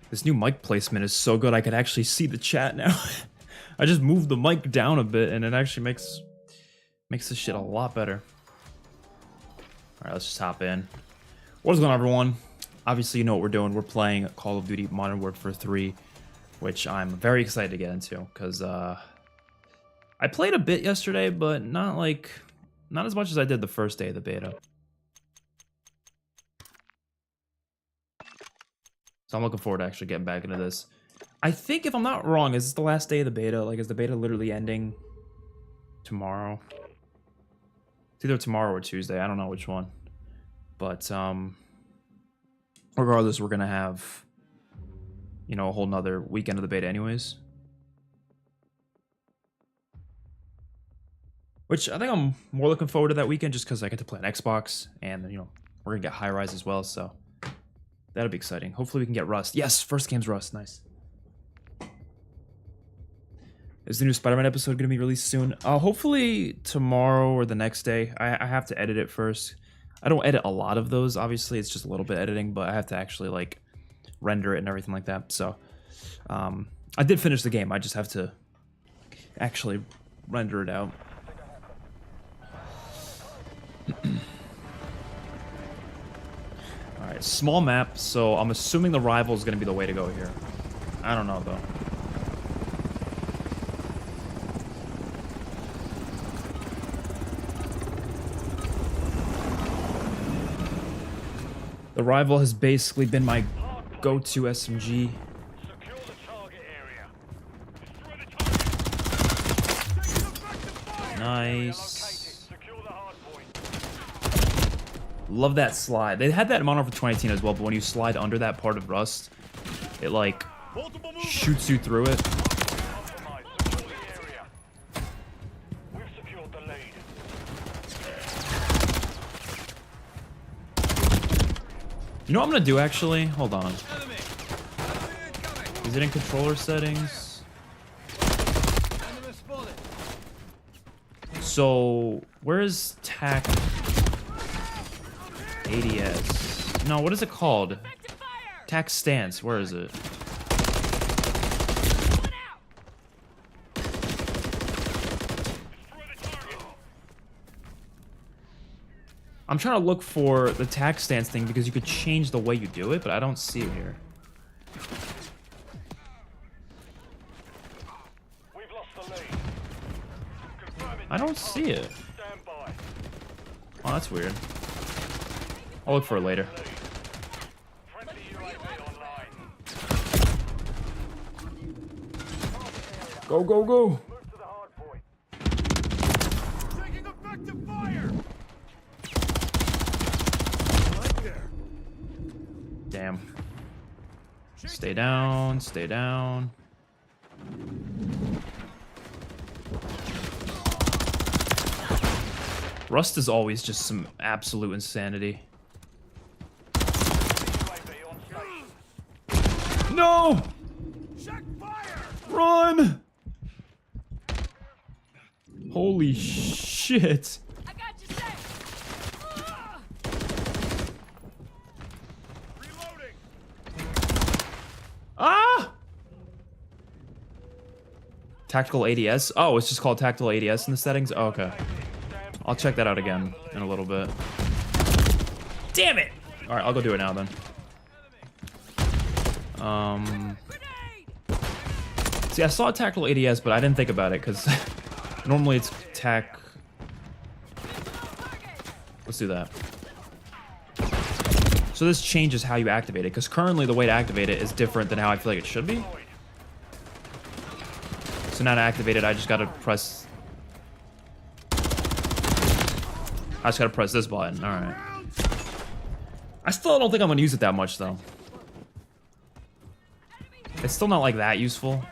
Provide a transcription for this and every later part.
This new mic placement is so good I can actually see the chat now. I just moved the mic down a bit and it actually makes this shit a lot better. Alright, let's just hop in. What is going on, everyone? Obviously, you know what we're doing. We're playing Call of Duty Modern Warfare 3, which I'm very excited to get into, because I played a bit yesterday, but not as much as I did the first day of the beta. So I'm looking forward to actually getting back into this. I think, if I'm not wrong, is this the last day of the beta? Like, is the beta literally ending tomorrow? It's either tomorrow or Tuesday. I don't know which one. But, regardless, we're going to have, you know, a whole nother weekend of the beta anyways. Which I think I'm more looking forward to that weekend just because I get to play on Xbox. And, you know, we're going to get high rise as well, so that'll be exciting. Hopefully we can get Rust. Yes, first game's Rust. Nice. Is the new Spider-Man episode going to be released soon? Hopefully tomorrow or the next day. I have to edit it first. I don't edit a lot of those, obviously. It's just a little bit editing, but I have to actually, like, render it and everything like that. So, I did finish the game. I just have to actually render it out. Alright, small map, so I'm assuming the rival is going to be the way to go here. I don't know, though. The rival has basically been my go-to SMG. Nice. Love that slide. They had that in Modern Warfare 2018 as well, but when you slide under that part of Rust, it like shoots you through it. You know what I'm gonna do actually? Hold on. Is it in controller settings? So, where is TAC ADS? No, what is it called? TAC stance, where is it? I'm trying to look for the TAC stance thing because you could change the way you do it, but I don't see it here. I don't see it. Oh, that's weird. I'll look for it later. Go, go, go! Damn. Stay down, stay down. Rust is always just some absolute insanity. No! Run! Holy shit. Ah! Tactical ADS? Oh, it's just called Tactical ADS in the settings? Oh, okay. I'll check that out again in a little bit. Damn it! Alright, I'll go do it now then. See, I saw Tactical ADS, but I didn't think about it, because normally it's tac... Let's do that. So this changes how you activate it, because currently the way to activate it is different than how I feel like it should be. So now to activate it, I just gotta press... I just gotta press this button, alright. I still don't think I'm gonna use it that much, though. It's still not, like, that useful.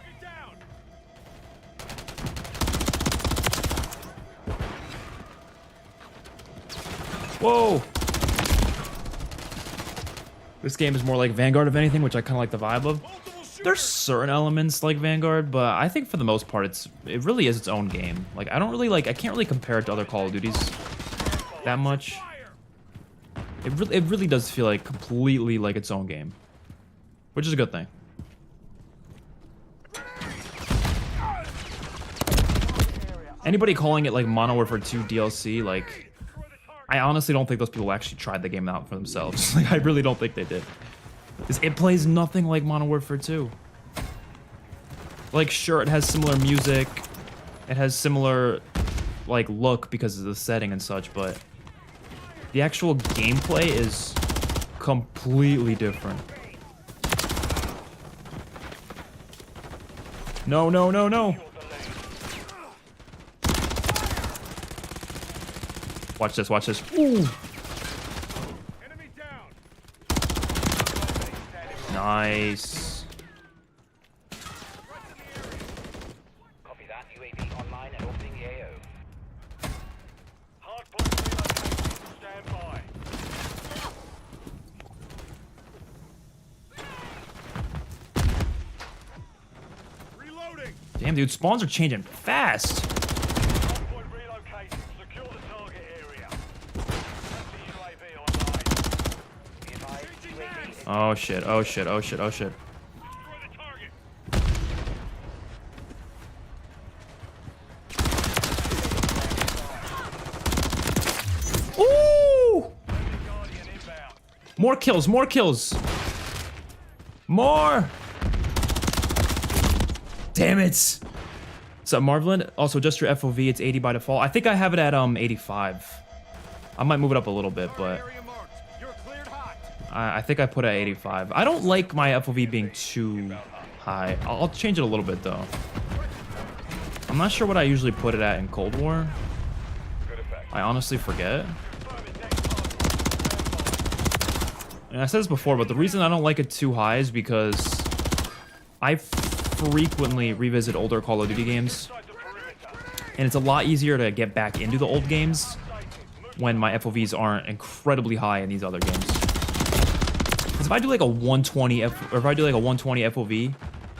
Whoa! This game is more like Vanguard, if anything, which I kind of like the vibe of. There's certain elements like Vanguard, but I think for the most part, it really is its own game. Like, I can't really compare it to other Call of Duties that much. It really does feel like completely like its own game, which is a good thing. Anybody calling it like Modern Warfare 2 DLC, like, I honestly don't think those people actually tried the game out for themselves. Like, I really don't think they did. Because it plays nothing like Modern Warfare 2. Like, sure, it has similar music, it has similar, like, look because of the setting and such, but the actual gameplay is completely different. No, no, no, no. Watch this, watch this. Ooh. Nice. Copy that. UAV online and opening the AO. Stand by. Reloading. Damn, dude, spawns are changing fast. Hardpoint relocated. Secure the target area. UAV online. Be advised, UAV is Oh shit, oh shit, oh shit, oh shit. destroy the target. Ooh! Guardian inbound. More kills, more kills. More! Damn it! What's up, Marvelin? Also, just your FOV, it's 80 by default. I think I have it at 85. I might move it up a little bit, but Area marked. You're cleared hot. I think I put it at 85. I don't like my FOV being too high. I'll change it a little bit, though. I'm not sure what I usually put it at in Cold War. Good effect. I honestly forget. And I said this before, but the reason I don't like it too high is because I frequently revisit older Call of Duty games, and it's a lot easier to get back into the old games when my FOVs aren't incredibly high in these other games. Because if I do like a 120 or if I do like a 120 FOV,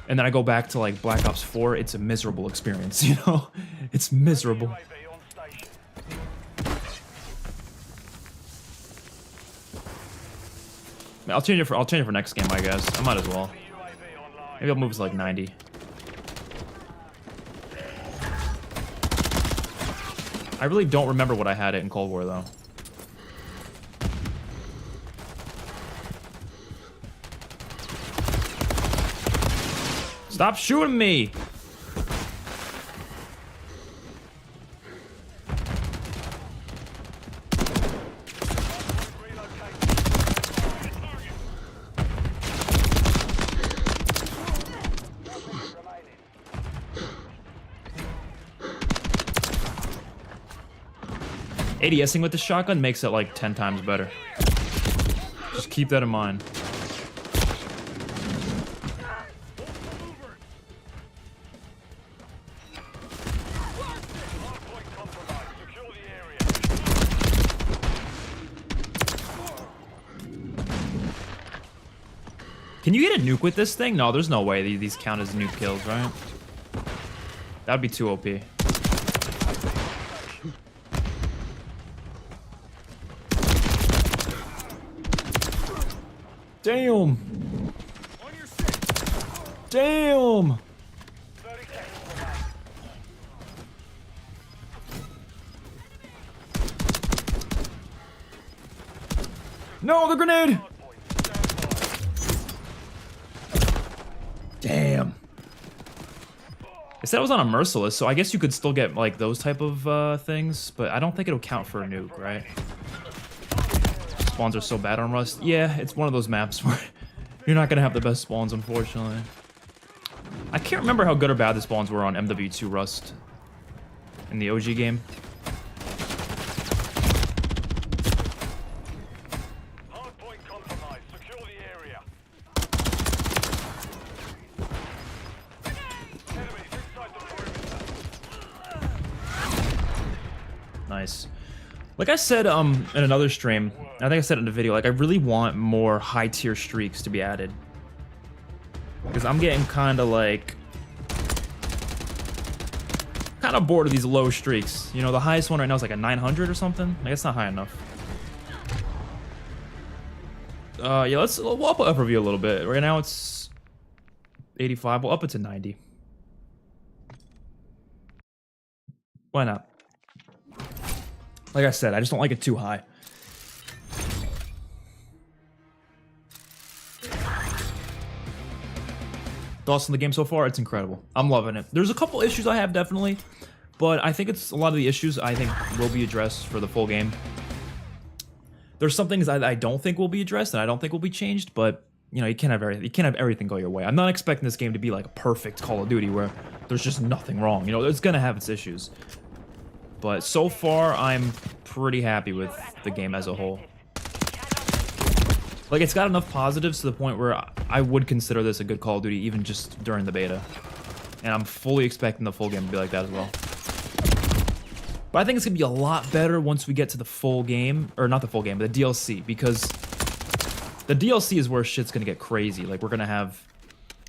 and then I go back to like Black Ops 4, it's a miserable experience, you know? It's miserable. UAV on station. I'll change it for next game, I guess. I might as well. UAV online. Maybe I'll move it to like 90. I really don't remember what I had it in Cold War, though. Stop shooting me! ADSing with the shotgun makes it like 10 times better. Just keep that in mind. Hardpoint compromised. Secure the area. Can you get a nuke with this thing? No, there's no way these count as nuke kills, right? That'd be too OP. Damn! On your six. Damn! 30 seconds remain. No, the grenade! Hardpoint. Stand by. Damn. It said it was on a merciless, so I guess you could still get like those type of things, but I don't think it'll count for a nuke, right? Spawns are so bad on Rust. Yeah, it's one of those maps where you're not gonna have the best spawns, unfortunately. I can't remember how good or bad the spawns were on MW2 Rust in the OG game. Hardpoint compromised. Secure the area. Enemies inside the perimeter. Nice. Like I said in another stream, I think I said it in the video, like I really want more high tier streaks to be added. Because I'm getting kind of like bored of these low streaks. You know, the highest one right now is like a 900 or something. Like it's not high enough. Yeah, we'll up it a little bit. Right now it's 85. We'll up it to 90. Why not? Like I said, I just don't like it too high. Thoughts on the game so far? It's incredible. I'm loving it. There's a couple issues I have, definitely, but I think it's a lot of the issues I think will be addressed for the full game. There's some things I don't think will be addressed and I don't think will be changed, but you know, you can't have everything go your way. I'm not expecting this game to be like a perfect Call of Duty where there's just nothing wrong. You know, it's gonna have its issues. But so far, I'm pretty happy with the game as a whole. Like, it's got enough positives to the point where I would consider this a good Call of Duty even just during the beta. And I'm fully expecting the full game to be like that as well. But I think it's gonna be a lot better once we get to the full game, or not the full game, but the DLC, because the DLC is where shit's gonna get crazy. Like, we're gonna have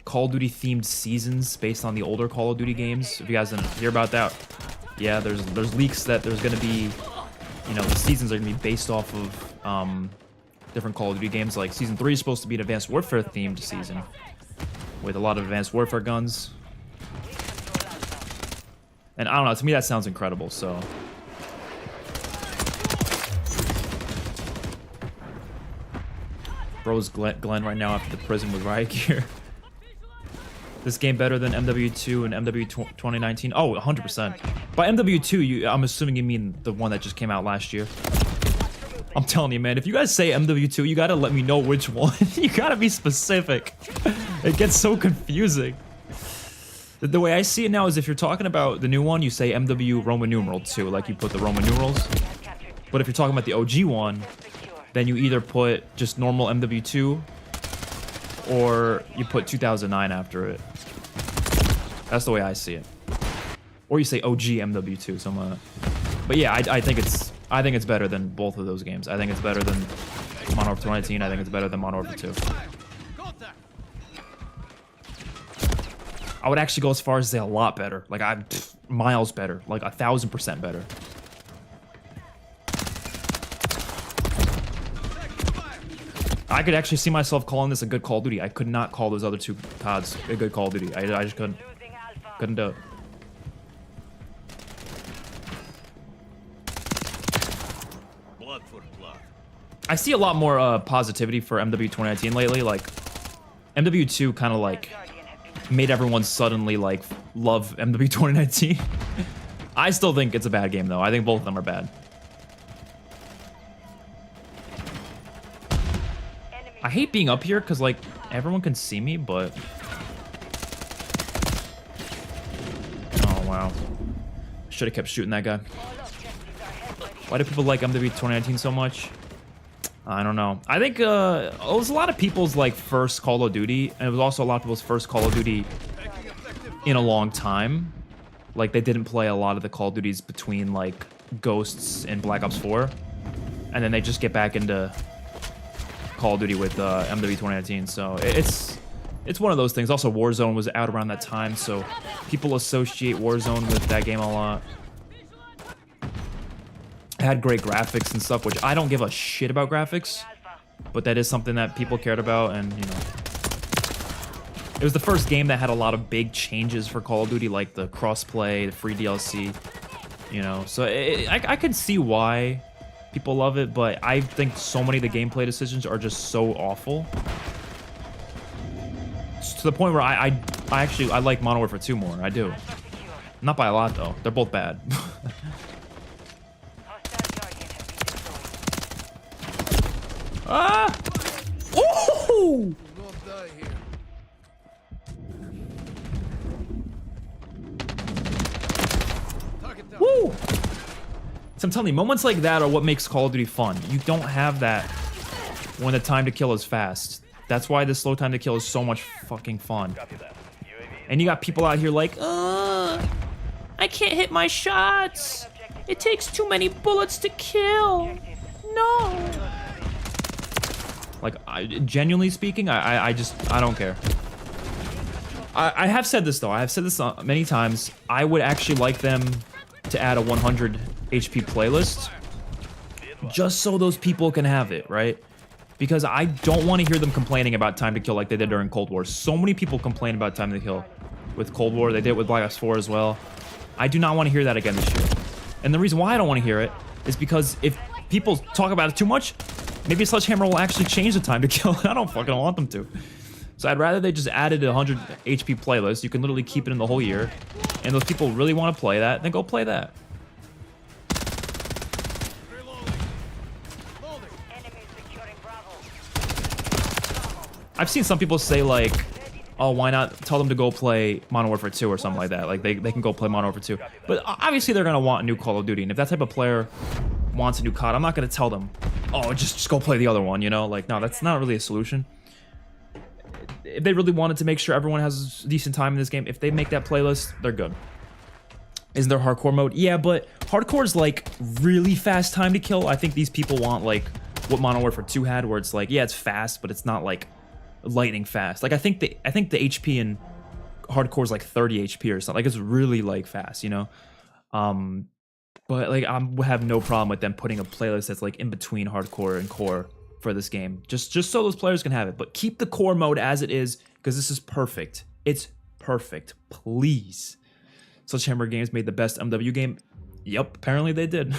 Call of Duty themed seasons based on the older Call of Duty games. If you guys didn't hear about that, yeah, there's leaks that there's gonna be, you know, the seasons are gonna be based off of different Call of Duty games. Like Season 3 is supposed to be an Advanced Warfare themed season with a lot of Advanced Warfare guns. And I don't know, to me that sounds incredible, so. Bro's Glenn right now after the prison with riot gear. This game better than MW2 and MW 2019? Oh, 100%. By MW2, I'm assuming you mean the one that just came out last year. I'm telling you, man, if you guys say MW2, you gotta let me know which one. You gotta be specific. It gets so confusing. The way I see it now is if you're talking about the new one, you say MW Roman numeral 2, like you put the Roman numerals. But if you're talking about the OG one, then you either put just normal MW2 or you put 2009 after it. That's the way I see it. Or you say OG MW2, something like that. But yeah, I think it's better than both of those games. I think it's better than Modern Warfare 2019. I think it's better than Modern Warfare 2. I would actually go as far as to say a lot better. Like, miles better. Like 1,000% better. I could actually see myself calling this a good Call of Duty. I could not call those other two CODs a good Call of Duty. I just couldn't. Couldn't do it. Blood for blood. I see a lot more positivity for MW 2019 lately. Like, MW2 kind of like made everyone suddenly like love MW 2019. I still think it's a bad game though. I think both of them are bad. I hate being up here because like everyone can see me, but oh wow, should have kept shooting that guy. Why do people like MW 2019 so much? I don't know. I think it was a lot of people's like first Call of Duty, and it was also a lot of people's first Call of Duty in a long time. Like, they didn't play a lot of the Call of Duties between like Ghosts and Black Ops 4, and then they just get back into Call of Duty with MW 2019. So it's one of those things. Also, Warzone was out around that time, so people associate Warzone with that game a lot. It had great graphics and stuff, which I don't give a shit about graphics, but that is something that people cared about, and you know, it was the first game that had a lot of big changes for Call of Duty, like the crossplay, the free DLC, you know. So I could see why people love it, but I think so many of the gameplay decisions are just so awful. It's to the point where I actually like Modern Warfare 2 more. I do. Not by a lot though. They're both bad. Ah! Ooh! Woo! So I'm telling you, moments like that are what makes Call of Duty fun. You don't have that when the time to kill is fast. That's why the slow time to kill is so much fucking fun. And you got people out here like, I can't hit my shots. It takes too many bullets to kill. No. Like, genuinely speaking, I don't care. I have said this though. I have said this many times. I would actually like them to add a 100 HP playlist, just so those people can have it, right? Because I don't want to hear them complaining about time to kill like they did during Cold War. So many people complain about time to kill with Cold War. They did it with Black Ops 4 as well. I do not want to hear that again this year. And the reason why I don't want to hear it is because if people talk about it too much, maybe Sledgehammer will actually change the time to kill. I don't fucking want them to. So I'd rather they just added a 100 HP playlist. You can literally keep it in the whole year. And those people really want to play that, then go play that. I've seen some people say like, oh, why not tell them to go play Modern Warfare 2 or something like that. Like they can go play Modern Warfare 2. But obviously they're going to want a new Call of Duty. And if that type of player wants a new COD, I'm not going to tell them, oh, just go play the other one, you know? Like, no, that's not really a solution. If they really wanted to make sure everyone has a decent time in this game, if they make that playlist, they're good. Isn't there hardcore mode? Yeah, but hardcore is like really fast time to kill. I think these people want like what Modern Warfare 2 had, where it's like, yeah, it's fast, but it's not like lightning fast. Like I think the HP in hardcore is like 30 HP or something. Like it's really like fast, you know. But like I have no problem with them putting a playlist that's like in between hardcore and core for this game, just so those players can have it. But keep the core mode as it is, because this is perfect. It's perfect. Please. Sledgehammer Games made the best MW game. Yep, apparently they did.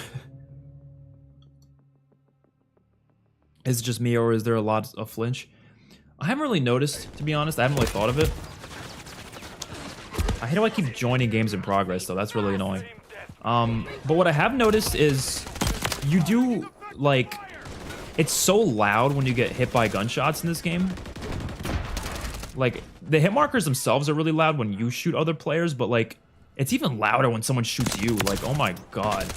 Is it just me, or is there a lot of flinch? I haven't really noticed, to be honest. I haven't really thought of it. I hate how I keep joining games in progress, though. That's really annoying. But what I have noticed is you do, like, it's so loud when you get hit by gunshots in this game. Like, the hit markers themselves are really loud when you shoot other players, but, like, it's even louder when someone shoots you. Like, oh my god.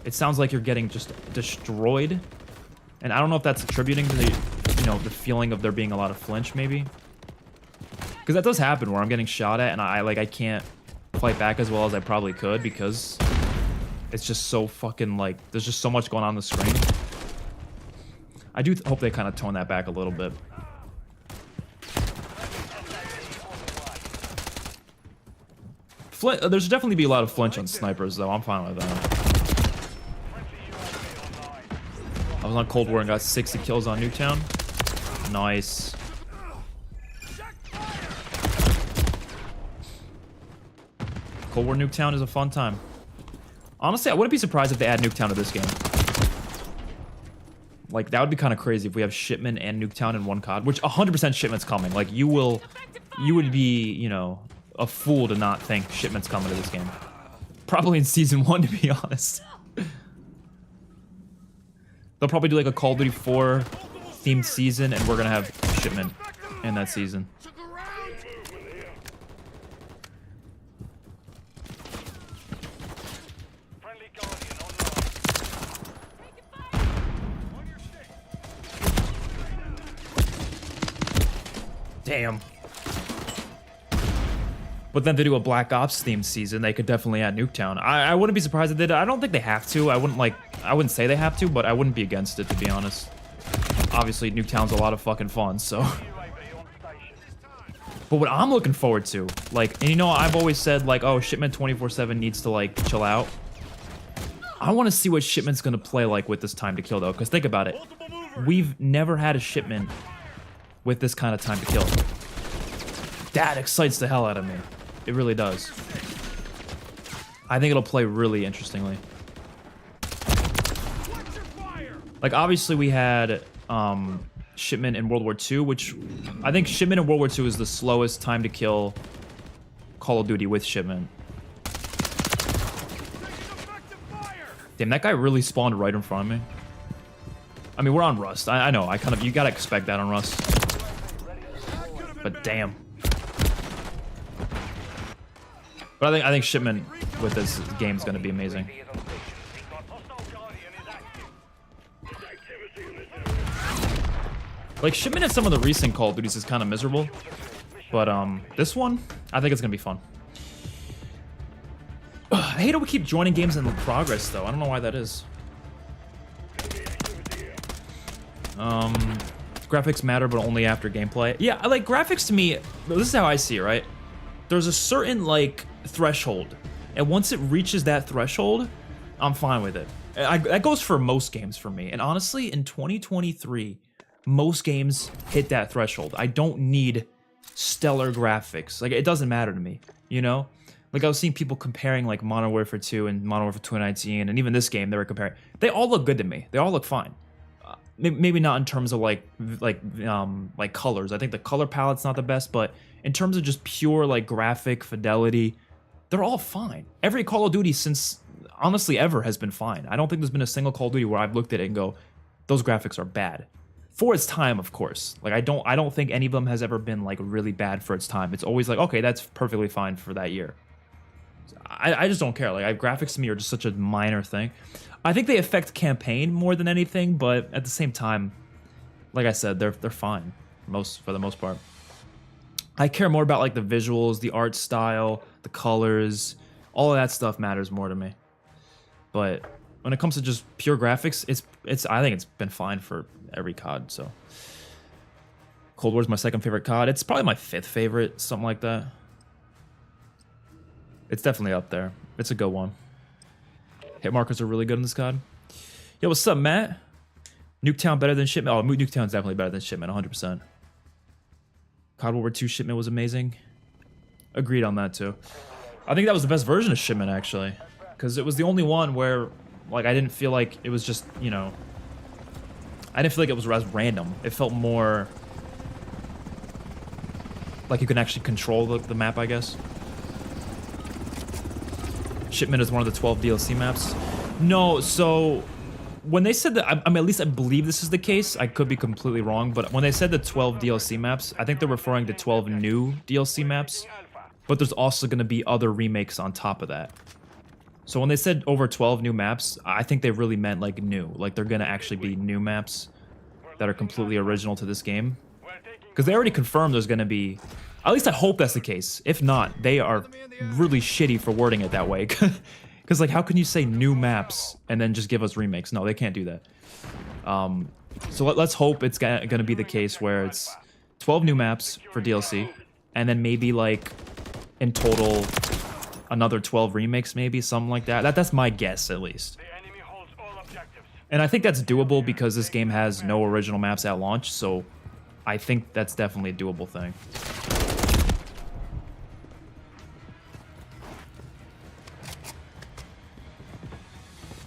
It sounds like you're getting just destroyed. And I don't know if that's attributing to the, you know, the feeling of there being a lot of flinch, maybe. Because that does happen where I'm getting shot at and I can't fight back as well as I probably could because it's just so fucking, like, there's just so much going on the screen. I do hope they kind of tone that back a little bit. There's definitely be a lot of flinch on snipers, though. I'm fine with that. I was on Cold War and got 60 kills on Nuketown. Nice. Cold War Nuketown is a fun time. Honestly, I wouldn't be surprised if they add Nuketown to this game. Like, that would be kind of crazy if we have Shipment and Nuketown in one COD, which 100% Shipment's coming. Like, you would be, you know, a fool to not think Shipment's coming to this game. Probably in Season 1, to be honest. They'll probably do like a Call of Duty 4 themed season, and we're gonna have Shipment in that season. Damn. But then to do a Black Ops themed season, they could definitely add Nuketown. I wouldn't be surprised if they did. I don't think they have to. I wouldn't say they have to, but I wouldn't be against it, to be honest. Obviously, Nuketown's a lot of fucking fun, so. But what I'm looking forward to, like, and you know, I've always said, like, oh, Shipment 24/7 needs to, like, chill out. I want to see what Shipment's gonna play like with this time to kill, though, because think about it. We've never had a Shipment with this kind of time to kill. That excites the hell out of me. It really does. I think it'll play really interestingly. Like, obviously we had Shipment in World War II, which I think Shipment in World War II is the slowest time to kill Call of Duty with Shipment. Damn, that guy really spawned right in front of me. I mean, we're on Rust. I know. You gotta expect that on Rust. But damn. But I think Shipment with this game is going to be amazing. Like, Shipment in some of the recent Call of Duties is kind of miserable. But this one, I think it's going to be fun. I hate how we keep joining games in progress, though. I don't know why that is. Graphics matter, but only after gameplay. Yeah, like, graphics to me, this is how I see it, right? There's a certain, like, threshold. And once it reaches that threshold, I'm fine with it. That goes for most games for me. And honestly, in 2023, most games hit that threshold. I don't need stellar graphics. Like, it doesn't matter to me, you know? Like I was seeing people comparing like Modern Warfare 2 and Modern Warfare 2019, and even this game they were comparing. They all look good to me. They all look fine. Maybe not in terms of like colors. I think the color palette's not the best, but in terms of just pure like graphic fidelity, they're all fine. Every Call of Duty since honestly ever has been fine. I don't think there's been a single Call of Duty where I've looked at it and go, those graphics are bad. For its time, of course. Like I don't think any of them has ever been like really bad for its time. It's always like, okay, that's perfectly fine for that year. I just don't care. Like graphics to me are just such a minor thing. I think they affect campaign more than anything, but at the same time, like I said, they're fine for the most part. I care more about like the visuals, the art style, the colors, all of that stuff matters more to me. But when it comes to just pure graphics, I think it's been fine for every COD. So Cold War's my second favorite COD. It's probably my 5th favorite, something like that. It's definitely up there. It's a good one. Hit markers are really good in this COD. Yo, what's up, Matt? Nuketown better than Shipment? Oh, Nuketown's definitely better than Shipment, 100%. COD World War II Shipment was amazing. Agreed on that, too. I think that was the best version of Shipment, actually. Because it was the only one where, like, I didn't feel like it was just, you know... I didn't feel like it was as random. It felt more... like you can actually control the map, I guess. Shipment is one of the 12 DLC maps. No, so when they said that, I mean, at least I believe this is the case. I could be completely wrong, but when they said the 12 DLC maps, I think they're referring to 12 new DLC maps, but there's also going to be other remakes on top of that. So when they said over 12 new maps, I think they really meant like new. Like they're going to actually be new maps that are completely original to this game. Because they already confirmed there's going to be... At least I hope that's the case. If not, they are really shitty for wording it that way. Because, like, how can you say new maps and then just give us remakes? No, they can't do that. So let's hope it's going to be the case where it's 12 new maps for DLC, and then maybe, like, in total, another 12 remakes, maybe, something like that. That's my guess, at least. And I think that's doable because this game has no original maps at launch, so I think that's definitely a doable thing.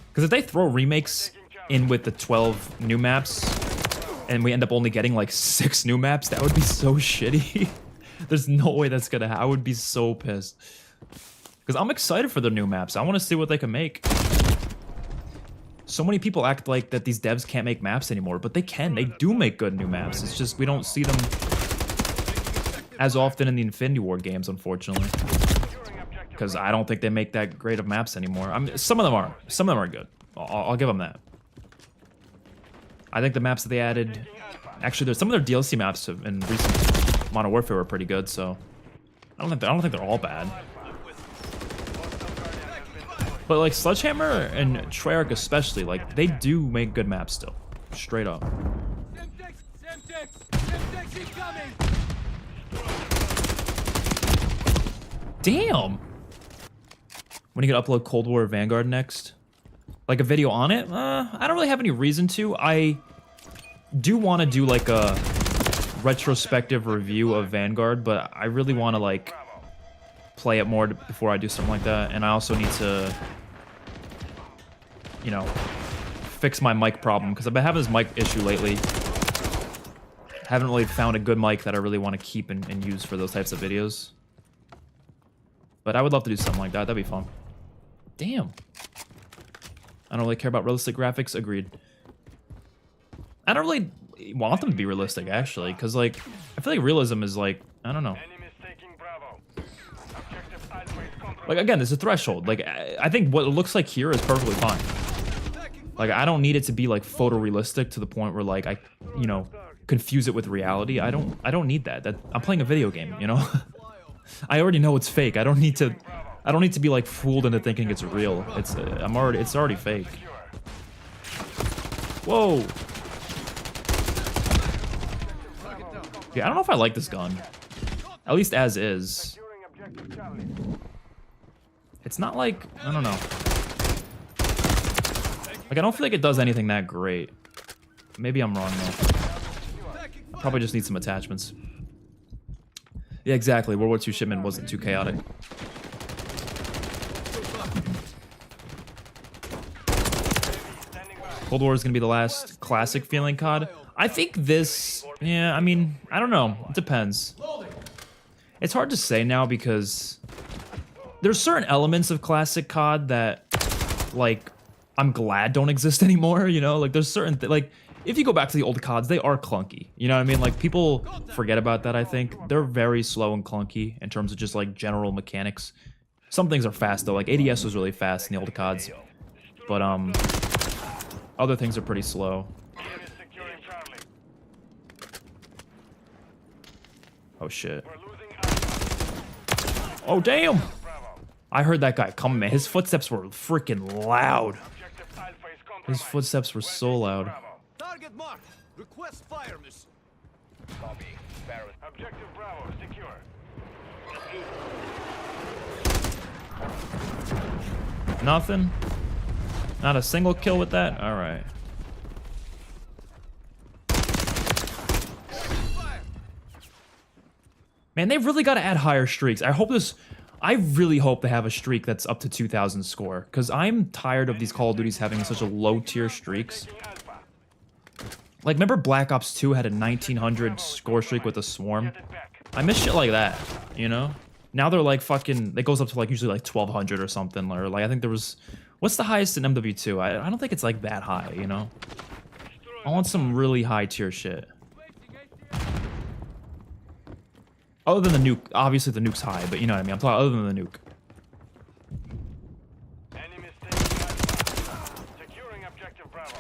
Because if they throw remakes in with the 12 new maps, and we end up only getting like 6 new maps, that would be so shitty. There's no way that's gonna happen. I would be so pissed. Because I'm excited for the new maps. I want to see what they can make. So many people act like that these devs can't make maps anymore, but they can. They do make good new maps. It's just we don't see them as often in the Infinity Ward games, unfortunately. Because I don't think they make that great of maps anymore. I mean, some of them are. Some of them are good. I'll give them that. I think the maps that they added... Actually, there's some of their DLC maps in recent Modern Warfare were pretty good, so... I don't think they're all bad. But, like, Sledgehammer and Treyarch especially, like, they do make good maps still. Straight up. Damn! When are you gonna upload Cold War Vanguard next? Like a video on it? I don't really have any reason to. I do want to do like a retrospective review of Vanguard, but I really want to like play it more before I do something like that. And I also need to, you know, fix my mic problem because I've been having this mic issue lately. Haven't really found a good mic that I really want to keep and use for those types of videos. But I would love to do something like that. That'd be fun. Damn. I don't really care about realistic graphics. Agreed. I don't really want them to be realistic, actually, because, like, I feel like realism is, like, I don't know. Like, again, there's a threshold. Like, I think what it looks like here is perfectly fine. Like, I don't need it to be, like, photorealistic to the point where, like, I, you know, confuse it with reality. I don't need that. I'm playing a video game, you know? I already know it's fake. I don't need to be like fooled into thinking it's real. It's already fake. Whoa. Yeah, I don't know if I like this gun. At least as is. It's not like, I don't know. Like I don't feel like it does anything that great. Maybe I'm wrong though. Probably just need some attachments. Yeah, exactly. World War II shipment wasn't too chaotic. Cold War is gonna be the last classic feeling COD. I think this, yeah, I mean, I don't know. It depends. It's hard to say now because there's certain elements of classic COD that, like, I'm glad don't exist anymore, you know? Like, there's certain, like, if you go back to the old CODs, they are clunky. You know what I mean? Like, people forget about that, I think. They're very slow and clunky in terms of just, like, general mechanics. Some things are fast, though. Like, ADS was really fast in the old CODs. But, other things are pretty slow. Oh, shit. Oh, damn! I heard that guy coming, man. His footsteps were freaking loud. His footsteps were so loud. Target marked. Request fire mission. Copy. Barrel. Objective Bravo secure. Nothing? Not a single kill with that? Alright. Man, they've really got to add higher streaks. I really hope they have a streak that's up to 2,000 score. Because I'm tired of these Call of Duties having such a low tier streaks. Like, remember Black Ops 2 had a 1900 score streak with a swarm? I miss shit like that, you know? Now they're like fucking, it goes up to like usually like 1200 or something. Or like, I think there was, what's the highest in MW2? I don't think it's like that high, you know? I want some really high tier shit. Other than the nuke, obviously the nuke's high, but you know what I mean? I'm talking other than the nuke. Enemy taking Alpha. Securing objective Bravo.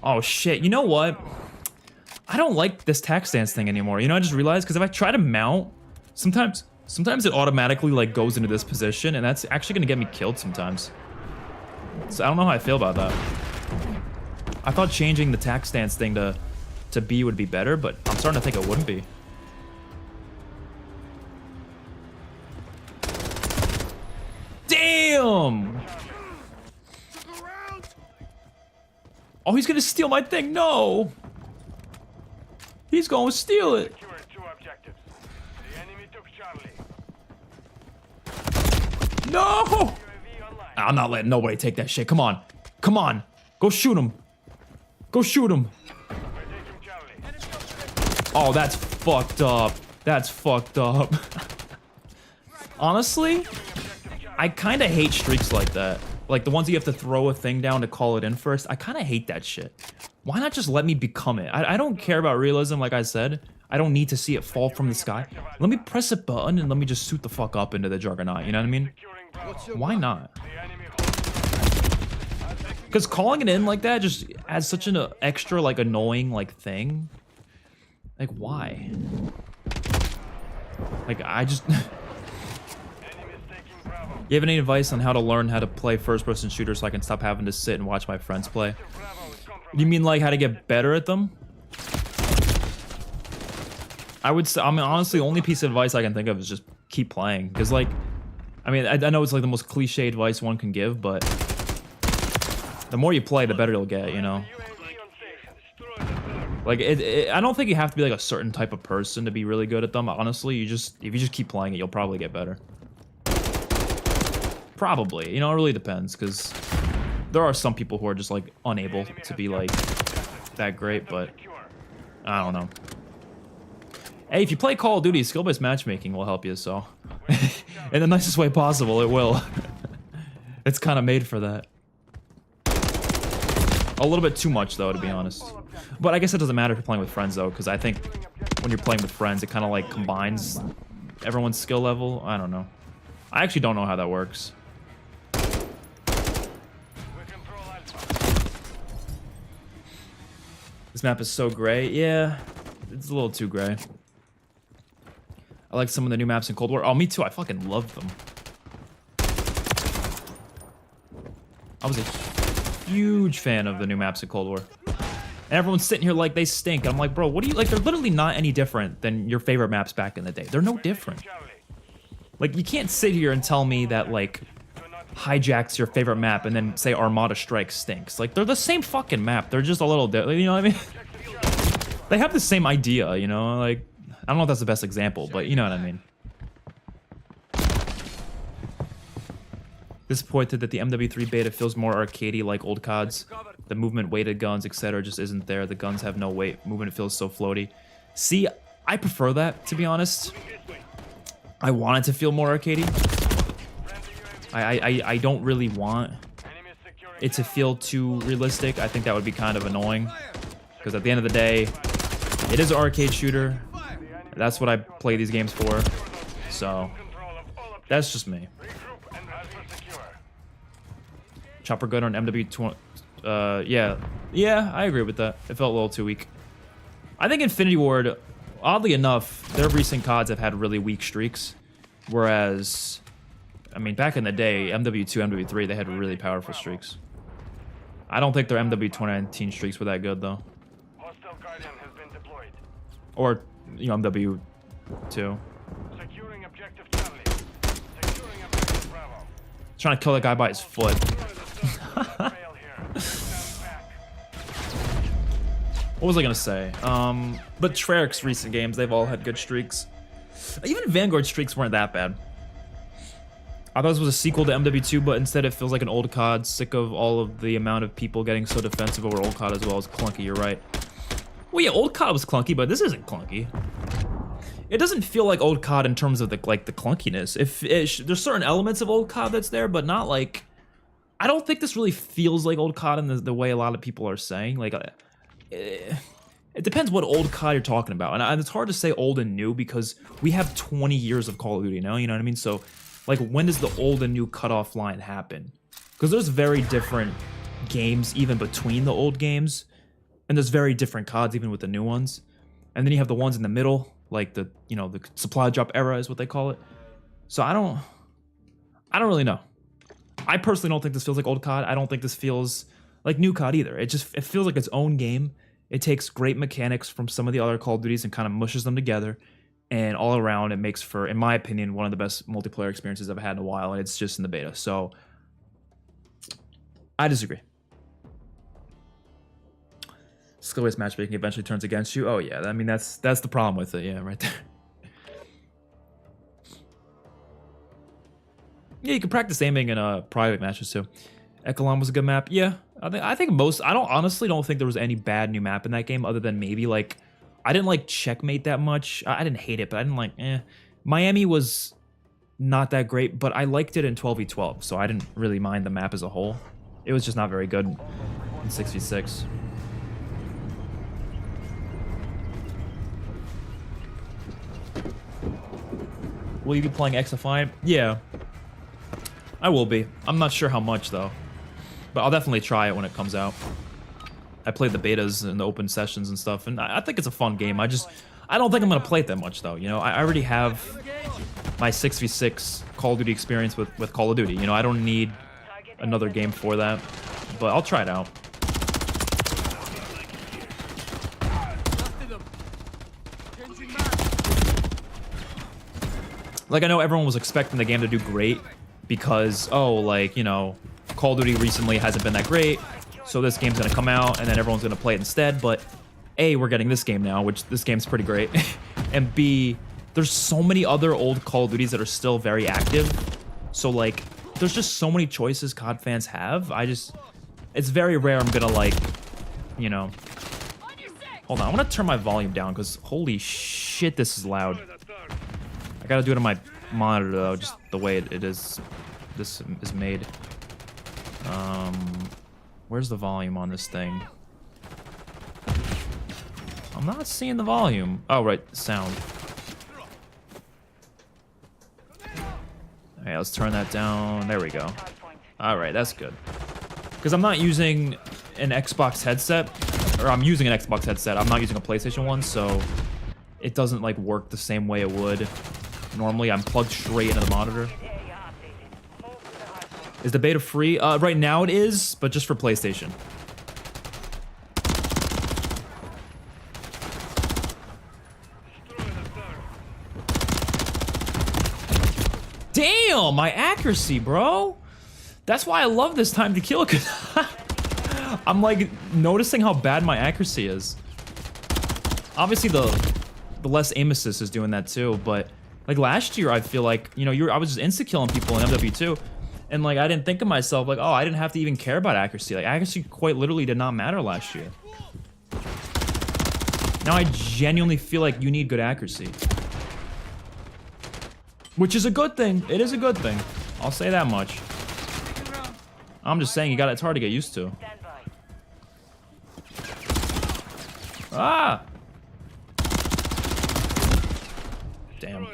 Oh shit, you know what? I don't like this tac stance thing anymore. You know, I just realized, because if I try to mount, sometimes it automatically like goes into this position, and that's actually gonna get me killed sometimes. So I don't know how I feel about that. I thought changing the tac stance thing to B would be better, but I'm starting to think it wouldn't be. Damn! Oh, he's gonna steal my thing. No! He's gonna steal it. Secured 2 objectives. The enemy took Charlie. No! UAV online. I'm not letting nobody take that shit. Come on. Come on. Go shoot him. Go shoot him. We're taking Charlie. Oh, that's fucked up. That's fucked up. Honestly, I kind of hate streaks like that. Like the ones you have to throw a thing down to call it in first. I kind of hate that shit. Why not just let me become it? I don't care about realism, like I said. I don't need to see it fall from the sky. Let me press a button and let me just suit the fuck up into the Juggernaut, you know what I mean? Securing Bravo. Why not? The enemy Because calling it in like that just adds such an extra, like, annoying, like, thing. Like, why? Like, I just... Enemy taking Bravo. You have any advice on how to learn how to play first-person shooters so I can stop having to sit and watch my friends play? Bravo is compromised. You mean, like, how to get better at them? I would say, I mean, honestly, the only piece of advice I can think of is just keep playing. Because, like, I mean, I know it's, like, the most cliche advice one can give, but... the more you play, the better you'll get, you know? UAV on station. Destroy the third. Like, I don't think you have to be, like, a certain type of person to be really good at them. Honestly, if you just keep playing it, you'll probably get better. Probably. You know, it really depends, because there are some people who are just, like, unable to be, like, that great, but I don't know. Hey, if you play Call of Duty, skill-based matchmaking will help you, so... in the nicest way possible, it will. It's kind of made for that. A little bit too much, though, to be honest. But I guess it doesn't matter if you're playing with friends, though, because I think when you're playing with friends, it kind of, like, combines everyone's skill level. I don't know. I actually don't know how that works. We control Alpha. This map is so gray. Yeah, it's a little too gray. I like some of the new maps in Cold War. Oh, me too. I fucking love them. I was a huge fan of the new maps in Cold War. And everyone's sitting here like they stink. I'm like, bro, what do you like? They're literally not any different than your favorite maps back in the day. They're no different. Charlie. Like, you can't sit here and tell me that, like, Hijack's your favorite map and then say Armada Strike stinks. Like, they're the same fucking map. They're just a little different. You know what I mean? They have the same idea, you know? Like, I don't know if that's the best example, but you know what I mean. Disappointed that the MW3 beta feels more arcadey like old CODs. The movement, weighted guns, etc. just isn't there. The guns have no weight. Movement feels so floaty. See, I prefer that, to be honest. I want it to feel more arcadey. I don't really want it to feel too realistic. I think that would be kind of annoying. Because at the end of the day, it is an arcade shooter. That's what I play these games for. So, that's just me. Chopper gun on MW20. Yeah, I agree with that. It felt a little too weak. I think Infinity Ward, oddly enough, their recent CODs have had really weak streaks. Whereas, I mean, back in the day, MW2, MW3, they had really powerful streaks. I don't think their MW 2019 streaks were that good, though. Hostile Guardian has been deployed. Or, you know, MW2. Securing objective Charlie. Securing objective Bravo. Trying to kill that guy by his foot. Fail here. Stand back. What was I gonna say? But Treyarch's recent games, they've all had good streaks. Even Vanguard streaks weren't that bad. I thought this was a sequel to MW2, but instead it feels like an old COD. Sick of all of the amount of people getting so defensive over old COD as well as clunky. You're right. Well, yeah, old COD was clunky, but this isn't clunky. It doesn't feel like old COD in terms of the clunkiness. There's certain elements of old COD that's there, but not like. I don't think this really feels like old COD in the way a lot of people are saying. Like, it depends what old COD you're talking about, and it's hard to say old and new because we have 20 years of Call of Duty now. You know what I mean? So, like, when does the old and new cutoff line happen? Because there's very different games even between the old games, and there's very different CODs even with the new ones. And then you have the ones in the middle, like the supply drop era is what they call it. So I don't really know. I personally don't think this feels like old COD. I don't think this feels like new COD either. It feels like its own game. It takes great mechanics from some of the other Call of Duties and kind of mushes them together. And all around, it makes for, in my opinion, one of the best multiplayer experiences I've had in a while. And it's just in the beta. So, I disagree. Skill-based matchmaking eventually turns against you. Oh, yeah. I mean, that's the problem with it. Yeah, right there. Yeah, you can practice aiming in private matches, too. Echelon was a good map. Yeah. I think most... I honestly don't think there was any bad new map in that game other than maybe, like... I didn't like Checkmate that much. I didn't hate it, but I didn't like, Miami was not that great, but I liked it in 12v12, so I didn't really mind the map as a whole. It was just not very good in 6v6. Will you be playing XFI? Yeah. I will be. I'm not sure how much, though. But I'll definitely try it when it comes out. I played the betas and the open sessions and stuff, and I think it's a fun game. I don't think I'm gonna play it that much though. You know, I already have my 6v6 Call of Duty experience with Call of Duty. You know, I don't need another game for that, but I'll try it out. Like, I know everyone was expecting the game to do great because, oh, like, you know, Call of Duty recently hasn't been that great. So this game's gonna come out, and then everyone's gonna play it instead. But A, we're getting this game now, which this game's pretty great. And B, there's so many other old Call of Duties that are still very active. So, like, there's just so many choices COD fans have. It's very rare I'm gonna, like, you know... Hold on, I'm gonna turn my volume down, because holy shit, this is loud. I gotta do it on my monitor, though, just the way this is made. Where's the volume on this thing? I'm not seeing the volume. Oh, right, sound. Alright, let's turn that down. There we go. Alright, that's good. Because I'm not using an Xbox headset. Or I'm using an Xbox headset. I'm not using a PlayStation one, so it doesn't, like, work the same way it would. Normally, I'm plugged straight into the monitor. Is the beta free? Right now it is, but just for PlayStation. Damn, my accuracy, bro. That's why I love this time to kill, because I'm like noticing how bad my accuracy is. Obviously the the less aim assist is doing that too. But like last year, I feel like, you know, I was just insta-killing people in MW2. And like, I didn't think of myself like, oh, I didn't have to even care about accuracy. Like, accuracy quite literally did not matter last year. Now I genuinely feel like you need good accuracy. Which is a good thing. It is a good thing. I'll say that much. I'm just saying, it's hard to get used to. Ah! Damn.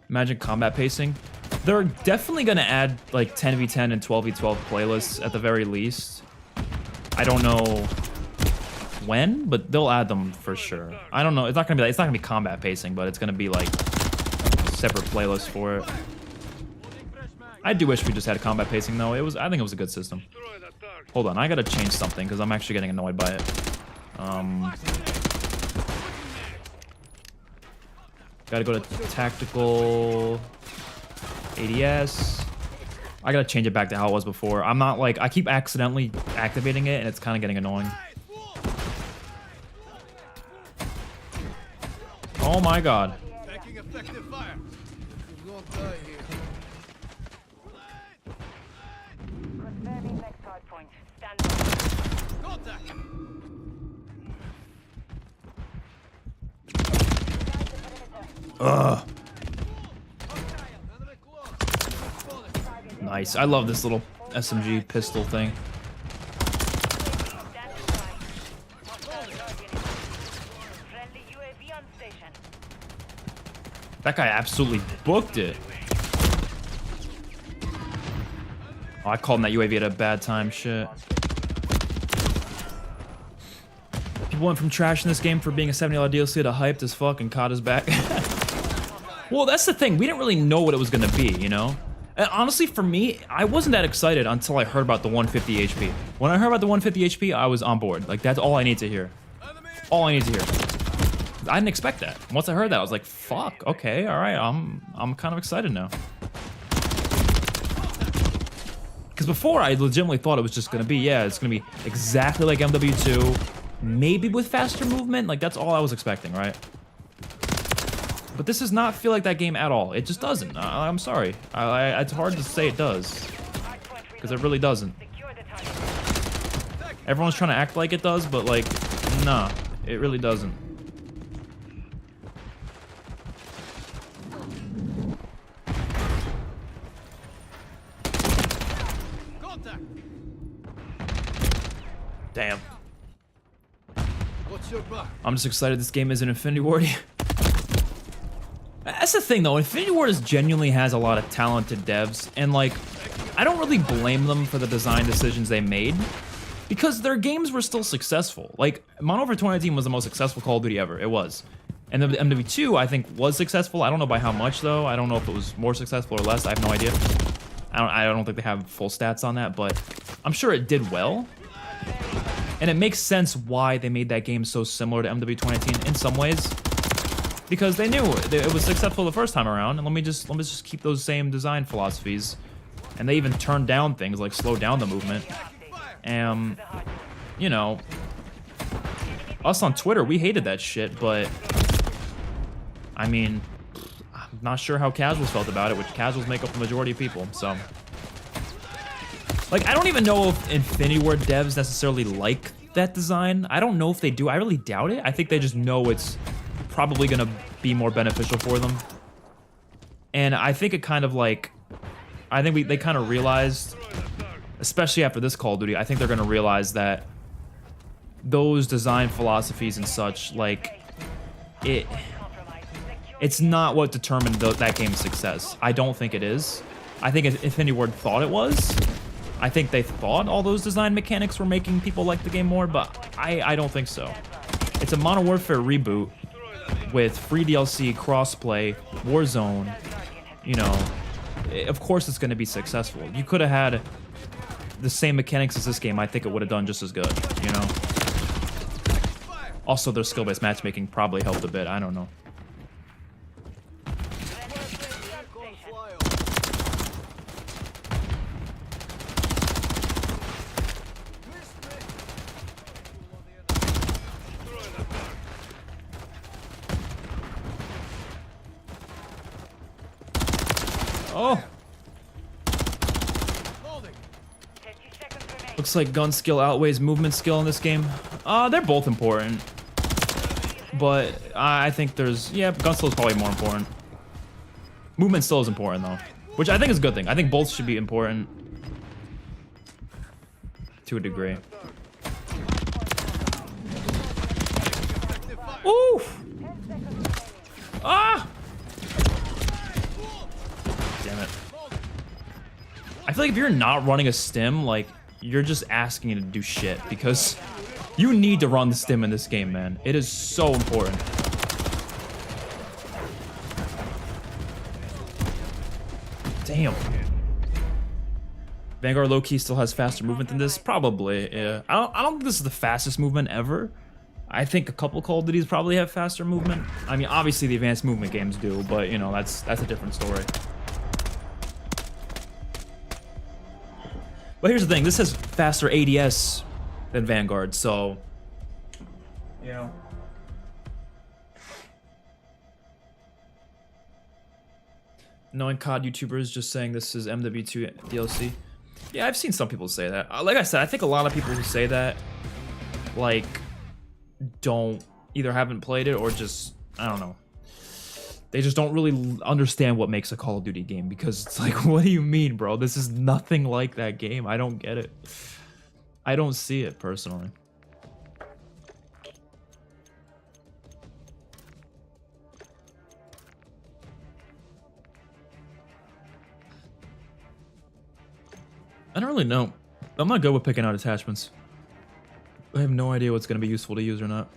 Imagine combat pacing. They're definitely gonna add like 10v10 and 12v12 playlists at the very least. I don't know when, but they'll add them for sure. I don't know. It's not gonna be combat pacing, but it's gonna be like separate playlists for it. I do wish we just had combat pacing though. I think it was a good system. Hold on, I gotta change something because I'm actually getting annoyed by it. Gotta go to tactical ADS. I gotta change it back to how it was before. I'm not like, I keep accidentally activating it and it's kind of getting annoying. Oh my god. Taking effective fire. You won't die here. Confirming next hard point. Stand by. Contact. Ugh. Nice. I love this little SMG pistol thing. Friendly UAV on station. That guy absolutely booked it. Oh, I called him that UAV at a bad time. Shit. People went from trashing this game for being a $70 DLC to hyped as fuck and caught us back. Well, that's the thing. We didn't really know what it was going to be, you know? And honestly, for me, I wasn't that excited until I heard about the 150 HP. When I heard about the 150 HP, I was on board. Like, that's all I need to hear. All I need to hear. I didn't expect that. Once I heard that, I was like, fuck, okay, all right, I'm kind of excited now. Because before, I legitimately thought it was just going to be, yeah, it's going to be exactly like MW2, maybe with faster movement. Like, that's all I was expecting, right? But this does not feel like that game at all. It just doesn't. I'm sorry. It's hard to say it does. Because it really doesn't. Everyone's trying to act like it does, but like, nah, it really doesn't. Contact. Damn. What's your back? I'm just excited this game isn't Infinity Ward. That's the thing though, Infinity Ward genuinely has a lot of talented devs, and like, I don't really blame them for the design decisions they made, because their games were still successful. Like, Modern Warfare 2019 was the most successful Call of Duty ever, it was. And the MW2, I think, was successful. I don't know by how much though, I don't know if it was more successful or less, I have no idea. I don't think they have full stats on that, but I'm sure it did well. And it makes sense why they made that game so similar to MW 2019 in some ways. Because they knew it was successful the first time around, and let me just keep those same design philosophies. And they even turned down things like slow down the movement. And, you know, us on Twitter, we hated that shit, but I mean, I'm not sure how casuals felt about it, which casuals make up the majority of people, so. Like, I don't even know if Infinity Ward devs necessarily like that design. I don't know if they do. I really doubt it. I think they just know it's probably gonna be more beneficial for them. And I think it kind of like, I think they kind of realized, especially after this Call of Duty, I think they're gonna realize that those design philosophies and such, like, it's not what determined that game's success. I don't think it is. I think Infinity Ward thought it was. I think they thought all those design mechanics were making people like the game more, but I don't think so. It's a Modern Warfare reboot with free DLC, crossplay, Warzone. You know, of course it's going to be successful. You could have had the same mechanics as this game. I think it would have done just as good, you know? Also, their skill-based matchmaking probably helped a bit. I don't know. Oh, Holding. 30 seconds remaining. looks like gun skill outweighs movement skill in this game. They're both important, but I think there's, yeah, gun skill is probably more important. Movement still is important though, which I think is a good thing. I think both should be important to a degree. Ooh! Ah! Damn it. I feel like if you're not running a stim, like, you're just asking it to do shit, because you need to run the stim in this game, man. It is so important. Damn. Vanguard low-key still has faster movement than this? Probably, yeah. I don't think this is the fastest movement ever. I think a couple Call of Duties probably have faster movement. I mean, obviously the advanced movement games do, but, you know, that's a different story. But here's the thing, this has faster ADS than Vanguard, so, you know. Knowing COD YouTubers just saying this is MW2 DLC. Yeah, I've seen some people say that. Like I said, I think a lot of people who say that, like, haven't played it or just, I don't know. They just don't really understand what makes a Call of Duty game, because it's like, what do you mean, bro? This is nothing like that game. I don't get it. I don't see it personally. I don't really know. I'm not good with picking out attachments. I have no idea what's going to be useful to use or not.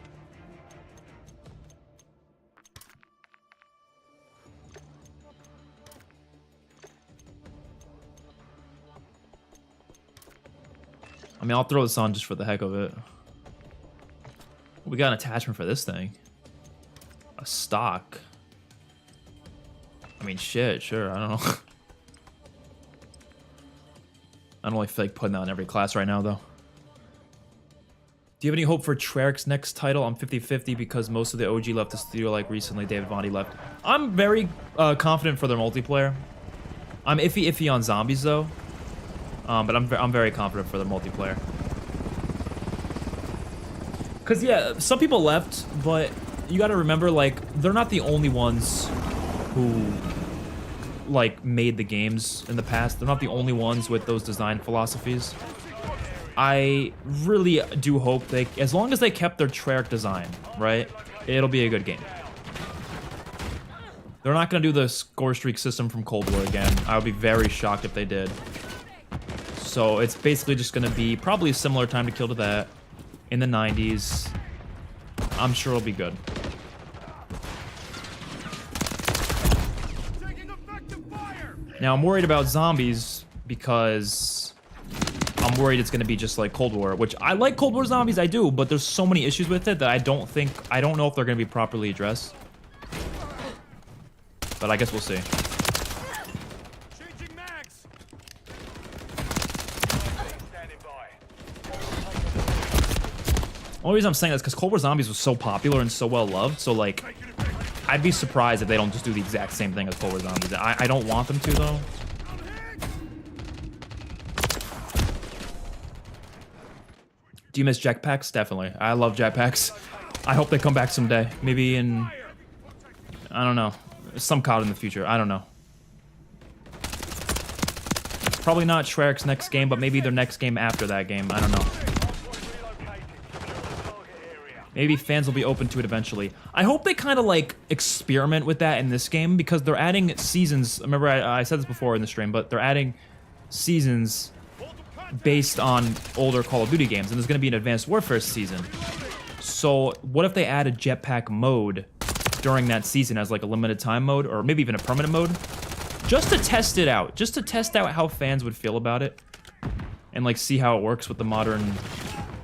I mean, I'll throw this on just for the heck of it. We got an attachment for this thing. A stock. I mean, shit, sure, I don't know. I don't really feel like putting that on every class right now, though. Do you have any hope for Treyarch's next title? I'm 50-50 because most of the OG left the studio like recently. David Bondi left. I'm very confident for their multiplayer. I'm iffy on zombies, though. But I'm very confident for their multiplayer. Because, yeah, some people left, but you got to remember, like, they're not the only ones who, like, made the games in the past. They're not the only ones with those design philosophies. I really do hope they, as long as they kept their Treyarch design, right, it'll be a good game. They're not going to do the score streak system from Cold War again. I would be very shocked if they did. So it's basically just going to be probably a similar time to kill to that in the 90s. I'm sure it'll be good. Now I'm worried about zombies because I'm worried it's going to be just like Cold War, which I like Cold War zombies, I do, but there's so many issues with it that I don't know if they're going to be properly addressed. But I guess we'll see. The only reason I'm saying that is because Cold War Zombies was so popular and so well loved, so like, I'd be surprised if they don't just do the exact same thing as Cold War Zombies. I don't want them to, though. Do you miss jetpacks? Definitely. I love jetpacks. I hope they come back someday. Maybe in, I don't know, some COD in the future. I don't know. Probably not Treyarch's next game, but maybe their next game after that game. I don't know. Maybe fans will be open to it eventually. I hope they kind of like experiment with that in this game, because they're adding seasons. Remember, I said this before in the stream, but they're adding seasons based on older Call of Duty games, and there's going to be an Advanced Warfare season. So what if they add a jetpack mode during that season as like a limited time mode, or maybe even a permanent mode, just to test it out, just to test out how fans would feel about it, and like see how it works with the modern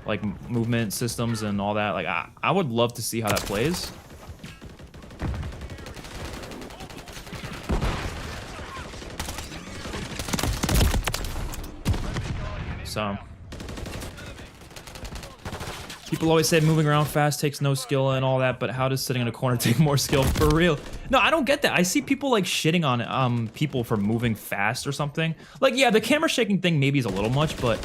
like movement systems and all that. Like I would love to see how that plays. So People always say moving around fast takes no skill and all that, but how does sitting in a corner take more skill? For real. No, I don't get that. I see people like shitting on people for moving fast or something. Like, yeah, the camera shaking thing maybe is a little much, but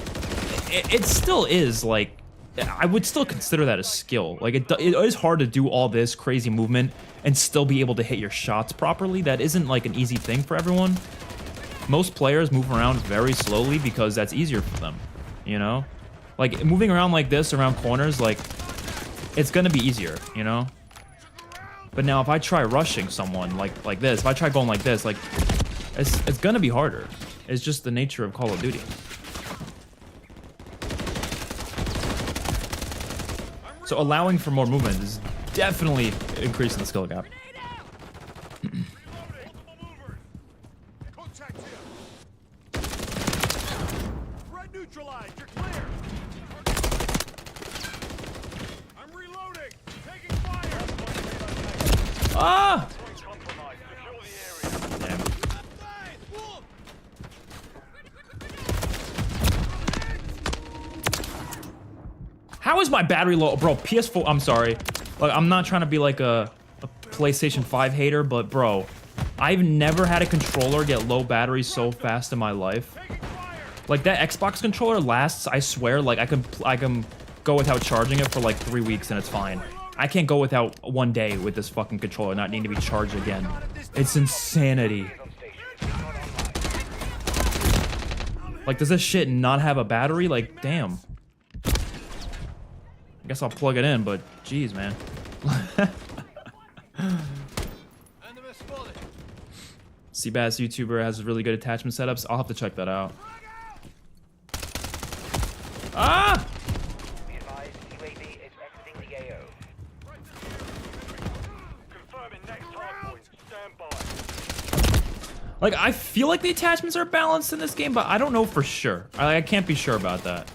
it still is like, I would still consider that a skill. Like, it is hard to do all this crazy movement and still be able to hit your shots properly. That isn't like an easy thing for everyone. Most players move around very slowly because that's easier for them, you know? Like, moving around like this, around corners, like, it's gonna be easier, you know? But now if I try rushing someone like this, if I try going like this, like, it's gonna be harder. It's just the nature of Call of Duty. So allowing for more movement is definitely increasing the skill gap. Contact here. Threat neutralized. You're clear. I'm reloading. Taking fire. Ah! Compromised. Secure the area. Damn. How is my battery low? Bro, PS4, I'm sorry. Like, I'm not trying to be like a PlayStation 5 hater, but bro, I've never had a controller get low battery so fast in my life. Like, that Xbox controller lasts, I swear, like, I can go without charging it for like 3 weeks and it's fine. I can't go without 1 day with this fucking controller not needing to be charged again. It's insanity. Like, does this shit not have a battery? Like, damn. I guess I'll plug it in, but jeez, man. Seabass YouTuber has really good attachment setups. I'll have to check that out. Ah! Be advised, UAV is exiting the AO. Confirming next hard point. Stand by. Like, I feel like the attachments are balanced in this game, but I don't know for sure. I can't be sure about that.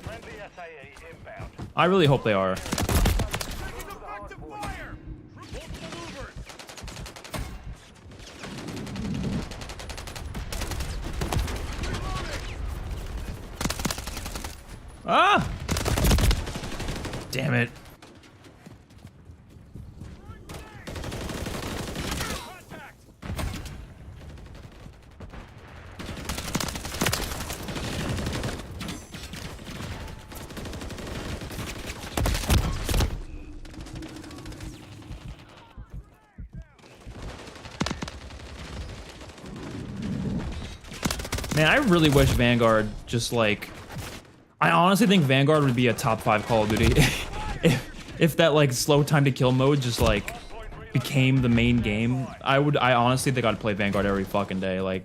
Friendly SAE inbound. I really hope they are. Effective fire. Multiple movers. Ah! Damn it. Contact. Man, I really wish Vanguard just like... I honestly think Vanguard would be a top 5 Call of Duty if that like slow time to kill mode just like became the main game. I honestly think I'd play Vanguard every fucking day. Like,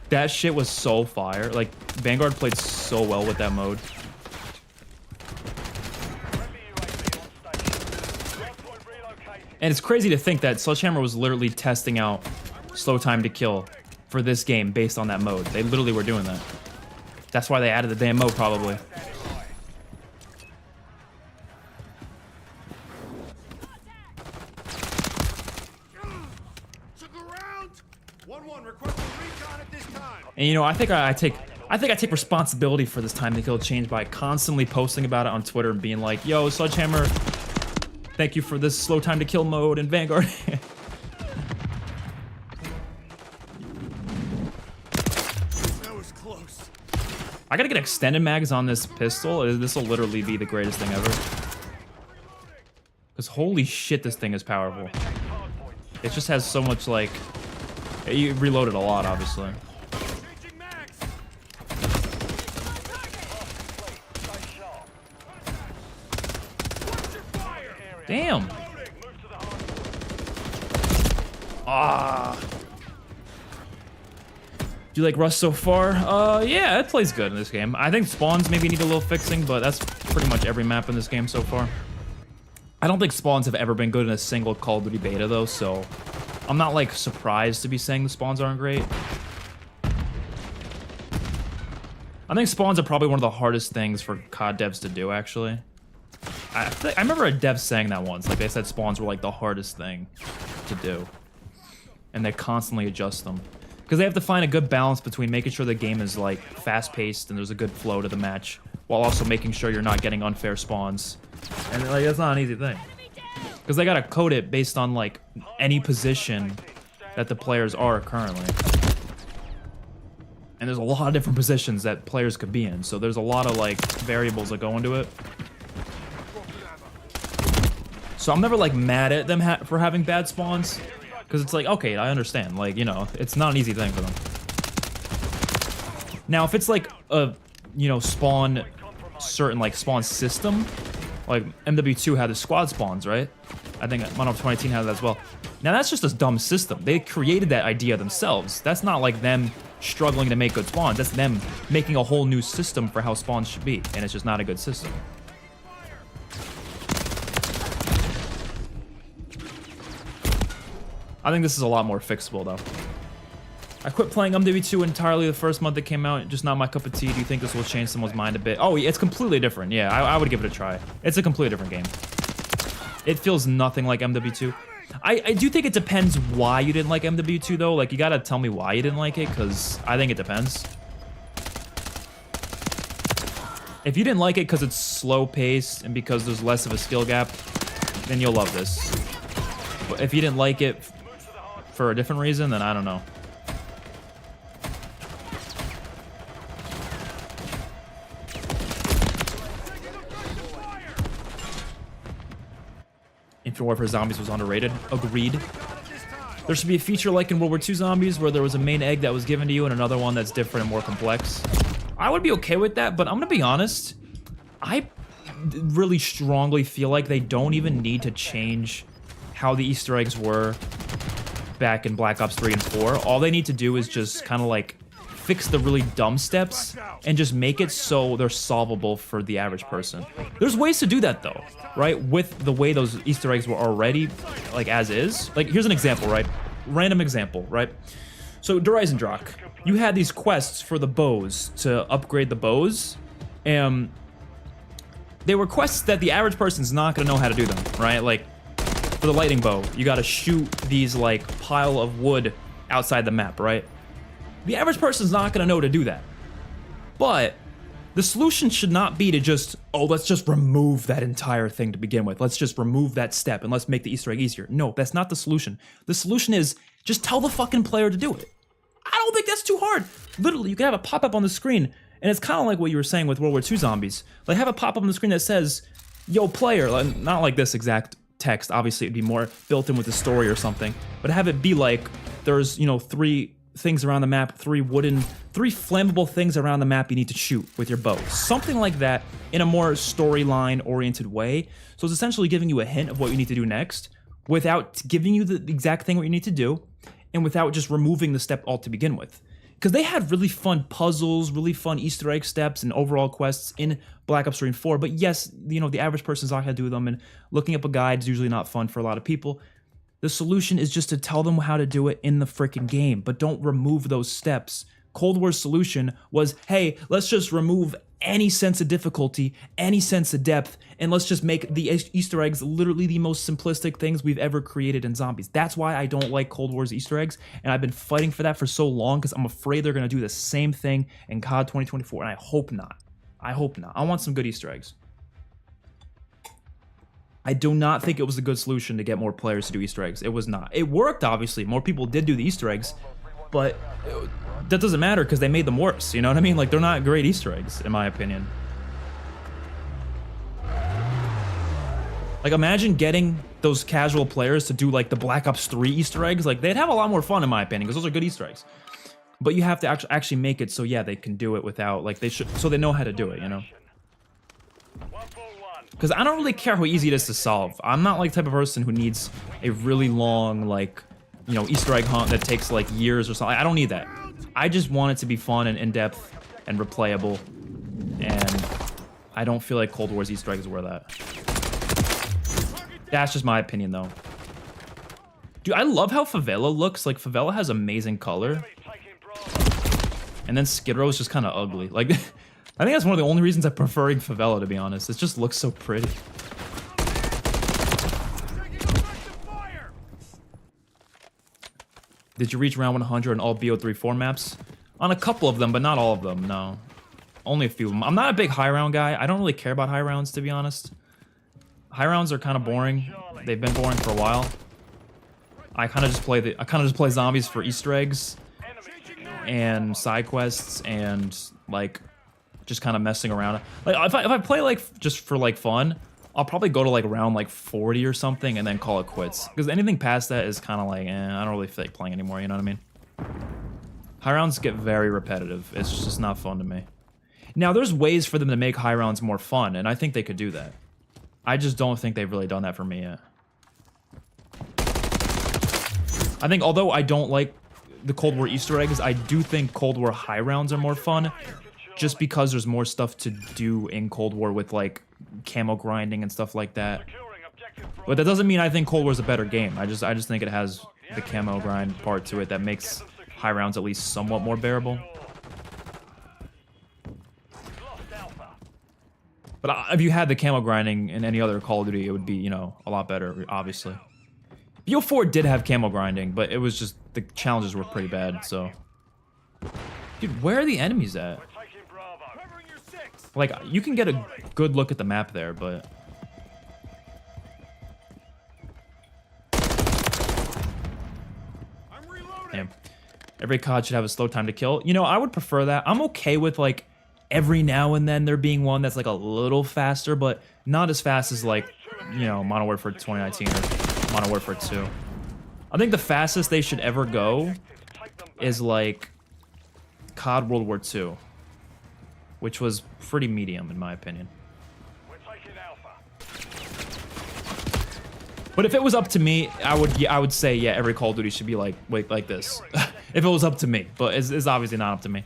that shit was so fire. Like, Vanguard played so well with that mode. Friendly UAV on station. Hard point relocated. And it's crazy to think that Sledgehammer was literally testing out slow time to kill for this game based on that mode. They literally were doing that. That's why they added the damn mode, probably. Took a round. 1-1 requesting recon at this time. And you know, I think I take responsibility for this time to kill change by constantly posting about it on Twitter and being like, "Yo, Sledgehammer, thank you for this slow time to kill mode in Vanguard." That was close. I gotta get extended mags on this pistol. This will literally be the greatest thing ever. Because holy shit, this thing is powerful. It just has so much, like... You reloaded a lot, obviously. Changing mags. Damn! Move to the hard. Ah! Do you like Rust so far? Yeah, it plays good in this game. I think spawns maybe need a little fixing, but that's pretty much every map in this game so far. I don't think spawns have ever been good in a single Call of Duty beta, though, so I'm not, like, surprised to be saying the spawns aren't great. I think spawns are probably one of the hardest things for COD devs to do, actually. I remember a dev saying that once. Like, they said spawns were, like, the hardest thing to do. And they constantly adjust them. Because they have to find a good balance between making sure the game is, like, fast-paced and there's a good flow to the match, while also making sure you're not getting unfair spawns. And like that's not an easy thing. Because they gotta code it based on like any position that the players are currently. And there's a lot of different positions that players could be in, so there's a lot of like variables that go into it. So I'm never like mad at them for having bad spawns, because it's like, okay, I understand, like, you know, it's not an easy thing for them. Now if it's like a, you know, spawn certain like spawn system, like MW2 had the squad spawns, right? I think Modern Warfare 2018 had that as well. Now that's just a dumb system. They created that idea themselves. That's not like them struggling to make good spawns. That's them making a whole new system for how spawns should be, and it's just not a good system. I think this is a lot more fixable though. I quit playing MW2 entirely the first month it came out, just not my cup of tea. Do you think this will change someone's mind a bit? Oh, yeah, it's completely different. Yeah, I would give it a try. It's a completely different game. It feels nothing like MW2. I do think it depends why you didn't like MW2 though. Like, you gotta tell me why you didn't like it, because I think it depends. If you didn't like it because it's slow paced and because there's less of a skill gap, then you'll love this. But if you didn't like it for a different reason, then I don't know. Infinite Warfare Zombies was underrated. Agreed. There should be a feature like in World War II Zombies where there was a main egg that was given to you and another one that's different and more complex. I would be okay with that, but I'm gonna be honest. I really strongly feel like they don't even need to change how the Easter eggs were back in Black Ops 3 and 4. All they need to do is just kind of like fix the really dumb steps and just make it so they're solvable for the average person. There's ways to do that though, right? With the way those Easter eggs were already like as is. Like here's an example, right? Random example, right? So Dreisendrach, you had these quests for the bows to upgrade the bows, and they were quests that the average person's not gonna know how to do them, right? Like for the lightning bow, you gotta shoot these like pile of wood outside the map, right? The average person's not gonna know to do that. But the solution should not be to just, oh, let's just remove that entire thing to begin with. Let's just remove that step and let's make the Easter egg easier. No, that's not the solution. The solution is just tell the fucking player to do it. I don't think that's too hard. Literally, you can have a pop-up on the screen, and it's kind of like what you were saying with World War II Zombies. Like, have a pop-up on the screen that says, yo, player, not like this exact text. Obviously, it'd be more built in with the story or something. But have it be like, there's, you know, 3 things around the map, 3 flammable things around the map you need to shoot with your bow. Something like that in a more storyline-oriented way. So it's essentially giving you a hint of what you need to do next without giving you the exact thing what you need to do and without just removing the step all to begin with. Because they had really fun puzzles, really fun Easter egg steps and overall quests in Black Ops 3 and 4. But yes, you know, the average person's not going to do them, and looking up a guide is usually not fun for a lot of people. The solution is just to tell them how to do it in the freaking game, but don't remove those steps. Cold War's solution was, hey, let's just remove any sense of difficulty, any sense of depth, and let's just make the Easter eggs literally the most simplistic things we've ever created in zombies. That's why I don't like Cold War's Easter eggs, and I've been fighting for that for so long because I'm afraid they're going to do the same thing in COD 2024, and I hope not. I hope not. I want some good Easter eggs. I do not think it was a good solution to get more players to do Easter eggs. It was not. It worked, obviously. More people did do the Easter eggs, but that doesn't matter because they made them worse. You know what I mean? Like, they're not great Easter eggs, in my opinion. Like, imagine getting those casual players to do, like, the Black Ops 3 Easter eggs. Like, they'd have a lot more fun, in my opinion, because those are good Easter eggs. But you have to actually make it so, yeah, they can do it without, like, they should, so they know how to do it, you know? Because I don't really care how easy it is to solve. I'm not like the type of person who needs a really long, like, you know, Easter egg hunt that takes like years or something. I don't need that. I just want it to be fun and in-depth and replayable. And I don't feel like Cold War's Easter eggs were that. That's just my opinion, though. Dude, I love how Favela looks. Like, Favela has amazing color. And then Skid Row is just kind of ugly. Like, I think that's one of the only reasons I'm preferring Favela, to be honest. It just looks so pretty. Did you reach round 100 on all BO34 maps? On a couple of them, but not all of them, no. only a few of them. I'm not a big high round guy. I don't really care about high rounds, to be honest. High rounds are kind of boring. They've been boring for a while. I kind of just play zombies for Easter eggs and side quests and like just kind of messing around. Like if I play like just for like fun, I'll probably go to like round like 40 or something and then call it quits. Because anything past that is kind of like, I don't really feel like playing anymore, you know what I mean? High rounds get very repetitive. It's just not fun to me. Now, there's ways for them to make high rounds more fun, and I think they could do that. I just don't think they've really done that for me yet. I think although I don't like the Cold War Easter eggs, I do think Cold War high rounds are more fun just because there's more stuff to do in Cold War with like camo grinding and stuff like that. But that doesn't mean I think Cold War is a better game. I just think it has the camo grind part to it that makes high rounds at least somewhat more bearable. But if you had the camo grinding in any other Call of Duty, it would be, you know, a lot better, obviously. BO4 did have camo grinding, but it was just, the challenges were pretty bad, so. Dude, where are the enemies at? Like, you can get a good look at the map there, but... Damn. Every COD should have a slow time to kill. You know, I would prefer that. I'm okay with, like, every now and then there being one that's, like, a little faster, but not as fast as, like, you know, Modern Warfare 2019 or Modern Warfare 2. I think the fastest they should ever go is, like, COD World War II, which was pretty medium, in my opinion. But if it was up to me, I would say, yeah, every Call of Duty should be like this. If it was up to me, but it's obviously not up to me.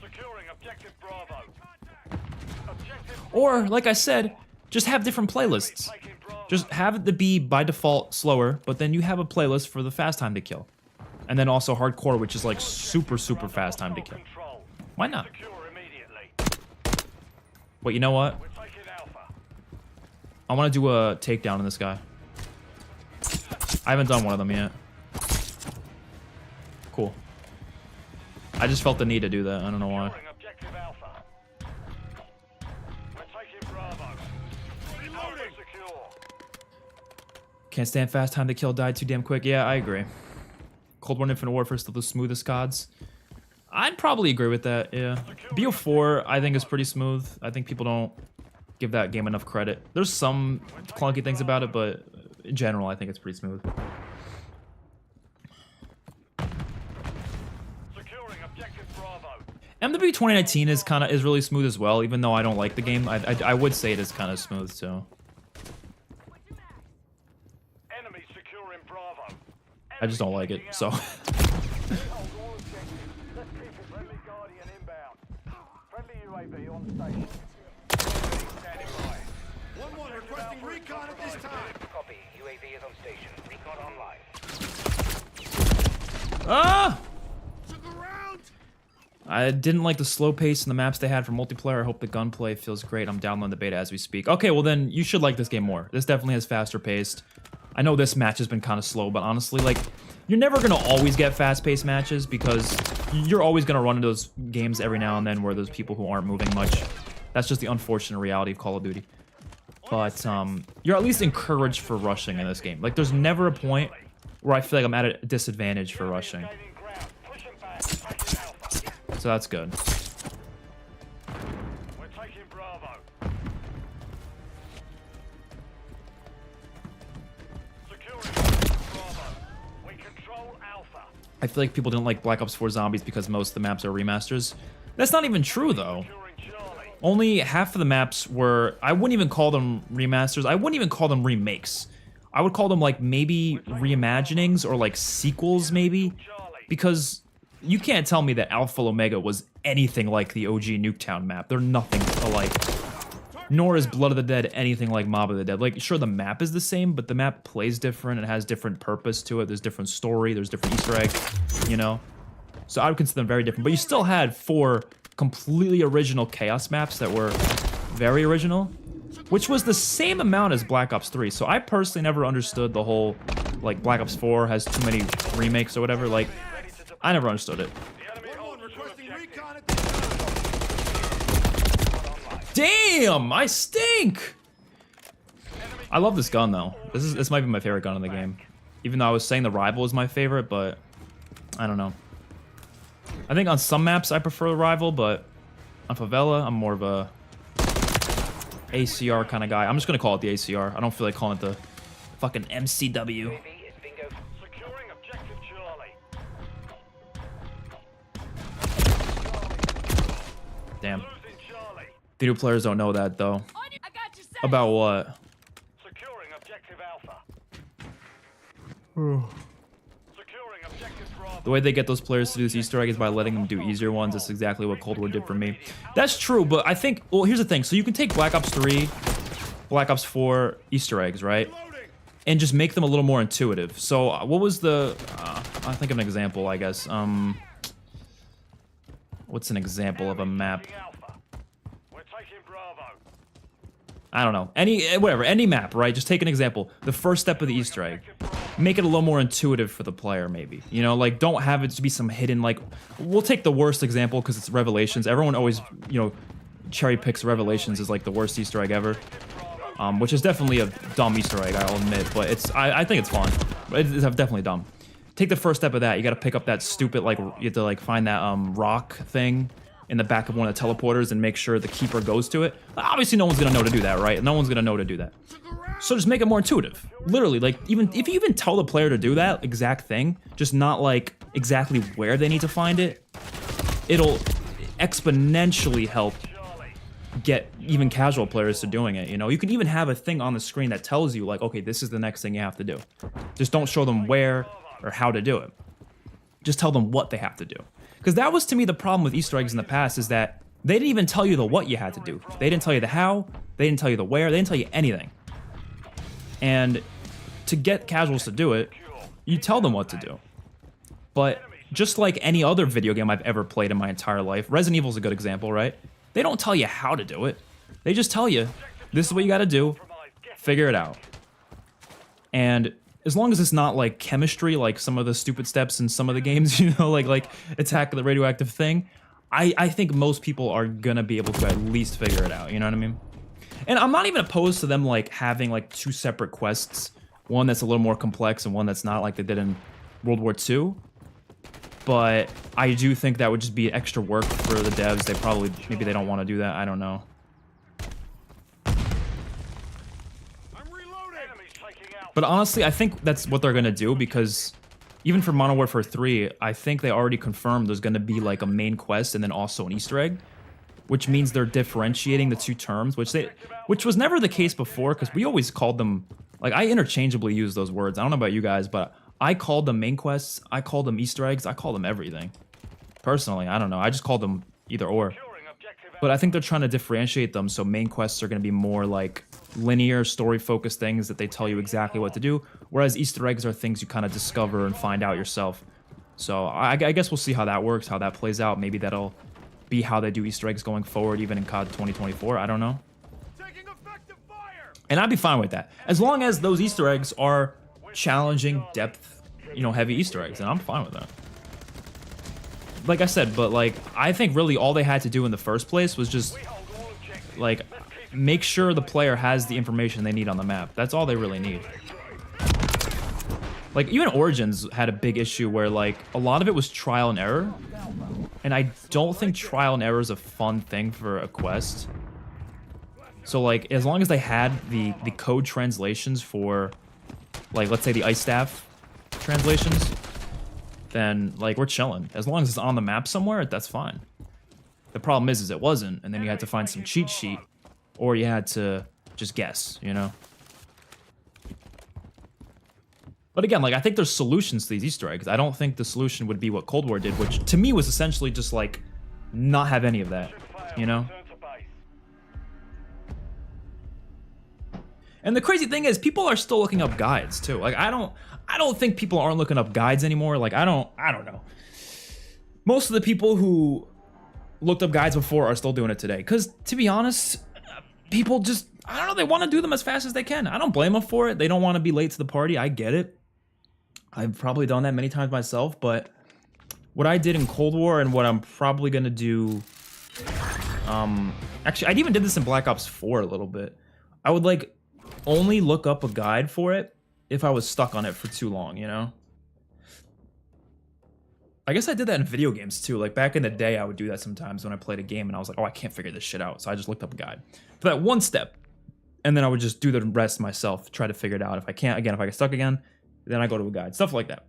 Or, like I said, just have different playlists. Just have it to be, by default, slower, but then you have a playlist for the fast time to kill. And then also hardcore, which is like super, super fast time to kill. Why not? But you know what? I want to do a takedown on this guy. I haven't done one of them yet. Cool. I just felt the need to do that. I don't know why. Can't stand fast time to kill, died too damn quick. Yeah, I agree. Cold War and Infinite Warfare is still the smoothest CODs. I'd probably agree with that, yeah. BO4, I think, is pretty smooth. I think people don't give that game enough credit. There's some clunky things about it, but in general, I think it's pretty smooth. MW 2019 is really smooth as well, even though I don't like the game. I would say it is kind of smooth too. I just don't like it, so. Requesting recon at this time. Copy. UAV is on station. Recon online. Ah! Took a round. I didn't like the slow pace in the maps they had for multiplayer. I hope the gunplay feels great. I'm downloading the beta as we speak. Okay, well then you should like this game more. This definitely has faster paced. I know this match has been kind of slow, but honestly, like, you're never going to always get fast-paced matches because you're always going to run into those games every now and then where there's people who aren't moving much. That's just the unfortunate reality of Call of Duty. But you're at least encouraged for rushing in this game. Like, there's never a point where I feel like I'm at a disadvantage for rushing. So that's good. I feel like people didn't like Black Ops 4 Zombies because most of the maps are remasters. That's not even true, though. Only half of the maps were... I wouldn't even call them remasters. I wouldn't even call them remakes. I would call them, like, maybe reimaginings or, like, sequels, maybe. Because you can't tell me that Alpha Omega was anything like the OG Nuketown map. They're nothing alike. Nor is Blood of the Dead anything like Mob of the Dead. Like, sure, the map is the same, but the map plays different. It has different purpose to it. There's different story. There's different Easter eggs, you know? So I would consider them very different. But you still had 4 completely original Chaos maps that were very original, which was the same amount as Black Ops 3. So I personally never understood the whole, like, Black Ops 4 has too many remakes or whatever. Like, I never understood it. Damn, I stink. I love this gun though. This might be my favorite gun in the game. Even though I was saying the rival is my favorite, but I don't know. I think on some maps I prefer the rival, but on favela I'm more of a ACR kind of guy. I'm just gonna call it the ACR. I don't feel like calling it the fucking MCW. UAV is bingo. Securing objective Charlie. Damn. Losing Charlie. The new players don't know that though. I got you set. About what? Securing objective Alpha. Securing objective Bravo. The way they get those players to do this Easter egg is by letting them do easier ones. That's exactly what Cold War did for me. That's true, but I think, well, here's the thing. So you can take Black Ops 3, Black Ops 4 Easter eggs, right? And just make them a little more intuitive. So what was the, I think of an example, I guess. What's an example of a map? Alpha. We're taking Bravo. I don't know. Any map, right? Just take an example. The first step of the Easter egg. Make it a little more intuitive for the player, maybe. You know, like, don't have it to be some hidden, like, we'll take the worst example because it's Revelations. Everyone always, you know, cherry picks Revelations as, like, the worst Easter egg ever. Which is definitely a dumb Easter egg, I'll admit, but I think it's fun. But it's definitely dumb. Take the first step of that. You gotta pick up that stupid, like, you have to, like, find that, rock thing in the back of one of the teleporters and make sure the keeper goes to it. Obviously, no one's gonna know to do that, right? No one's gonna know to do that. So just make it more intuitive. Literally, like, even if you even tell the player to do that exact thing, just not, like, exactly where they need to find it, it'll exponentially help get even casual players to doing it, you know? You can even have a thing on the screen that tells you, like, okay, this is the next thing you have to do. Just don't show them where or how to do it. Just tell them what they have to do. Because that was, to me, the problem with Easter eggs in the past, is that they didn't even tell you the what you had to do. They didn't tell you the how, they didn't tell you the where, they didn't tell you anything. And to get casuals to do it, you tell them what to do. But just like any other video game I've ever played in my entire life, Resident Evil's a good example, right? They don't tell you how to do it. They just tell you, this is what you gotta do, figure it out. And as long as it's not like chemistry, like some of the stupid steps in some of the games, you know, like Attack of the Radioactive Thing, I think most people are gonna be able to at least figure it out, you know what I mean? And I'm not even opposed to them like having like two separate quests, one that's a little more complex and one that's not, like they did in World War II. But I do think that would just be extra work for the devs. They probably, maybe they don't want to do that. I don't know. I'm reloading. Enemies taking out. But honestly, I think that's what they're going to do, because even for Modern Warfare 3, I think they already confirmed there's going to be like a main quest and then also an Easter egg, which means they're differentiating the two terms, which was never the case before, because we always called them, like, I interchangeably use those words. I don't know about you guys, but I called them main quests, I called them Easter eggs, I call them everything. Personally, I don't know. I just called them either or. But I think they're trying to differentiate them, so main quests are going to be more like linear, story-focused things that they tell you exactly what to do, whereas Easter eggs are things you kind of discover and find out yourself. So I guess we'll see how that works, how that plays out. Maybe that'll be how they do Easter eggs going forward, even in COD 2024. I don't know. Taking effective fire. And I'd be fine with that. As long as those Easter eggs are challenging, depth, you know, heavy Easter eggs, and I'm fine with that. Like I said, but like, I think really all they had to do in the first place was just, like, make sure the player has the information they need on the map. That's all they really need. Like, even Origins had a big issue where, like, a lot of it was trial and error. And I don't think trial and error is a fun thing for a quest. So, like, as long as they had the code translations for, like, let's say the Ice Staff translations, then, like, we're chilling. As long as it's on the map somewhere, that's fine. The problem is it wasn't, and then you had to find some cheat sheet, or you had to just guess, you know? But again, like, I think there's solutions to these Easter eggs. I don't think the solution would be what Cold War did, which to me was essentially just, like, not have any of that, you know? And the crazy thing is, people are still looking up guides too. Like, I don't think people aren't looking up guides anymore. Like, I don't know. Most of the people who looked up guides before are still doing it today. Because, to be honest, people just, I don't know, they want to do them as fast as they can. I don't blame them for it. They don't want to be late to the party. I get it. I've probably done that many times myself, but what I did in Cold War and what I'm probably going to do Actually, I even did this in Black Ops 4 a little bit. I would like only look up a guide for it if I was stuck on it for too long, you know? I guess I did that in video games too. Like back in the day, I would do that sometimes when I played a game and I was like, oh, I can't figure this shit out. So I just looked up a guide for that one step. And then I would just do the rest myself, try to figure it out. If I can't, again, if I get stuck again, then I go to a guide, stuff like that.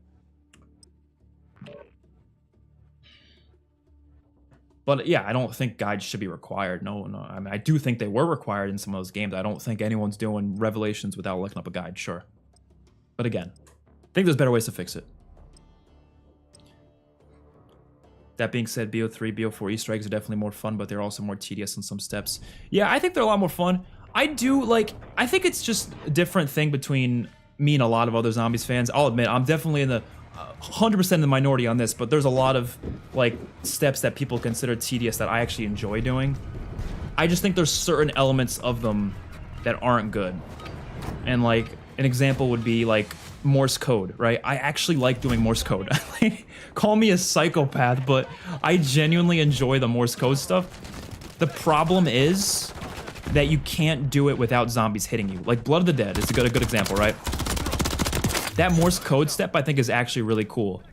But yeah, I don't think guides should be required. No. I mean, I do think they were required in some of those games. I don't think anyone's doing Revelations without looking up a guide, sure. But again, I think there's better ways to fix it. That being said, BO3, BO4 Easter eggs are definitely more fun, but they're also more tedious in some steps. Yeah, I think they're a lot more fun. I think it's just a different thing between me and a lot of other Zombies fans. I'll admit, I'm definitely in the 100% in the minority on this, but there's a lot of like steps that people consider tedious that I actually enjoy doing. I just think there's certain elements of them that aren't good. And like an example would be like Morse code, right? I actually like doing Morse code. Call me a psychopath, but I genuinely enjoy the Morse code stuff. The problem is that you can't do it without zombies hitting you. Like Blood of the Dead is a good example, right? That Morse code step I think is actually really cool.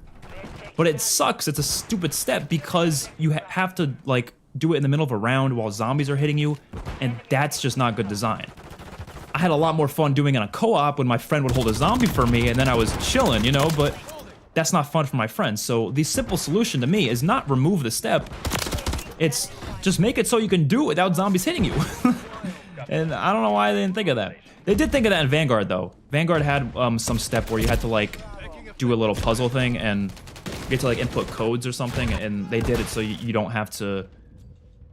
But it sucks, it's a stupid step because you have to like do it in the middle of a round while zombies are hitting you, and that's just not good design. I had a lot more fun doing it on a co-op when my friend would hold a zombie for me and then I was chilling, you know, but that's not fun for my friends. So the simple solution to me is not remove the step, it's just make it so you can do it without zombies hitting you. And I don't know why they didn't think of that. They did think of that in Vanguard though. Vanguard had some step where you had to like do a little puzzle thing and you get to like input codes or something, and they did it so you don't have to,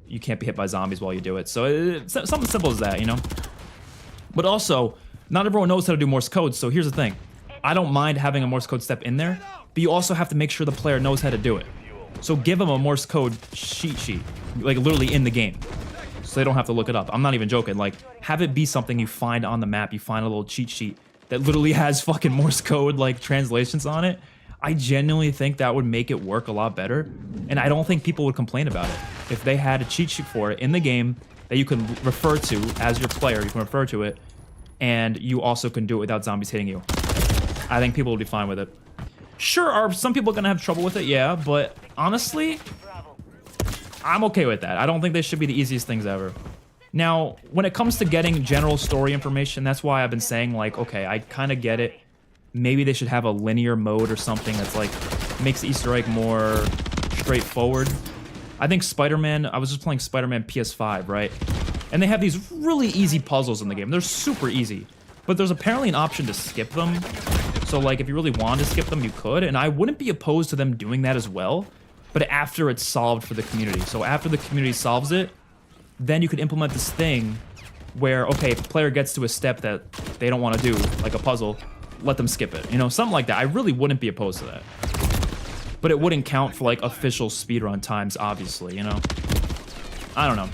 you can't be hit by zombies while you do it. So it's something simple as that, you know? But also, not everyone knows how to do Morse code, so here's the thing. I don't mind having a Morse code step in there, but you also have to make sure the player knows how to do it. So give them a Morse code cheat sheet, like literally in the game, so they don't have to look it up. I'm not even joking. Like, have it be something you find on the map. You find a little cheat sheet that literally has fucking Morse code, like, translations on it. I genuinely think that would make it work a lot better, and I don't think people would complain about it. If they had a cheat sheet for it in the game that you can refer to as your player, you can refer to it, and you also can do it without zombies hitting you. I think people would be fine with it. Sure, are some people gonna have trouble with it? Yeah, but honestly, I'm okay with that. I don't think they should be the easiest things ever. Now, when it comes to getting general story information, that's why I've been saying, like, okay, I kind of get it. Maybe they should have a linear mode or something that's like, makes the Easter egg more straightforward. I think Spider-Man, I was just playing Spider-Man PS5, right? And they have these really easy puzzles in the game. They're super easy. But there's apparently an option to skip them. So, like, if you really wanted to skip them, you could. And I wouldn't be opposed to them doing that as well. But after it's solved for the community. So after the community solves it, then you could implement this thing where, okay, if a player gets to a step that they don't want to do, like a puzzle, let them skip it. You know, something like that. I really wouldn't be opposed to that. But it wouldn't count for, like, official speedrun times, obviously, you know? I don't know.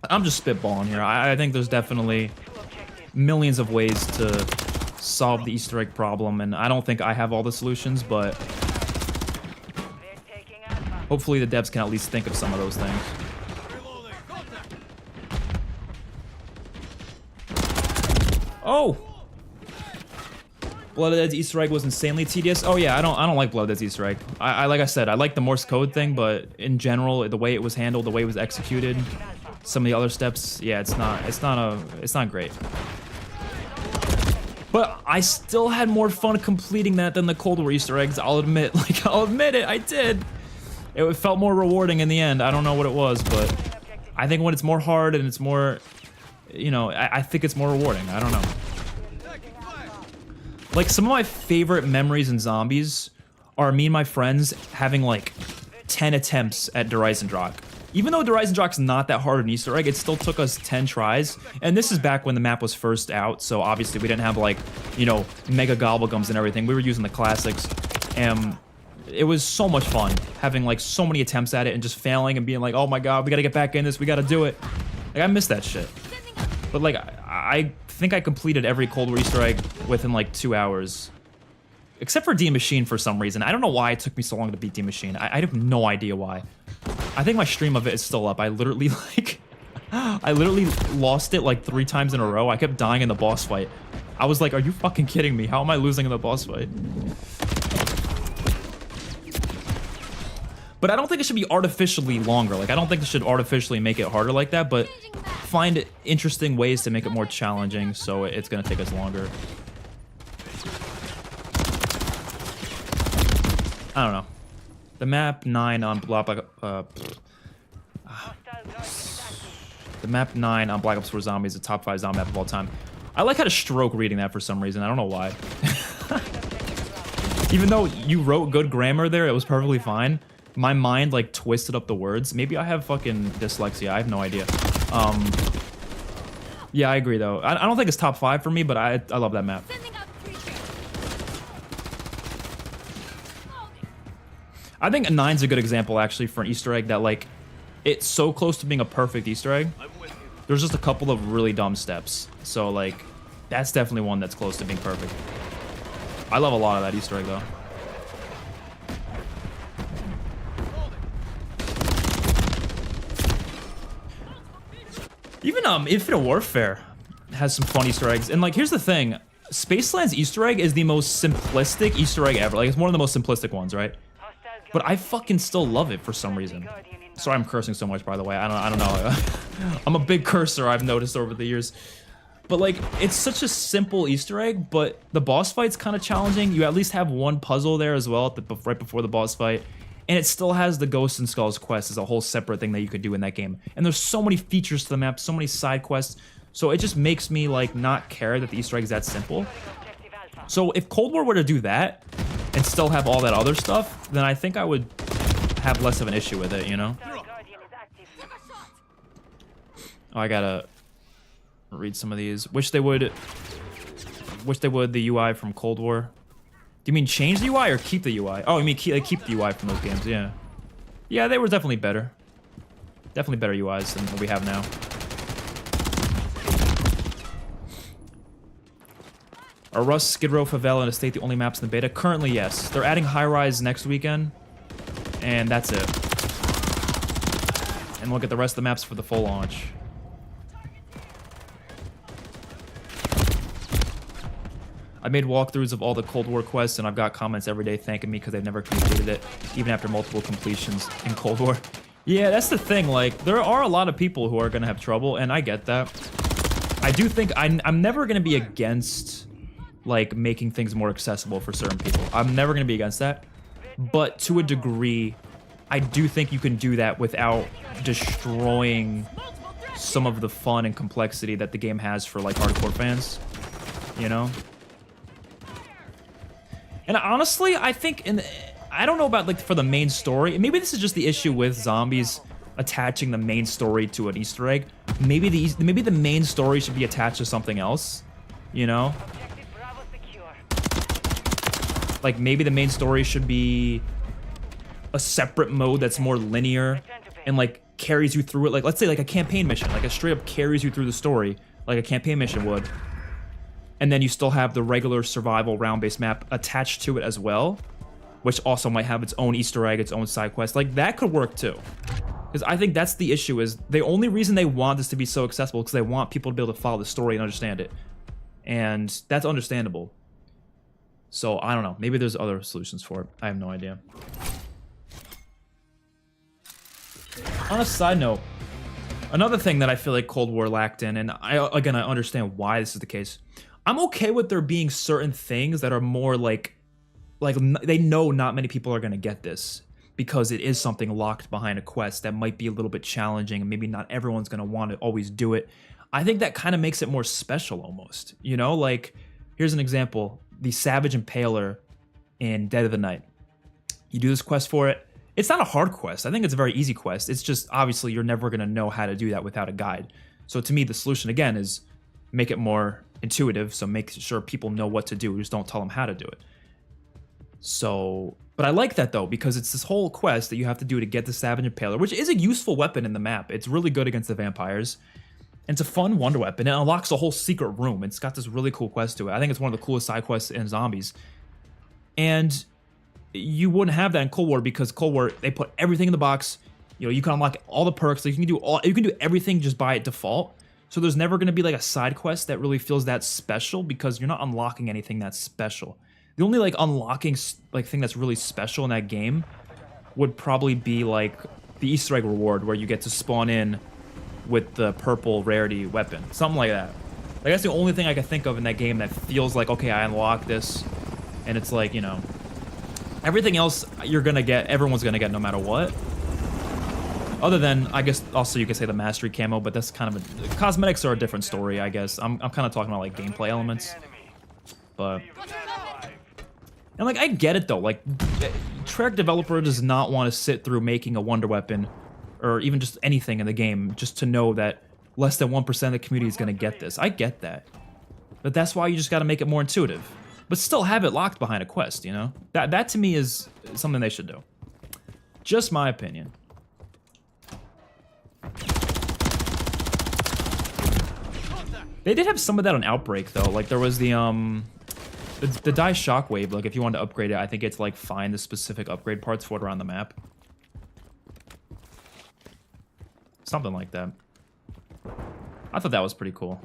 I'm just spitballing here. I think there's definitely millions of ways to solve the Easter egg problem, and I don't think I have all the solutions, but hopefully the devs can at least think of some of those things. Oh! Blood of the Dead's Easter egg was insanely tedious. Oh yeah, I don't like Blood of the Dead's Easter egg. Like I said, I like the Morse code thing, but in general, the way it was handled, the way it was executed, some of the other steps, yeah, it's not great. But I still had more fun completing that than the Cold War Easter eggs, I'll admit. Like, I'll admit it, I did. It felt more rewarding in the end. I don't know what it was, but I think when it's more hard and it's more, you know, I think it's more rewarding. I don't know. Like, some of my favorite memories in Zombies are me and my friends having, like, 10 attempts at Der Eisendrache. Even though Der Eisendrache's not that hard an Easter egg, it still took us 10 tries. And this is back when the map was first out, so obviously we didn't have, like, you know, mega gobblegums and everything. We were using the classics. And it was so much fun having, like, so many attempts at it and just failing and being like, oh my god, we gotta get back in this, we gotta do it. Like, I miss that shit. But, like, I think I completed every Cold War Easter egg within, like, 2 hours. Except for D Machine for some reason. I don't know why it took me so long to beat D Machine. I have no idea why. I think my stream of it is still up. I literally like I literally lost it like 3 times in a row. I kept dying in the boss fight. I was like, are you fucking kidding me? How am I losing in the boss fight? But I don't think it should be artificially longer. Like, I don't think it should artificially make it harder like that, but find interesting ways to make it more challenging so it's gonna take us longer. I don't know. The map 9 on Black the map 9 on Black Ops 4 Zombies is the top 5 zombie map of all time. I like how to stroke reading that for some reason. I don't know why. Even though you wrote good grammar there, it was perfectly fine. My mind like twisted up the words. Maybe I have fucking dyslexia. I have no idea. Yeah, I agree though. I don't think it's top 5 for me, but I love that map. I think a 9's a good example actually for an Easter egg that like it's so close to being a perfect Easter egg. There's just a couple of really dumb steps. So like that's definitely one that's close to being perfect. I love a lot of that Easter egg though. Even Infinite Warfare has some fun Easter eggs. And like here's the thing, Spaceland's Easter egg is the most simplistic Easter egg ever. Like it's one of the most simplistic ones, right? But I fucking still love it for some reason. Sorry I'm cursing so much, by the way. I don't know. I'm a big cursor, I've noticed over the years. But like, it's such a simple Easter egg, but the boss fight's kind of challenging. You at least have one puzzle there as well, right before the boss fight. And it still has the Ghosts and Skulls quest as a whole separate thing that you could do in that game. And there's so many features to the map, so many side quests. So it just makes me like not care that the Easter egg is that simple. So if Cold War were to do that, and still have all that other stuff, then I think I would have less of an issue with it, you know? Oh, I gotta read some of these. Wish they would the UI from Cold War. Do you mean change the UI or keep the UI? Oh, you mean keep the UI from those games, yeah. Yeah, they were definitely better. Definitely better UIs than what we have now. Are Rust, Skid Row, Favela, and Estate the only maps in the beta? Currently, yes. They're adding High Rise next weekend, and that's it. And we'll get the rest of the maps for the full launch. I made walkthroughs of all the Cold War quests, and I've got comments every day thanking me because they've never completed it, even after multiple completions in Cold War. Yeah, that's the thing. Like, there are a lot of people who are going to have trouble, and I get that. I do think I'm never going to be against like making things more accessible for certain people. I'm never going to be against that. But to a degree, I do think you can do that without destroying some of the fun and complexity that the game has for like hardcore fans, you know? And honestly, I think I don't know about like for the main story. Maybe this is just the issue with zombies attaching the main story to an Easter egg. Maybe the main story should be attached to something else, you know? Like, maybe the main story should be a separate mode that's more linear and, like, carries you through it. Like, let's say, like, a campaign mission. Like, it straight up carries you through the story like a campaign mission would. And then you still have the regular survival round-based map attached to it as well, which also might have its own Easter egg, its own side quest. Like, that could work, too. Because I think that's the issue, is the only reason they want this to be so accessible is because they want people to be able to follow the story and understand it. And that's understandable. So, I don't know. Maybe there's other solutions for it. I have no idea. On a side note, another thing that I feel like Cold War lacked in, and I understand why this is the case. I'm okay with there being certain things that are more like they know not many people are going to get this because it is something locked behind a quest that might be a little bit challenging and maybe not everyone's going to want to always do it. I think that kind of makes it more special almost, you know? Like, here's an example. The Savage Impaler in Dead of the Night. You do this quest for it. It's not a hard quest. I think it's a very easy quest. It's just, obviously, you're never going to know how to do that without a guide. So to me, the solution, again, is make it more intuitive, so make sure people know what to do. Just don't tell them how to do it. So, but I like that, though, because it's this whole quest that you have to do to get the Savage Impaler, which is a useful weapon in the map. It's really good against the vampires. And it's a fun wonder weapon. It unlocks a whole secret room. It's got this really cool quest to it. I think it's one of the coolest side quests in Zombies. And you wouldn't have that in Cold War because Cold War, they put everything in the box. You know, you can unlock all the perks. Like you can do everything just by default. So there's never going to be like a side quest that really feels that special because you're not unlocking anything that's special. The only like unlocking like thing that's really special in that game would probably be like the Easter egg reward where you get to spawn in with the purple rarity weapon, something like that. Like that's the only thing I can think of in that game that feels like, okay, I unlocked this, and it's like, you know, everything else you're gonna get, everyone's gonna get no matter what. Other than, I guess, also you could say the mastery camo, but that's kind of cosmetics are a different story, I guess. I'm kind of talking about like gameplay elements, but. And like I get it though, like Treyarch developer does not want to sit through making a wonder weapon or even just anything in the game just to know that less than 1% of the community is going to get this. I get that. But that's why you just got to make it more intuitive. But still have it locked behind a quest, you know? That to me is something they should do. Just my opinion. They did have some of that on Outbreak though. Like there was the die shockwave, like if you wanted to upgrade it, I think it's like find the specific upgrade parts for it around the map. Something like that. I thought that was pretty cool.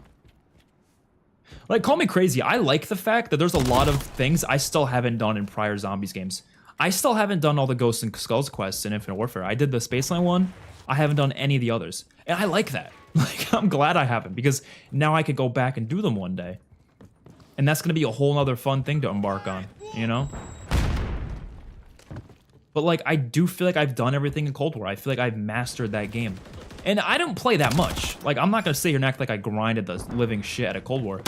Like, call me crazy. I like the fact that there's a lot of things I still haven't done in prior Zombies games. I still haven't done all the Ghosts and Skulls quests in Infinite Warfare. I did the Spaceline one. I haven't done any of the others. And I like that. Like, I'm glad I haven't because now I could go back and do them one day. And that's going to be a whole other fun thing to embark on, you know? But, like, I do feel like I've done everything in Cold War. I feel like I've mastered that game. And I don't play that much. Like, I'm not going to sit here and act like I grinded the living shit out of Cold War.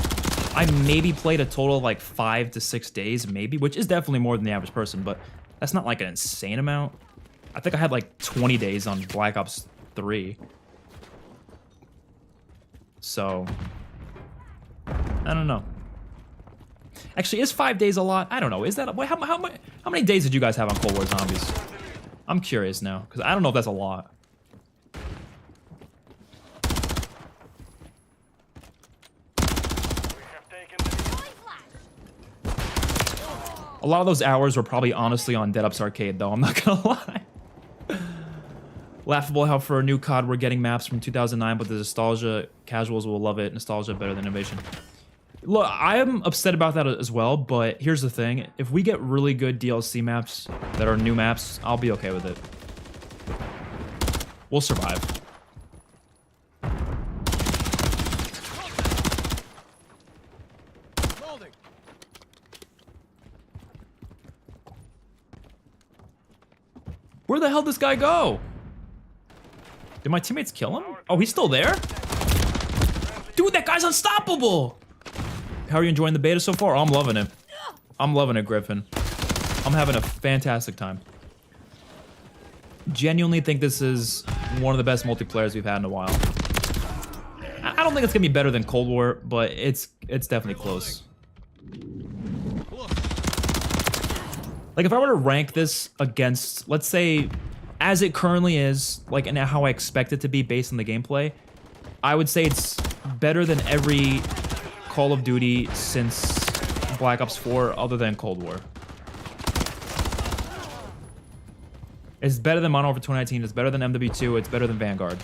I maybe played a total of, like, 5 to 6 days, maybe, which is definitely more than the average person, but that's not, like, an insane amount. I think I had, like, 20 days on Black Ops 3. So, I don't know. Actually, is 5 days a lot? I don't know. Is that how many days did you guys have on Cold War Zombies? I'm curious now because I don't know if that's a lot. A lot of those hours were probably honestly on Dead Ups Arcade, though. I'm not gonna lie. Laughable how for a new COD we're getting maps from 2009, but the nostalgia casuals will love it. Nostalgia better than innovation. Look, I am upset about that as well, but here's the thing. If we get really good DLC maps that are new maps, I'll be okay with it. We'll survive. Where the hell did this guy go? Did my teammates kill him? Oh, he's still there? Dude, that guy's unstoppable! How are you enjoying the beta so far? Oh, I'm loving it. I'm loving it, Griffin. I'm having a fantastic time. Genuinely think this is one of the best multiplayers we've had in a while. I don't think it's gonna be better than Cold War, but it's definitely close. Like, if I were to rank this against, let's say, as it currently is, like, and how I expect it to be based on the gameplay, I would say it's better than every Call of Duty since Black Ops 4 other than Cold War. It's better than Modern Warfare 2019, it's better than MW2, it's better than Vanguard.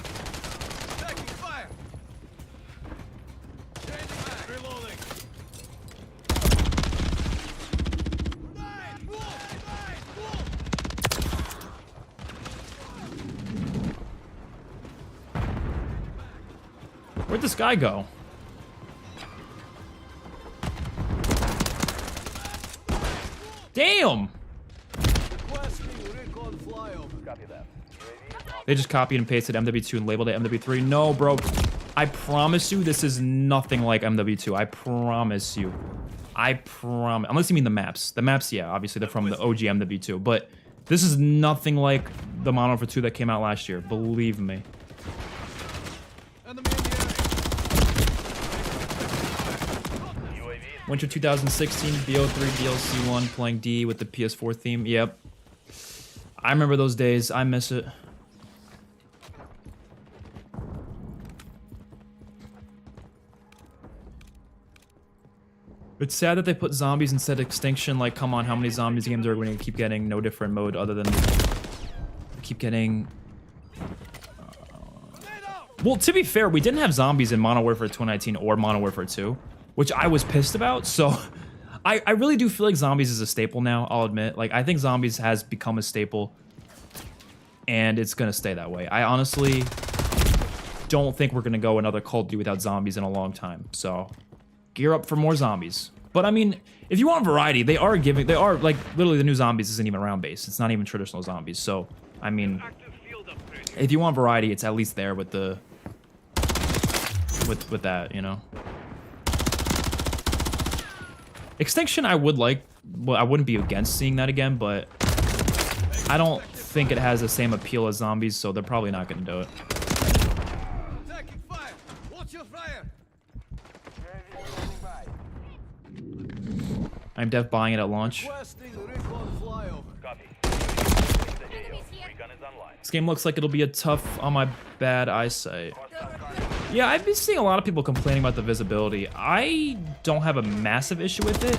Where'd this guy go? Damn! They just copied and pasted MW2 and labeled it MW3. No, bro. I promise you this is nothing like MW2. I promise you. I promise. Unless you mean the maps. The maps, yeah, obviously they're from the OG MW2. But this is nothing like the Modern Warfare 2 that came out last year. Believe me. Winter 2016, BO3 DLC 1, playing D with the PS4 theme. Yep. I remember those days. I miss it. It's sad that they put zombies instead of extinction. Like, come on, how many zombies games are we going to keep getting? No different mode other than keep getting Well, to be fair, we didn't have zombies in Modern Warfare 2019 or Modern Warfare 2, which I was pissed about. So I really do feel like zombies is a staple now, I'll admit. Like, I think zombies has become a staple, and it's going to stay that way. I honestly don't think we're going to go another Call of Duty without zombies in a long time. So gear up for more zombies. But I mean, if you want variety, they are like, literally the new zombies isn't even round based. It's not even traditional zombies. So, I mean, if you want variety, it's at least there with the, with that, you know. Extinction, I would like, well, I wouldn't be against seeing that again, but I don't think it has the same appeal as zombies, so they're probably not going to do it. Taking fire. Watch your fire. I'm def buying it at launch. Requesting recon flyover. Copy. The AO. Recon is online. This game looks like it'll be a tough on my bad eyesight. Yeah, I've been seeing a lot of people complaining about the visibility. I don't have a massive issue with it,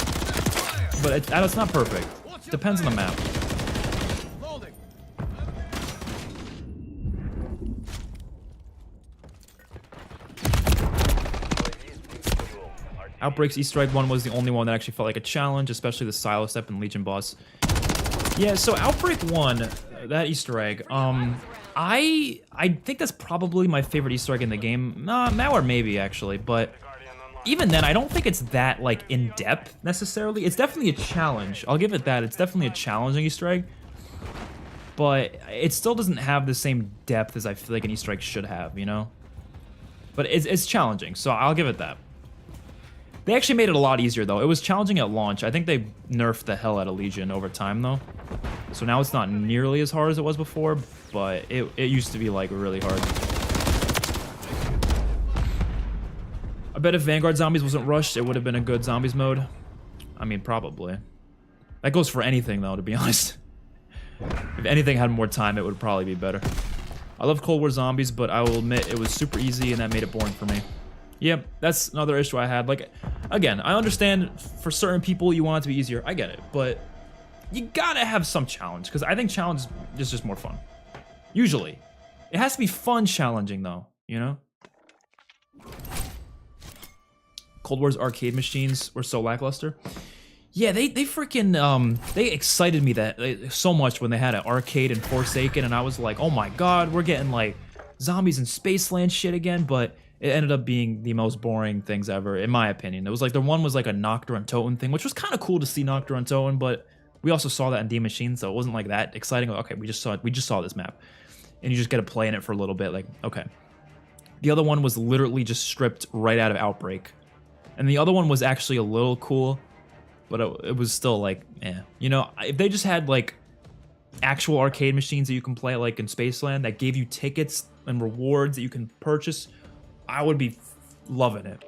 but it's not perfect. Depends on the map. Loading. Outbreak's Easter egg one was the only one that actually felt like a challenge, especially the silo step and Legion boss. Yeah, so Outbreak 1, that Easter egg, I think that's probably my favorite Easter egg in the game. Malware maybe, actually, but even then, I don't think it's that, like, in-depth, necessarily. It's definitely a challenge. I'll give it that. It's definitely a challenging Easter egg, but it still doesn't have the same depth as I feel like an Easter egg should have, you know? But it's challenging, so I'll give it that. They actually made it a lot easier, though. It was challenging at launch. I think they nerfed the hell out of Legion over time, though. So now it's not nearly as hard as it was before, but it used to be, like, really hard. I bet if Vanguard Zombies wasn't rushed, it would have been a good Zombies mode. I mean, probably. That goes for anything, though, to be honest. If anything had more time, it would probably be better. I love Cold War Zombies, but I will admit it was super easy, and that made it boring for me. Yep, that's another issue I had. Like, again, I understand for certain people you want it to be easier. I get it, but you gotta have some challenge, because I think challenge is just more fun. Usually. It has to be fun challenging, though, you know? Cold War's arcade machines were so lackluster. Yeah, they freaking, they excited me so much when they had an arcade in Forsaken, and I was like, oh my god, we're getting, like, zombies and Spaceland shit again, but it ended up being the most boring things ever, in my opinion. It was like, the one was like a Nocturne and Toten thing, which was kind of cool to see Nocturne and Toten, but we also saw that in D Machine, so it wasn't like that exciting. Okay, we just saw this map. And you just get to play in it for a little bit, like, okay. The other one was literally just stripped right out of Outbreak. And the other one was actually a little cool, but it was still like, eh. You know, if they just had like actual arcade machines that you can play like in Spaceland that gave you tickets and rewards that you can purchase, I would be loving it.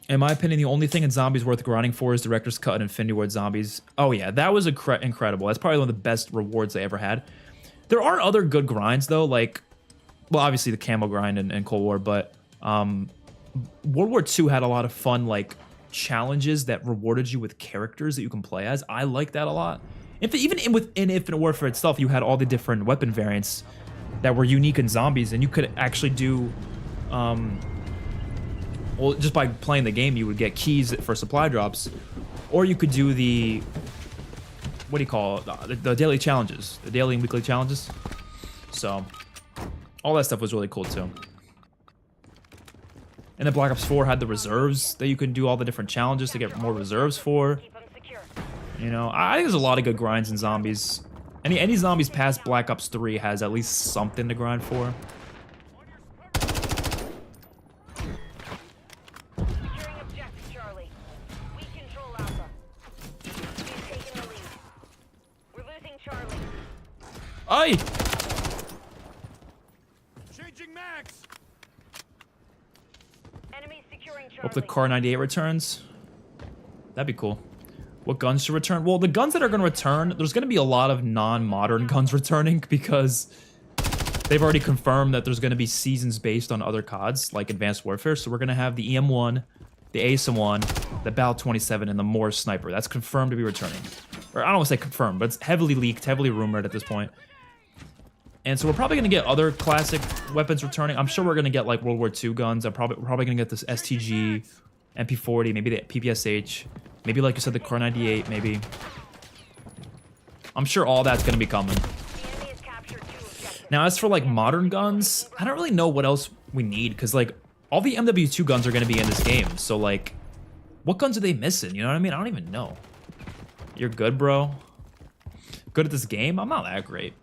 In my opinion, the only thing in Zombies worth grinding for is Director's Cut and Infinity Ward Zombies. Oh yeah, that was incredible. That's probably one of the best rewards they ever had. There are other good grinds though, like, well, obviously the Camo grind and Cold War, but World War II had a lot of fun, like, challenges that rewarded you with characters that you can play as. I like that a lot. Even within Infinite Warfare itself, you had all the different weapon variants that were unique in Zombies, and you could actually do, well, just by playing the game, you would get keys for supply drops, or you could do the, what do you call it, the daily challenges, the daily and weekly challenges. So, all that stuff was really cool too. And then Black Ops 4 had the reserves that you can do all the different challenges to get more reserves for. Keep them secure. You know, I think there's a lot of good grinds in Zombies. Any Zombies past Black Ops 3 has at least something to grind for. Securing objective, Charlie. We control Alpha. We've taken the lead. We're losing Charlie. Aye! Changing mags. Enemies securing Charlie. Hope the Car 98 returns. That'd be cool. What guns should return? Well, the guns that are going to return, there's going to be a lot of non-modern guns returning because they've already confirmed that there's going to be seasons based on other CODs, like Advanced Warfare. So we're going to have the EM1, the ASM1, the Bal 27, and the Morse Sniper. That's confirmed to be returning. Or I don't want to say confirmed, but it's heavily leaked, heavily rumored at this point. And so we're probably going to get other classic weapons returning. I'm sure we're going to get like World War II guns. We're probably going to get this STG, MP40, maybe the PPSH, maybe like you said, the Car 98, maybe. I'm sure all that's going to be coming. Now, as for like modern guns, I don't really know what else we need because like all the MW2 guns are going to be in this game. So like, what guns are they missing? You know what I mean? I don't even know. You're good, bro. Good at this game? I'm not that great.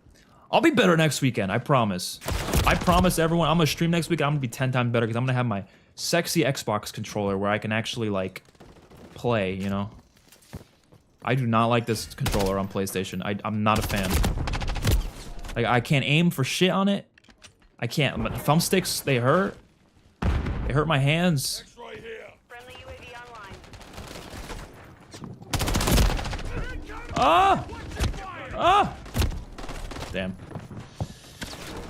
I'll be better next weekend, I promise. I promise everyone, I'm gonna stream next week, I'm gonna be 10 times better because I'm gonna have my sexy Xbox controller where I can actually, like, play, you know? I do not like this controller on PlayStation. I'm not a fan. Like, I can't aim for shit on it. I can't. Thumbsticks, they hurt. They hurt my hands. Friendly UAV online. Ah! Ah! Damn.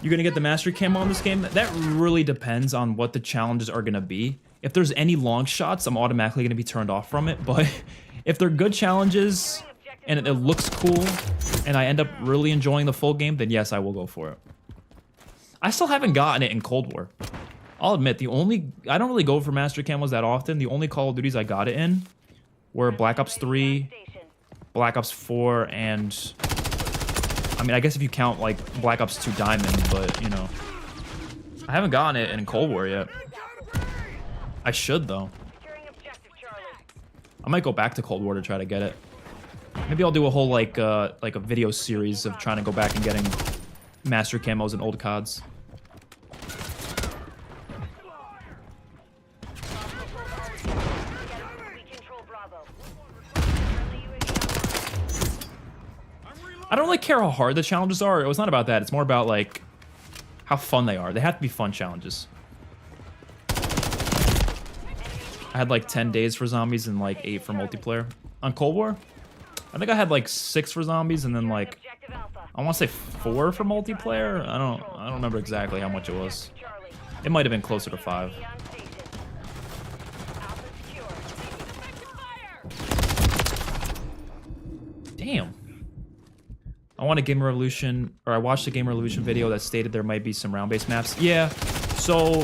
You gonna get the mastery camo on this game? That really depends on what the challenges are gonna be. If there's any long shots, I'm automatically gonna be turned off from it, but if they're good challenges and it looks cool and I end up really enjoying the full game, then yes, I will go for it. I still haven't gotten it in Cold War. I'll admit, I don't really go for mastery camos that often. The only Call of Duties I got it in were Black Ops 3, Black Ops 4, and I mean, I guess if you count, like, Black Ops 2 Diamond, but, you know. I haven't gotten it in Cold War yet. I should, though. I might go back to Cold War to try to get it. Maybe I'll do a whole, like a video series of trying to go back and getting master camos and old CODs. I don't really care how hard the challenges are. It was not about that. It's more about, like, how fun they are. They have to be fun challenges. I had, like, 10 days for zombies and, like, 8 for multiplayer. On Cold War, I think I had, like, 6 for zombies and then, like, I want to say 4 for multiplayer. I don't remember exactly how much it was. It might have been closer to 5. Damn. I want a Game Revolution, or I watched a Game Revolution video that stated there might be some round-based maps. Yeah, so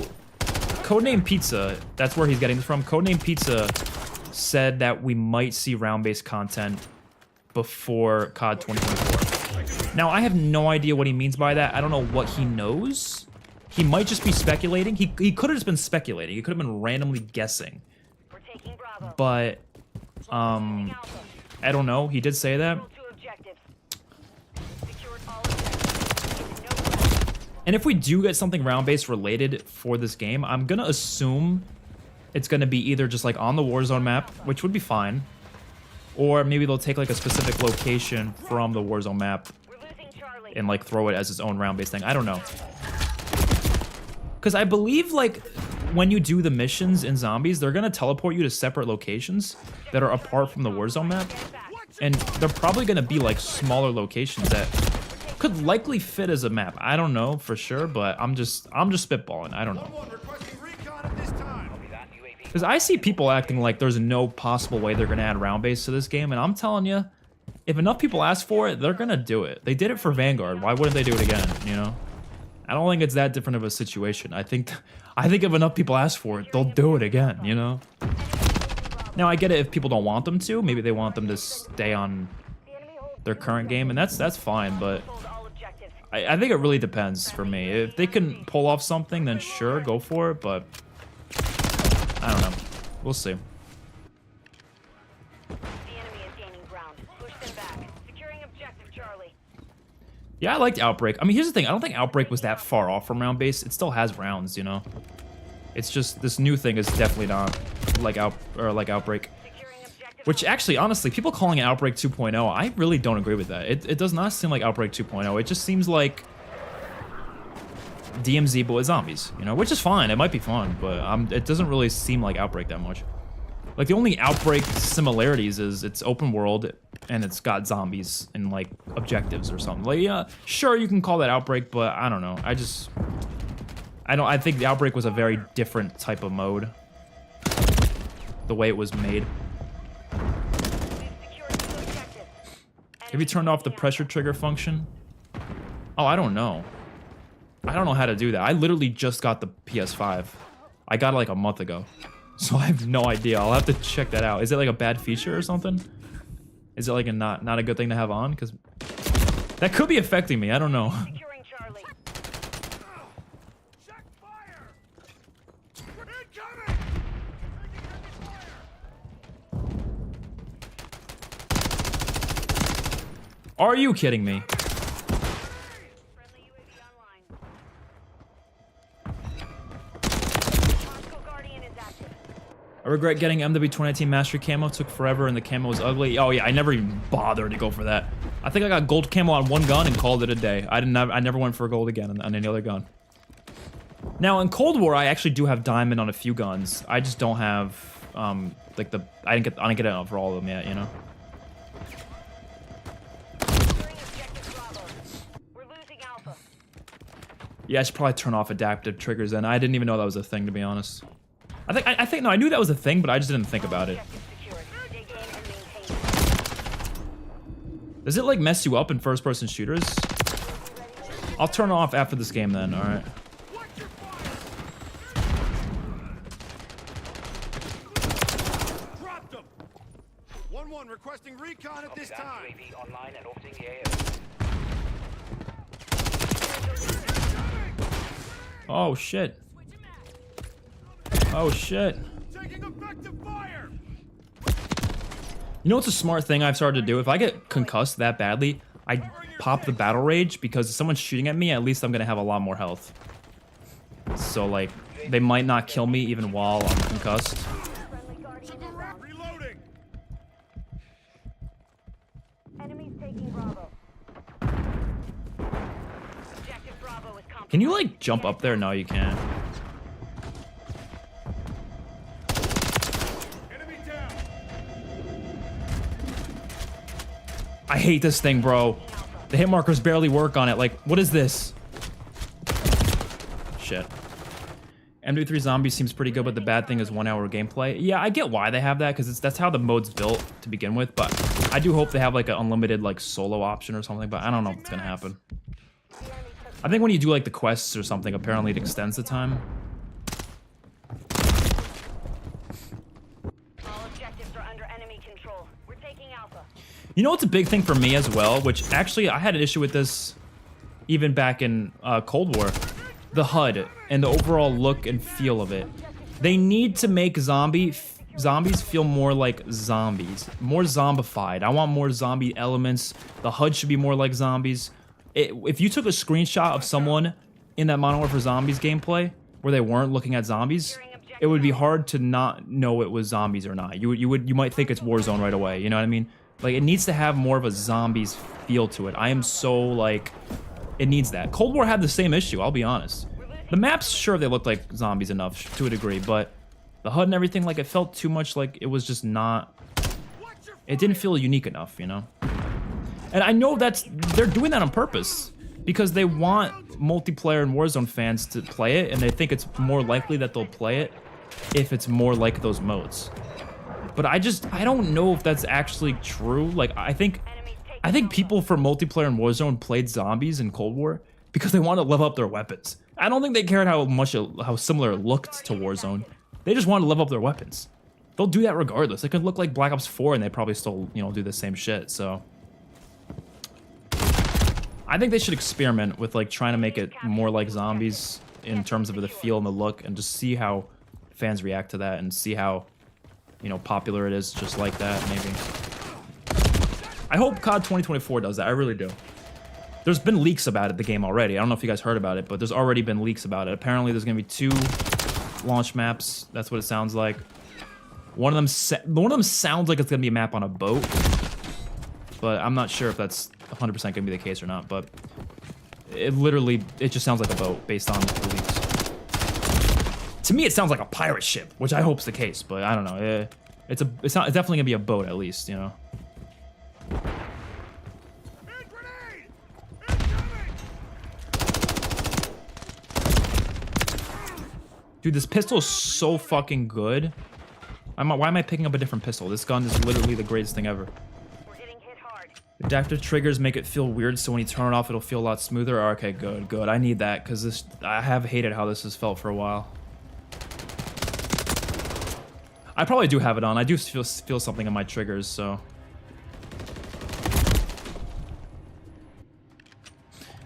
Codename Pizza, that's where he's getting this from. Codename Pizza said that we might see round-based content before COD 2024. Now, I have no idea what he means by that. I don't know what he knows. He might just be speculating. He could have just been speculating. He could have been randomly guessing. But, I don't know. He did say that. And if we do get something round-based related for this game, I'm gonna assume it's gonna be either just like on the Warzone map, which would be fine, or maybe they'll take like a specific location from the Warzone map and like throw it as its own round-based thing. I don't know. Because I believe like when you do the missions in Zombies, they're gonna teleport you to separate locations that are apart from the Warzone map. And they're probably gonna be like smaller locations that could likely fit as a map. I don't know for sure, but I'm just spitballing. I don't know. Because I see people acting like there's no possible way they're gonna add round base to this game, and I'm telling you, if enough people ask for it, they're gonna do it. They did it for Vanguard. Why wouldn't they do it again? You know, I don't think it's that different of a situation. I think if enough people ask for it, they'll do it again. You know. Now I get it if people don't want them to. Maybe they want them to stay on their current game, and that's fine, but I think it really depends for me. If they can pull off something, then sure, go for it, but I don't know. We'll see. Yeah, I liked Outbreak. I mean, here's the thing. I don't think Outbreak was that far off from round base. It still has rounds, you know? It's just this new thing is definitely not like Outbreak. Which actually, honestly, people calling it Outbreak 2.0, I really don't agree with that. It does not seem like Outbreak 2.0. It just seems like DMZ but with zombies, you know, which is fine. It might be fun, but it doesn't really seem like Outbreak that much. Like, the only Outbreak similarities is it's open world and it's got zombies and, like, objectives or something. Like, yeah, sure, you can call that Outbreak, but I don't know. I think the Outbreak was a very different type of mode. The way it was made. Have you turned off the pressure trigger function? Oh, I don't know. I don't know how to do that. I literally just got the PS5. I got it like a month ago. So I have no idea. I'll have to check that out. Is it like a bad feature or something? Is it like a not a good thing to have on? Because that could be affecting me. I don't know. Securing Charlie. Check fire! Incoming! Are you kidding me? Friendly UAV online. Moscow Guardian is active. I regret getting MW 2019 Mastery Camo. Took forever and the camo was ugly. Oh yeah, I never even bothered to go for that. I think I got gold camo on one gun and called it a day. I never went for gold again on any other gun. Now in Cold War, I actually do have diamond on a few guns. I just don't have like I didn't get it for all of them yet, you know. Securing objective Bravo. We're losing Alpha. Yeah, I should probably turn off adaptive triggers then. I didn't even know that was a thing, to be honest. I think no, I knew that was a thing, but I just didn't think about it. Objective secured. Dig in and maintain. Does it like mess you up in first-person shooters? I'll turn it off after this game then, alright. Dropped him! 1-1 requesting recon at Copy this that. time. UAV online and orbiting the AO. Oh shit. Oh shit. Taking effective fire! You know what's a smart thing I've started to do? If I get concussed that badly, I pop the battle rage because if someone's shooting at me, at least I'm gonna have a lot more health. So like, they might not kill me even while I'm concussed. Friendly Guardian is out. Reloading! Enemies taking Bravo. Objective Bravo is compromised. Can you like jump up there? No, you can't. Enemy down! I hate this thing, bro. The hit markers barely work on it. Like, what is this? Shit. MW3 Zombie seems pretty good, but the bad thing is 1 hour gameplay. Yeah, I get why they have that, because that's how the mode's built to begin with, but I do hope they have like an unlimited like solo option or something, but I don't know if it's gonna happen. I think when you do like the quests or something, apparently it extends the time. All objectives are under enemy control. We're taking Alpha. You know what's a big thing for me as well, which actually I had an issue with this even back in Cold War. The HUD and the overall look and feel of it. They need to make zombies feel more like zombies. More zombified. I want more zombie elements. The HUD should be more like zombies. If you took a screenshot of someone in that Modern Warfare Zombies gameplay where they weren't looking at zombies, it would be hard to not know it was zombies or not. You might think it's Warzone right away, you know what I mean? Like, it needs to have more of a zombies feel to it. I am so, like, it needs that. Cold War had the same issue, I'll be honest. The maps, sure, they looked like zombies enough to a degree, but the HUD and everything, like, it felt too much like it was just not... It didn't feel unique enough, you know? And I know they're doing that on purpose because they want multiplayer and Warzone fans to play it, and they think it's more likely that they'll play it if it's more like those modes. But I don't know if that's actually true. Like, I think people for multiplayer and Warzone played zombies in Cold War because they wanted to level up their weapons. I don't think they cared how similar it looked to Warzone. They just wanted to level up their weapons. They'll do that regardless. It could look like Black Ops 4 and they probably still, you know, do the same shit, so. I think they should experiment with like trying to make it more like zombies in terms of the feel and the look, and just see how fans react to that and see how, you know, popular it is just like that, maybe. I hope COD 2024 does that. I really do. There's been leaks about it, the game already. I don't know if you guys heard about it, but there's already been leaks about it. Apparently there's gonna be 2 launch maps. That's what it sounds like. One of them sounds like it's gonna be a map on a boat, but I'm not sure if that's 100% gonna be the case or not. But it just sounds like a boat based on the leaks. To me, it sounds like a pirate ship, which I hope's the case, but I don't know. It's definitely gonna be a boat at least, you know. Dude, this pistol is so fucking good. Why am I picking up a different pistol? This gun is literally the greatest thing ever. We're getting hit hard. Adaptive triggers make it feel weird, so when you turn it off, it'll feel a lot smoother. Oh, okay, good, good. I need that, because I have hated how this has felt for a while. I probably do have it on. I do feel something in my triggers, so...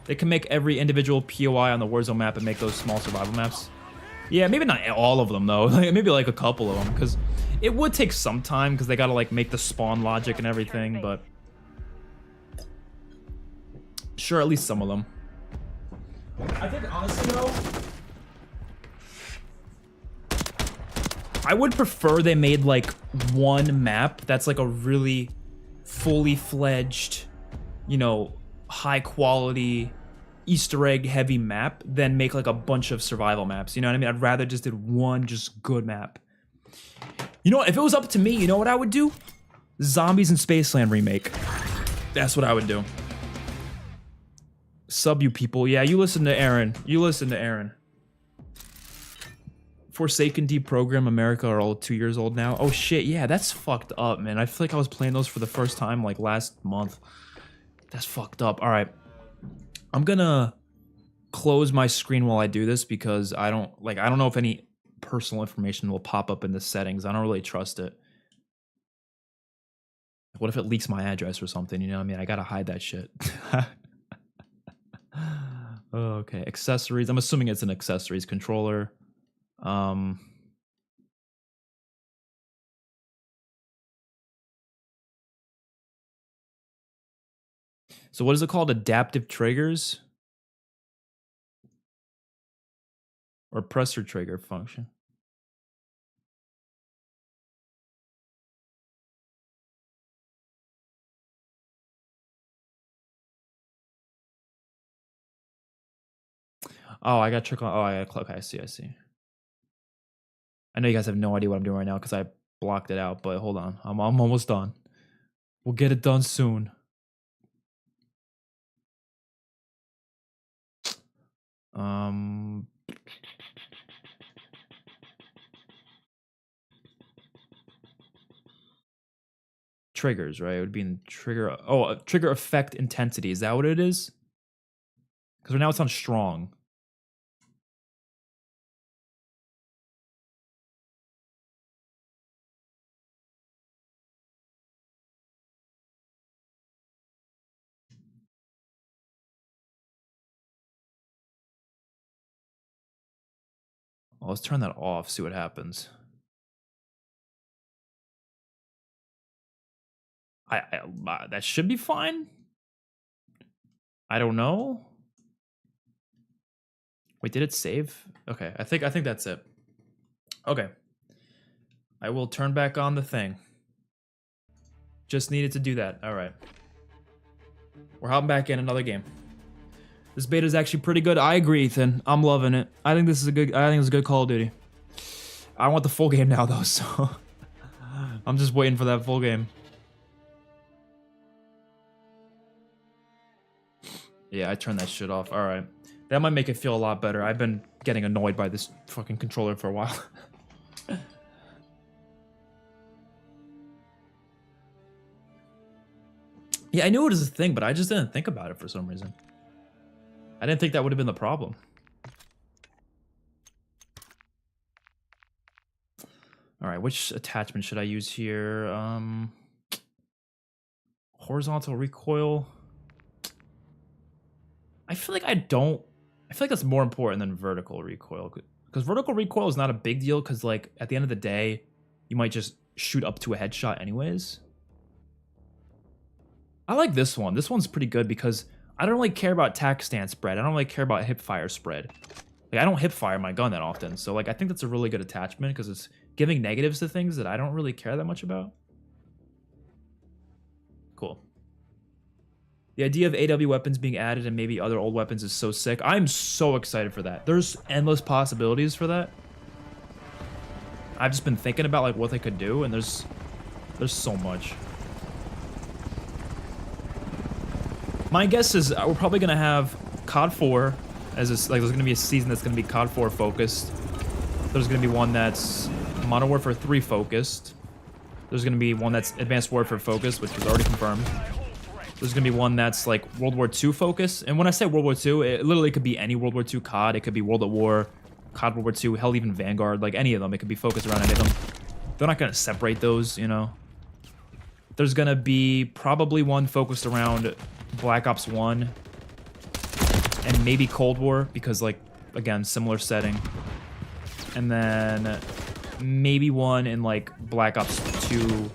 They can make every individual POI on the Warzone map and make those small survival maps. Yeah, maybe not all of them, though. Maybe like a couple of them, because it would take some time, because they gotta like make the spawn logic and everything, but... Sure, at least some of them. I think, honestly, though... I would prefer they made, like, one map that's, like, a really fully fledged, you know, high-quality, Easter egg-heavy map than make, like, a bunch of survival maps. You know what I mean? I'd rather just did one just good map. You know what? If it was up to me, you know what I would do? Zombies in Spaceland remake. That's what I would do. Sub you people. Yeah, you listen to Aaron. You listen to Aaron. Forsaken, Deprogram, America are all 2 years old now. Oh shit, yeah, that's fucked up, man. I feel like I was playing those for the first time like last month. That's fucked up. Alright. I'm gonna close my screen while I do this because I don't know if any personal information will pop up in the settings. I don't really trust it. What if it leaks my address or something? You know what I mean? I gotta hide that shit. Okay, accessories. I'm assuming it's an accessories controller. So what is it called? Adaptive triggers? Or pressure trigger function? Oh, I got trick on. Oh, I got. Okay, I see. I know you guys have no idea what I'm doing right now because I blocked it out, but hold on. I'm almost done. We'll get it done soon. Triggers, right? It would be in trigger. Oh, trigger effect intensity. Is that what it is? Because right now it's on strong. Well, let's turn that off, see what happens. That should be fine. I don't know. Wait, did it save? Okay, I think that's it. Okay. I will turn back on the thing. Just needed to do that. All right. We're hopping back in another game. This beta is actually pretty good. I agree, Ethan. I'm loving it. I think this is a good Call of Duty. I want the full game now though, so I'm just waiting for that full game. Yeah, I turned that shit off. All right. That might make it feel a lot better. I've been getting annoyed by this fucking controller for a while. Yeah, I knew it was a thing, but I just didn't think about it for some reason. I didn't think that would have been the problem. All right, which attachment should I use here? Horizontal recoil. I feel like that's more important than vertical recoil, because vertical recoil is not a big deal because like at the end of the day, you might just shoot up to a headshot anyways. I like this one. This one's pretty good because I don't really care about tac stance spread. I don't really care about hip fire spread. Like I don't hip fire my gun that often, so like I think that's a really good attachment because it's giving negatives to things that I don't really care that much about. Cool. The idea of AW weapons being added and maybe other old weapons is so sick. I'm so excited for that. There's endless possibilities for that. I've just been thinking about like what they could do, and there's so much. My guess is we're probably gonna have COD 4 as like there's gonna be a season that's gonna be COD 4 focused. There's gonna be one that's Modern Warfare 3 focused. There's gonna be one that's Advanced Warfare focused, which was already confirmed. There's gonna be one that's like World War II focus. And when I say World War II, it literally could be any World War II COD. It could be World at War, COD World War II, hell, even Vanguard, like any of them. It could be focused around any of them. They're not gonna separate those, you know. There's gonna be probably one focused around Black Ops 1 and maybe Cold War because, like, again, similar setting. And then maybe one in like Black Ops 2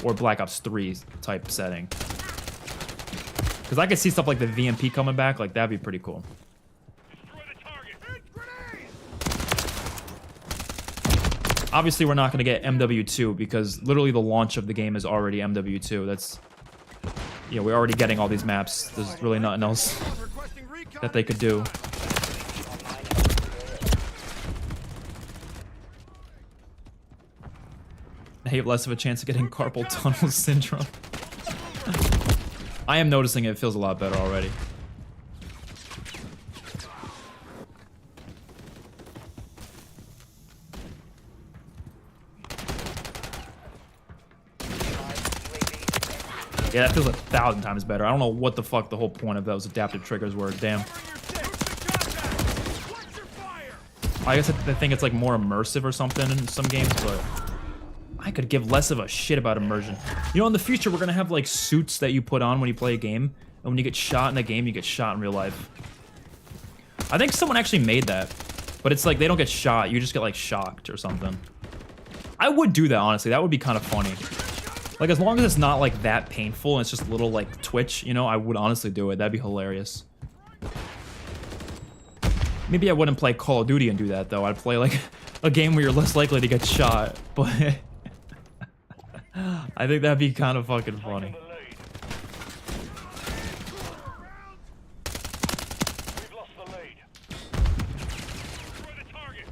or Black Ops 3 type setting. Because I could see stuff like the VMP coming back, like that'd be pretty cool. Obviously, we're not going to get MW2 because literally the launch of the game is already MW2. That's, you know, we're already getting all these maps. There's really nothing else that they could do. I have less of a chance of getting carpal tunnel syndrome. I am noticing it feels a lot better already. Yeah, that feels 1,000 times better. I don't know what the fuck the whole point of those adaptive triggers were. Damn. I guess I think it's like more immersive or something in some games, but I could give less of a shit about immersion. You know, in the future, we're gonna have like suits that you put on when you play a game, and when you get shot in a game, you get shot in real life. I think someone actually made that, but it's like they don't get shot, you just get like shocked or something. I would do that, honestly. That would be kind of funny. Like, as long as it's not like that painful and it's just a little like twitch, you know, I would honestly do it. That'd be hilarious. Maybe I wouldn't play Call of Duty and do that though. I'd play like a game where you're less likely to get shot, but I think that'd be kind of fucking funny. We've lost the lead. Destroy the target.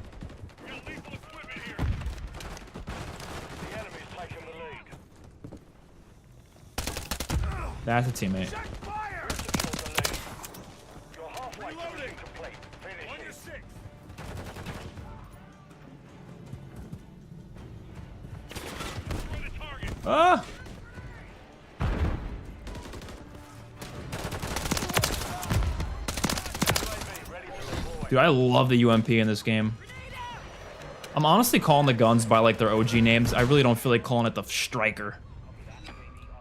We got lethal equipment here. The enemy's taken the lead. That's a teammate. Check fire! Secured the lead. You're halfway to mission complete. Finish On your it. 6. Destroy the target. Ah! UAV ready to deploy. Dude, I love the UMP in this game. I'm honestly calling the guns by like their OG names. I really don't feel like calling it the Striker.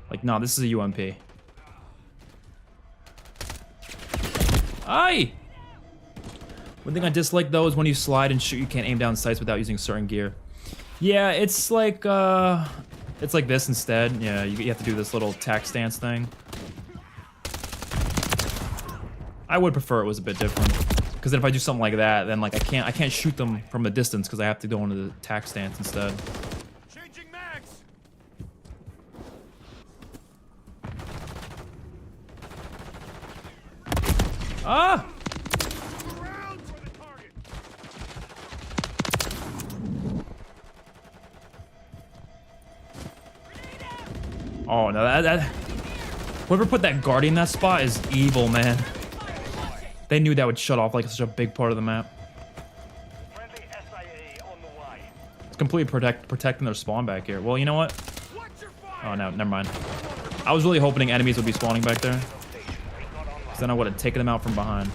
Like, nah, this is a UMP. Aye! One thing I dislike though is when you slide and shoot, you can't aim down sights without using certain gear. Yeah, it's like this instead. Yeah, you have to do this little tack stance thing. I would prefer it was a bit different. Because then if I do something like that, then like I can't shoot them from a distance because I have to go into the tack stance instead. Changing mags. Ah! Around for the target. Oh no, that whoever put that guardian in that spot is evil, man. They knew that would shut off like such a big part of the map. Friendly SAE on the way. It's completely protecting their spawn back here. Well, you know what? Watch your fire. Oh no, never mind. I was really hoping enemies would be spawning back there. Because then I would have taken them out from behind.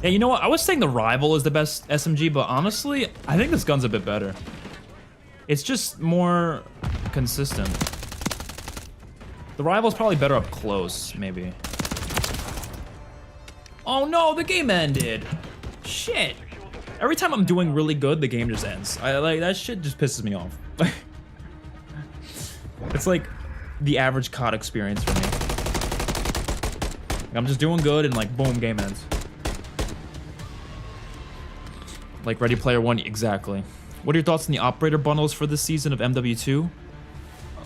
Yeah, you know what? I was saying the Rival is the best SMG, but honestly, I think this gun's a bit better. It's just more consistent. The Rival's probably better up close, maybe. Oh no, the game ended. Shit. Every time I'm doing really good, the game just ends. Like that shit just pisses me off. It's like the average COD experience for me. I'm just doing good and like boom, game ends. Like Ready Player One, exactly. What are your thoughts on the operator bundles for this season of MW2?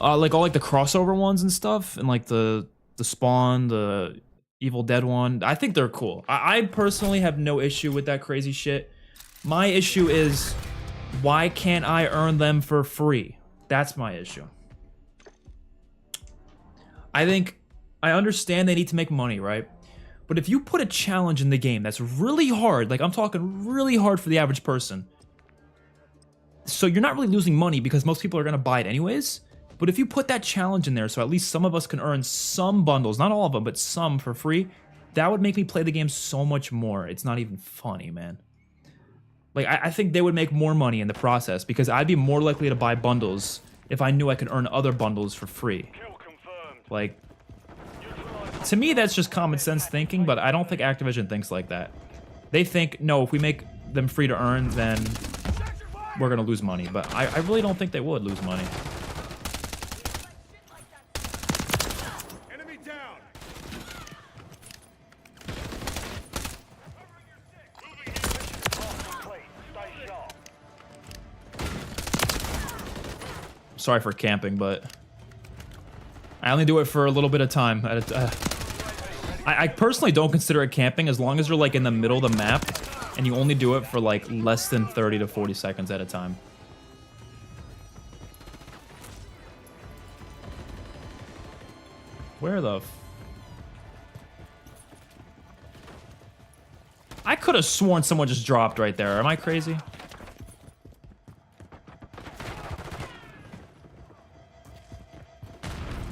Like all like the crossover ones and stuff, and like the Spawn, the Evil Dead one. I think they're cool. I personally have no issue with that crazy shit. My issue is, why can't I earn them for free? That's my issue. I think, I understand they need to make money, right? But if you put a challenge in the game that's really hard, like I'm talking really hard for the average person, so you're not really losing money because most people are gonna buy it anyways, But if you put that challenge in there so at least some of us can earn some bundles, not all of them, but some for free, that would make me play the game so much more. It's not even funny, man. Like, I think they would make more money in the process because I'd be more likely to buy bundles if I knew I could earn other bundles for free. Kill confirmed. Like, to me, that's just common sense thinking, but I don't think Activision thinks like that. They think, no, if we make them free to earn, then we're going to lose money. But I really don't think they would lose money. Enemy down. Moving here. Mission task complete. Stay sharp. Sorry for camping, but I only do it for a little bit of time. I personally don't consider it camping as long as you're like in the middle of the map and you only do it for like less than 30 to 40 seconds at a time. Where the I could have sworn someone just dropped right there. Am I crazy?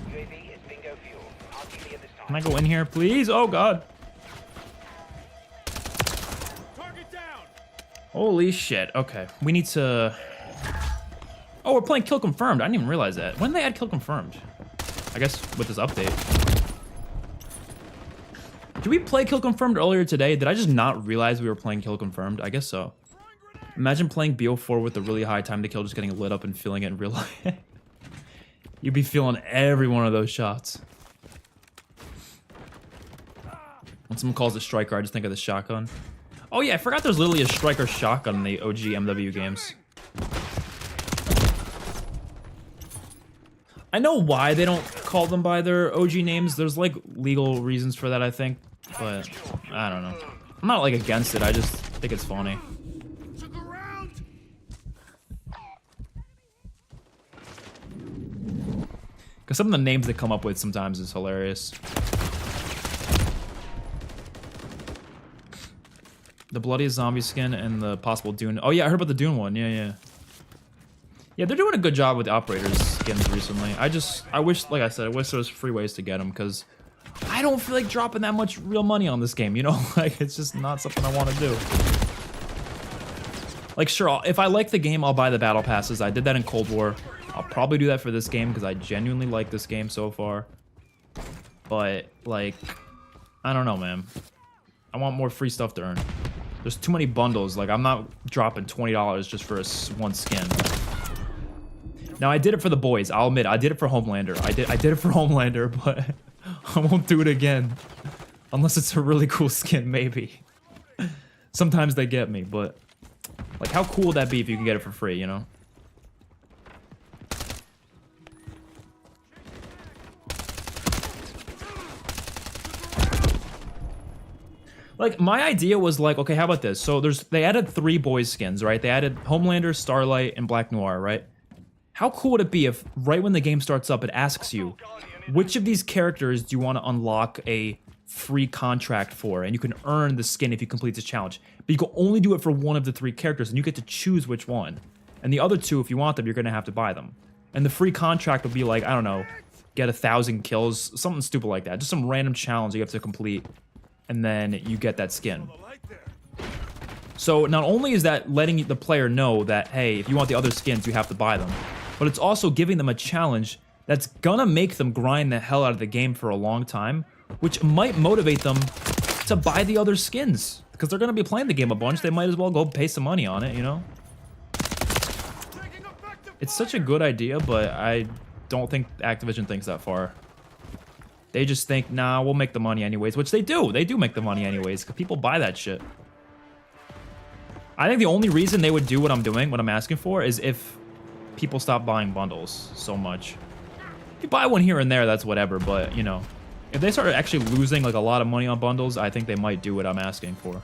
UAV is bingo fuel. RTB at this time. Can I go in here, please? Oh, God. Target down. Holy shit. Okay. We need to... Oh, we're playing Kill Confirmed. I didn't even realize that. When did they add Kill Confirmed? I guess with this update. Did we play Kill Confirmed earlier today? Did I just not realize we were playing Kill Confirmed? I guess so. Imagine playing BO4 with the really high time to kill just getting lit up and feeling it in real life. You'd be feeling every one of those shots. When someone calls it striker, I just think of the shotgun. Oh yeah, I forgot there's literally a striker shotgun in the OG MW games. I know why they don't call them by their OG names. There's like legal reasons for that, I think. But I don't know. I'm not like against it. I just think it's funny. Took a round. Because some of the names they come up with sometimes is hilarious. The bloodiest zombie skin and the possible Dune. Oh yeah, I heard about the Dune one. Yeah. Yeah, they're doing a good job with the operators skins recently. I wish, like I said, I wish there was free ways to get them because I don't feel like dropping that much real money on this game, you know? Like, it's just not something I want to do. Like, sure, if I like the game, I'll buy the battle passes. I did that in Cold War. I'll probably do that for this game because I genuinely like this game so far. But, like, I don't know, man. I want more free stuff to earn. There's too many bundles. Like, I'm not dropping $20 just for one skin. Now, I did it for the boys. I'll admit, I did it for Homelander. I did it for Homelander, but I won't do it again. Unless it's a really cool skin, maybe. Sometimes they get me, but... Like, how cool would that be if you can get it for free, you know? Like, my idea was like, okay, how about this? So they added 3 boys skins, right? They added Homelander, Starlight, and Black Noir, right? How cool would it be if right when the game starts up, it asks you, which of these characters do you want to unlock a free contract for? And you can earn the skin if you complete this challenge. But you can only do it for one of the 3 characters, and you get to choose which one. And the other 2, if you want them, you're going to have to buy them. And the free contract would be like, I don't know, get 1,000 kills, something stupid like that. Just some random challenge you have to complete, and then you get that skin. So not only is that letting the player know that, hey, if you want the other skins, you have to buy them, but it's also giving them a challenge that's gonna make them grind the hell out of the game for a long time, which might motivate them to buy the other skins. Because they're gonna be playing the game a bunch, they might as well go pay some money on it, you know? It's such a good idea, but I don't think Activision thinks that far. They just think, nah, we'll make the money anyways, which they do. They do make the money anyways, because people buy that shit. I think the only reason they would do what I'm doing, what I'm asking for, is if people stop buying bundles so much. If you buy one here and there, that's whatever, but, you know, if they start actually losing, like, a lot of money on bundles, I think they might do what I'm asking for.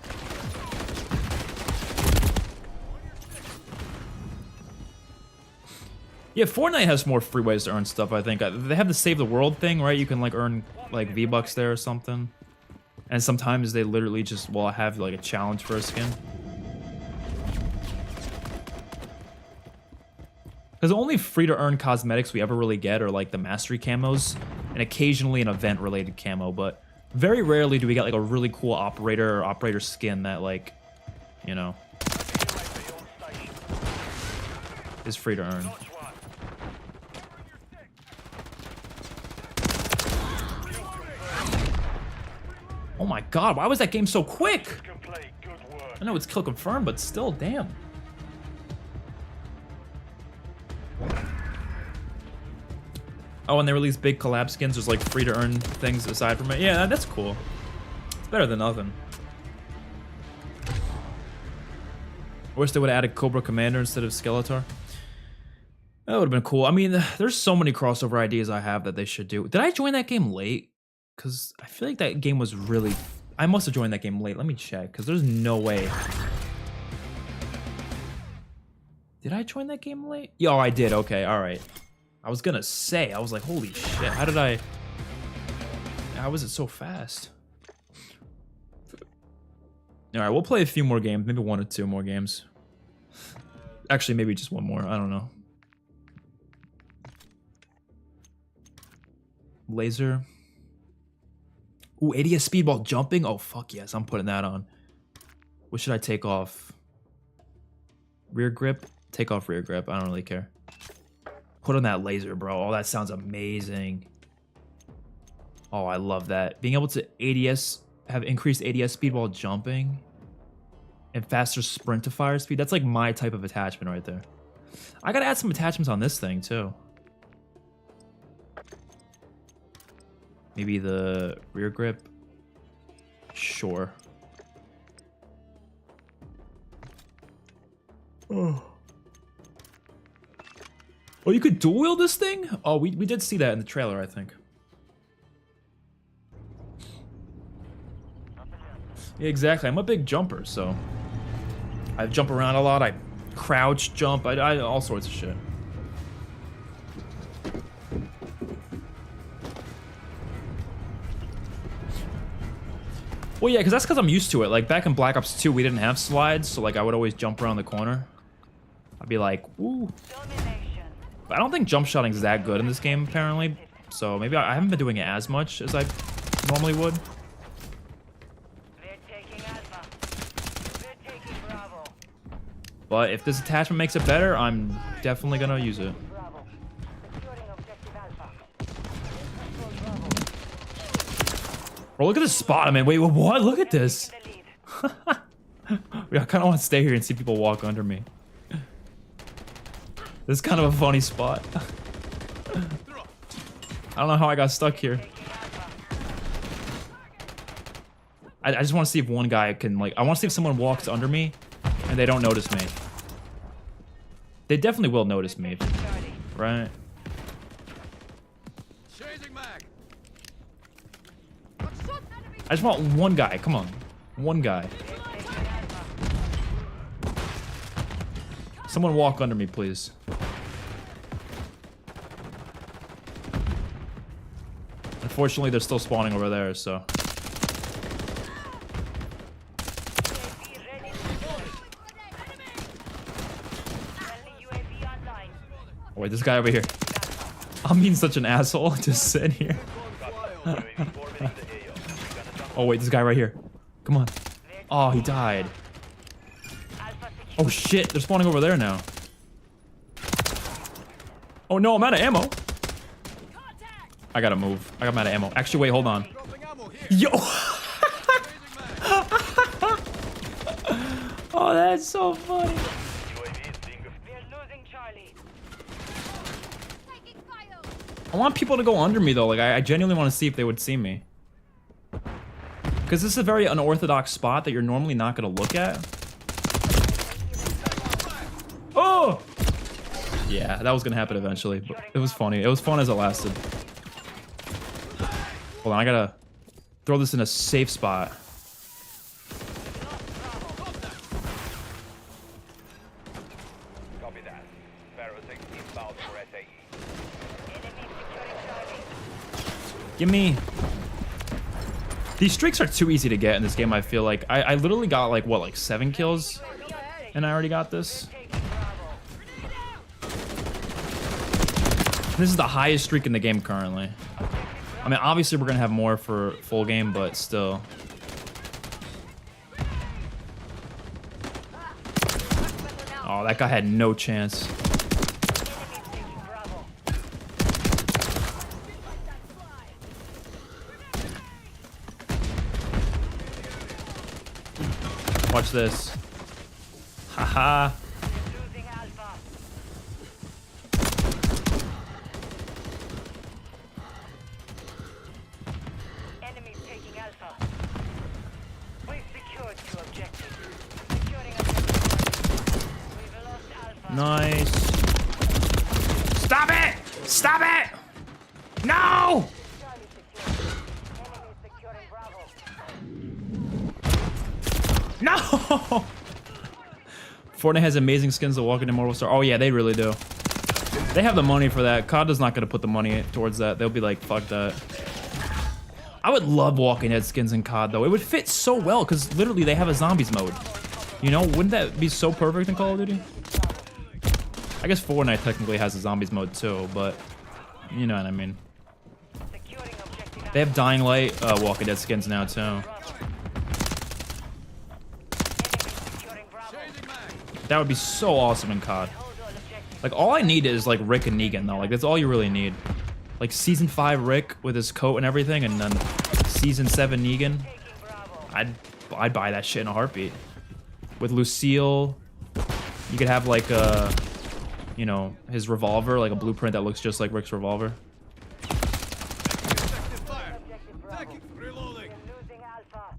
Yeah, Fortnite has more free ways to earn stuff, I think. They have the Save the World thing, right? You can, like, earn, like, V-Bucks there or something. And sometimes they literally just, well, have, like, a challenge for a skin. Because the only free-to-earn cosmetics we ever really get are like the mastery camos and occasionally an event-related camo, but very rarely do we get like a really cool operator or operator skin that like, you know, is free to earn. Oh my god, why was that game so quick? I know it's kill confirmed, but still, damn. Oh, and they release big collab skins. There's like free to earn things aside from it. Yeah, that's cool. It's better than nothing. I wish they would have added Cobra Commander instead of Skeletor. That would have been cool. I mean, there's so many crossover ideas I have that they should do. Did I join that game late? Because I feel like that game was really... I must have joined that game late. Let me check, because there's no way. Did I join that game late? Yo, I did. Okay, all right. I was gonna say, I was like, holy shit, how did I... How was it so fast? All right, we'll play a few more games. Maybe 1 or 2 more games. Actually, maybe just 1 more. I don't know. Laser. Ooh, ADS speedball jumping? Oh, fuck yes, I'm putting that on. What should I take off? Rear grip? Take off rear grip. I don't really care. Put on that laser, bro. Oh, that sounds amazing. Oh, I love that. Being able to have increased ADS speed while jumping and faster sprint to fire speed. That's like my type of attachment right there. I gotta add some attachments on this thing too. Maybe the rear grip. Sure. Oh. Oh, you could dual wield this thing? Oh, we did see that in the trailer, I think. Yeah, exactly. I'm a big jumper, so I jump around a lot. I crouch, jump, I all sorts of shit. Well, yeah, because that's because I'm used to it. Like, back in Black Ops 2, we didn't have slides, so, like, I would always jump around the corner. I'd be like, woo. But I don't think jump shotting is that good in this game, apparently. So maybe I haven't been doing it as much as I normally would. But if this attachment makes it better, I'm definitely gonna use it. Bro, look at this spot I'm in. Wait, what? Look at this. I kind of want to stay here and see people walk under me. This is kind of a funny spot. I don't know how I got stuck here. I just want to see if one guy can, like, I want to see if someone walks under me and they don't notice me. They definitely will notice me, right? I just want one guy, come on. One guy. Someone walk under me, please. Unfortunately, they're still spawning over there, so. Oh, wait, this guy over here. I'm being such an asshole, just sitting here. Oh, wait, this guy right here. Come on. Oh, he died. Oh, shit, they're spawning over there now. Oh, no, I'm out of ammo. I gotta move. I'm out of ammo. Actually, wait, hold on. Yo! Oh, that's so funny. I want people to go under me, though. Like, I genuinely want to see if they would see me. Because this is a very unorthodox spot that you're normally not going to look at. Oh! Yeah, that was going to happen eventually. But it was funny. It was fun as it lasted. Hold on, I gotta throw this in a safe spot. Copy that. Pharaoh 16 south for SAE. Give me... These streaks are too easy to get in this game, I feel like. I literally got, like, what, like 7 kills? And I already got this? This is the highest streak in the game currently. I mean, obviously we're gonna have more for full game, but still. Oh, that guy had no chance. Watch this. Haha. Losing Alpha. Enemies taking Alpha. We've secured two objectives. Securing objective. We've lost Alpha. Nice. Stop it! Stop it! No! Charlie secured. Enemies securing Bravo. No! Fortnite has amazing skins to walk into Immortal Star. Oh yeah, they really do. They have the money for that. COD is not gonna put the money towards that. They'll be like, fuck that. I would love Walking Dead skins in COD though. It would fit so well because literally they have a zombies mode. You know, wouldn't that be so perfect in Call of Duty? I guess Fortnite technically has a zombies mode too, but you know what I mean. Securing objective. They have Dying Light Walking Dead skins now too. Enemies securing Bravo. That would be so awesome in COD. Hold all objectives. Like all I need is like Rick and Negan though. Like that's all you really need. Like season 5 Rick with his coat and everything, and then season 7 Negan. Taking Bravo. I'd buy that shit in a heartbeat. With Lucille, you could have like a, you know, his revolver, like a blueprint that looks just like Rick's revolver. Effective fire. Objective Bravo. Taking. Reloading. We're losing Alpha.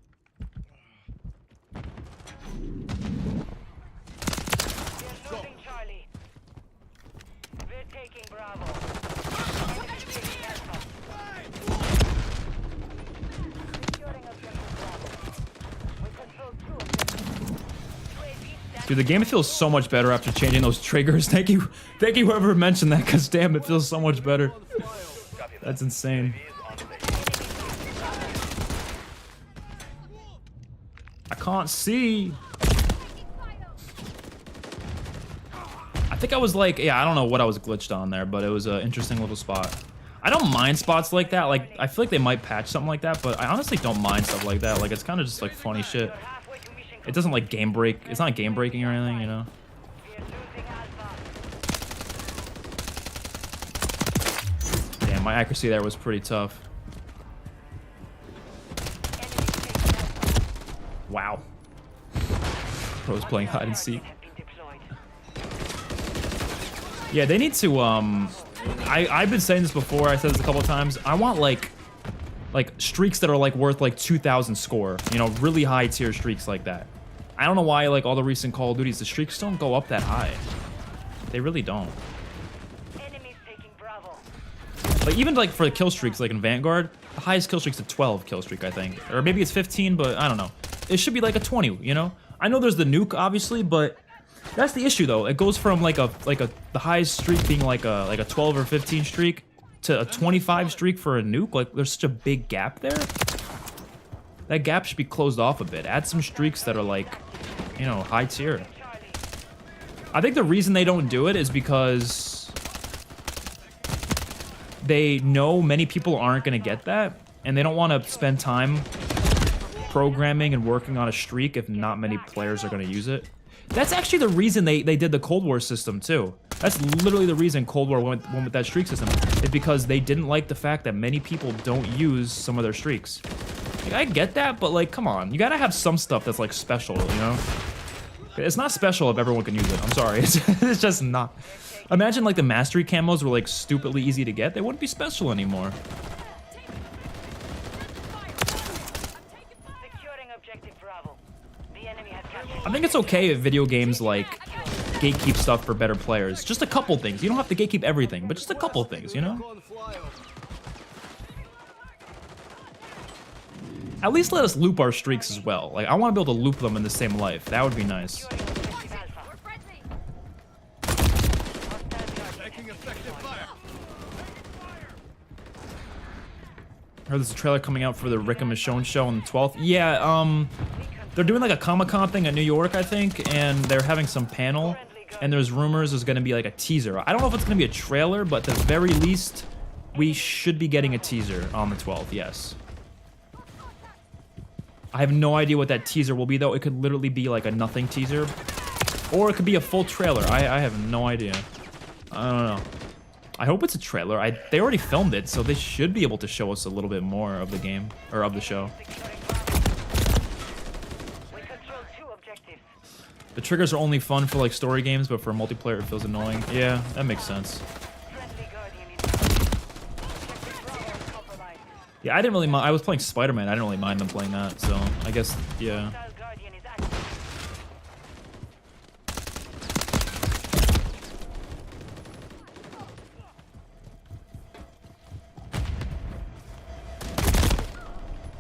We're losing Charlie. We're taking Bravo. Enemies taking Alpha. Securing objective Bravo. We control two objectives. UAV Dude, the game feels so much better after changing those triggers. Thank you whoever mentioned that, because damn, it feels so much better. That's insane. I can't see. I think I was like, yeah, I don't know what I was glitched on there, but it was an interesting little spot. I don't mind spots like that. Like, I feel like they might patch something like that, but I honestly don't mind stuff like that. Like, it's kind of just like funny shit. halfway to mission. It doesn't like game break. It's not game breaking or anything, you know? We're losing Alpha. Damn, my accuracy there was pretty tough. Enemies taking Alpha. Wow. Pros playing hide and seek. Have been deployed. Yeah, they need to, I've been saying this before, I said this a couple of times. I want like streaks that are like worth like 2,000 score, you know, really high tier streaks like that. I don't know why like all the recent Call of Duties, the streaks don't go up that high. They really don't. Enemies taking Bravo. Like even like for the kill streaks, like in Vanguard, the highest kill streak's a 12 kill streak, I think. Or maybe it's 15, but I don't know. It should be like a 20, you know? I know there's the nuke, obviously, but that's the issue though. It goes from the highest streak being like a 12 or 15 streak to a 25 streak for a nuke. Like there's such a big gap there. That gap should be closed off a bit. Add some streaks that are like, you know, high tier. I think the reason they don't do it is because they know many people aren't going to get that, and they don't want to spend time programming and working on a streak if not many players are going to use it. That's actually the reason they did the Cold War system too. That's literally the reason Cold War went with that streak system. Is because they didn't like the fact that many people don't use some of their streaks. Like, I get that, but like, come on. You gotta have some stuff that's like special, you know? It's not special if everyone can use it. I'm sorry. It's just not. Imagine like the mastery camos were like stupidly easy to get. They wouldn't be special anymore. Securing objective Bravo. The enemy has captured. I think it's okay if video games like gatekeep stuff for better players. Just a couple things. You don't have to gatekeep everything, but just a couple things, you know? On flyover. At least let us loop our streaks as well. Like, I want to be able to loop them in the same life. That would be nice. Objective Alpha. Taking effective fire. I heard there's a trailer coming out for the Rick and Michonne show on the 12th. Yeah, they're doing like a Comic-Con thing in New York, I think, and they're having some panel. and there's rumors there's gonna be like a teaser. I don't know if it's gonna be a trailer, but at the very least, we should be getting a teaser on the 12th, yes. I have no idea what that teaser will be, though. It could literally be like a nothing teaser, or it could be a full trailer. I have no idea. I don't know. I hope it's a trailer. They already filmed it, so they should be able to show us a little bit more of the game, or of the show. We control 2 objectives. The triggers are only fun for like story games, but for multiplayer it feels annoying. Yeah, that makes sense. Friendly Guardian is Objective Bravo is compromised. Yeah, I didn't really mind. I was playing Spider-Man. I didn't really mind them playing that, so I guess, yeah. Hostile Guardian is active.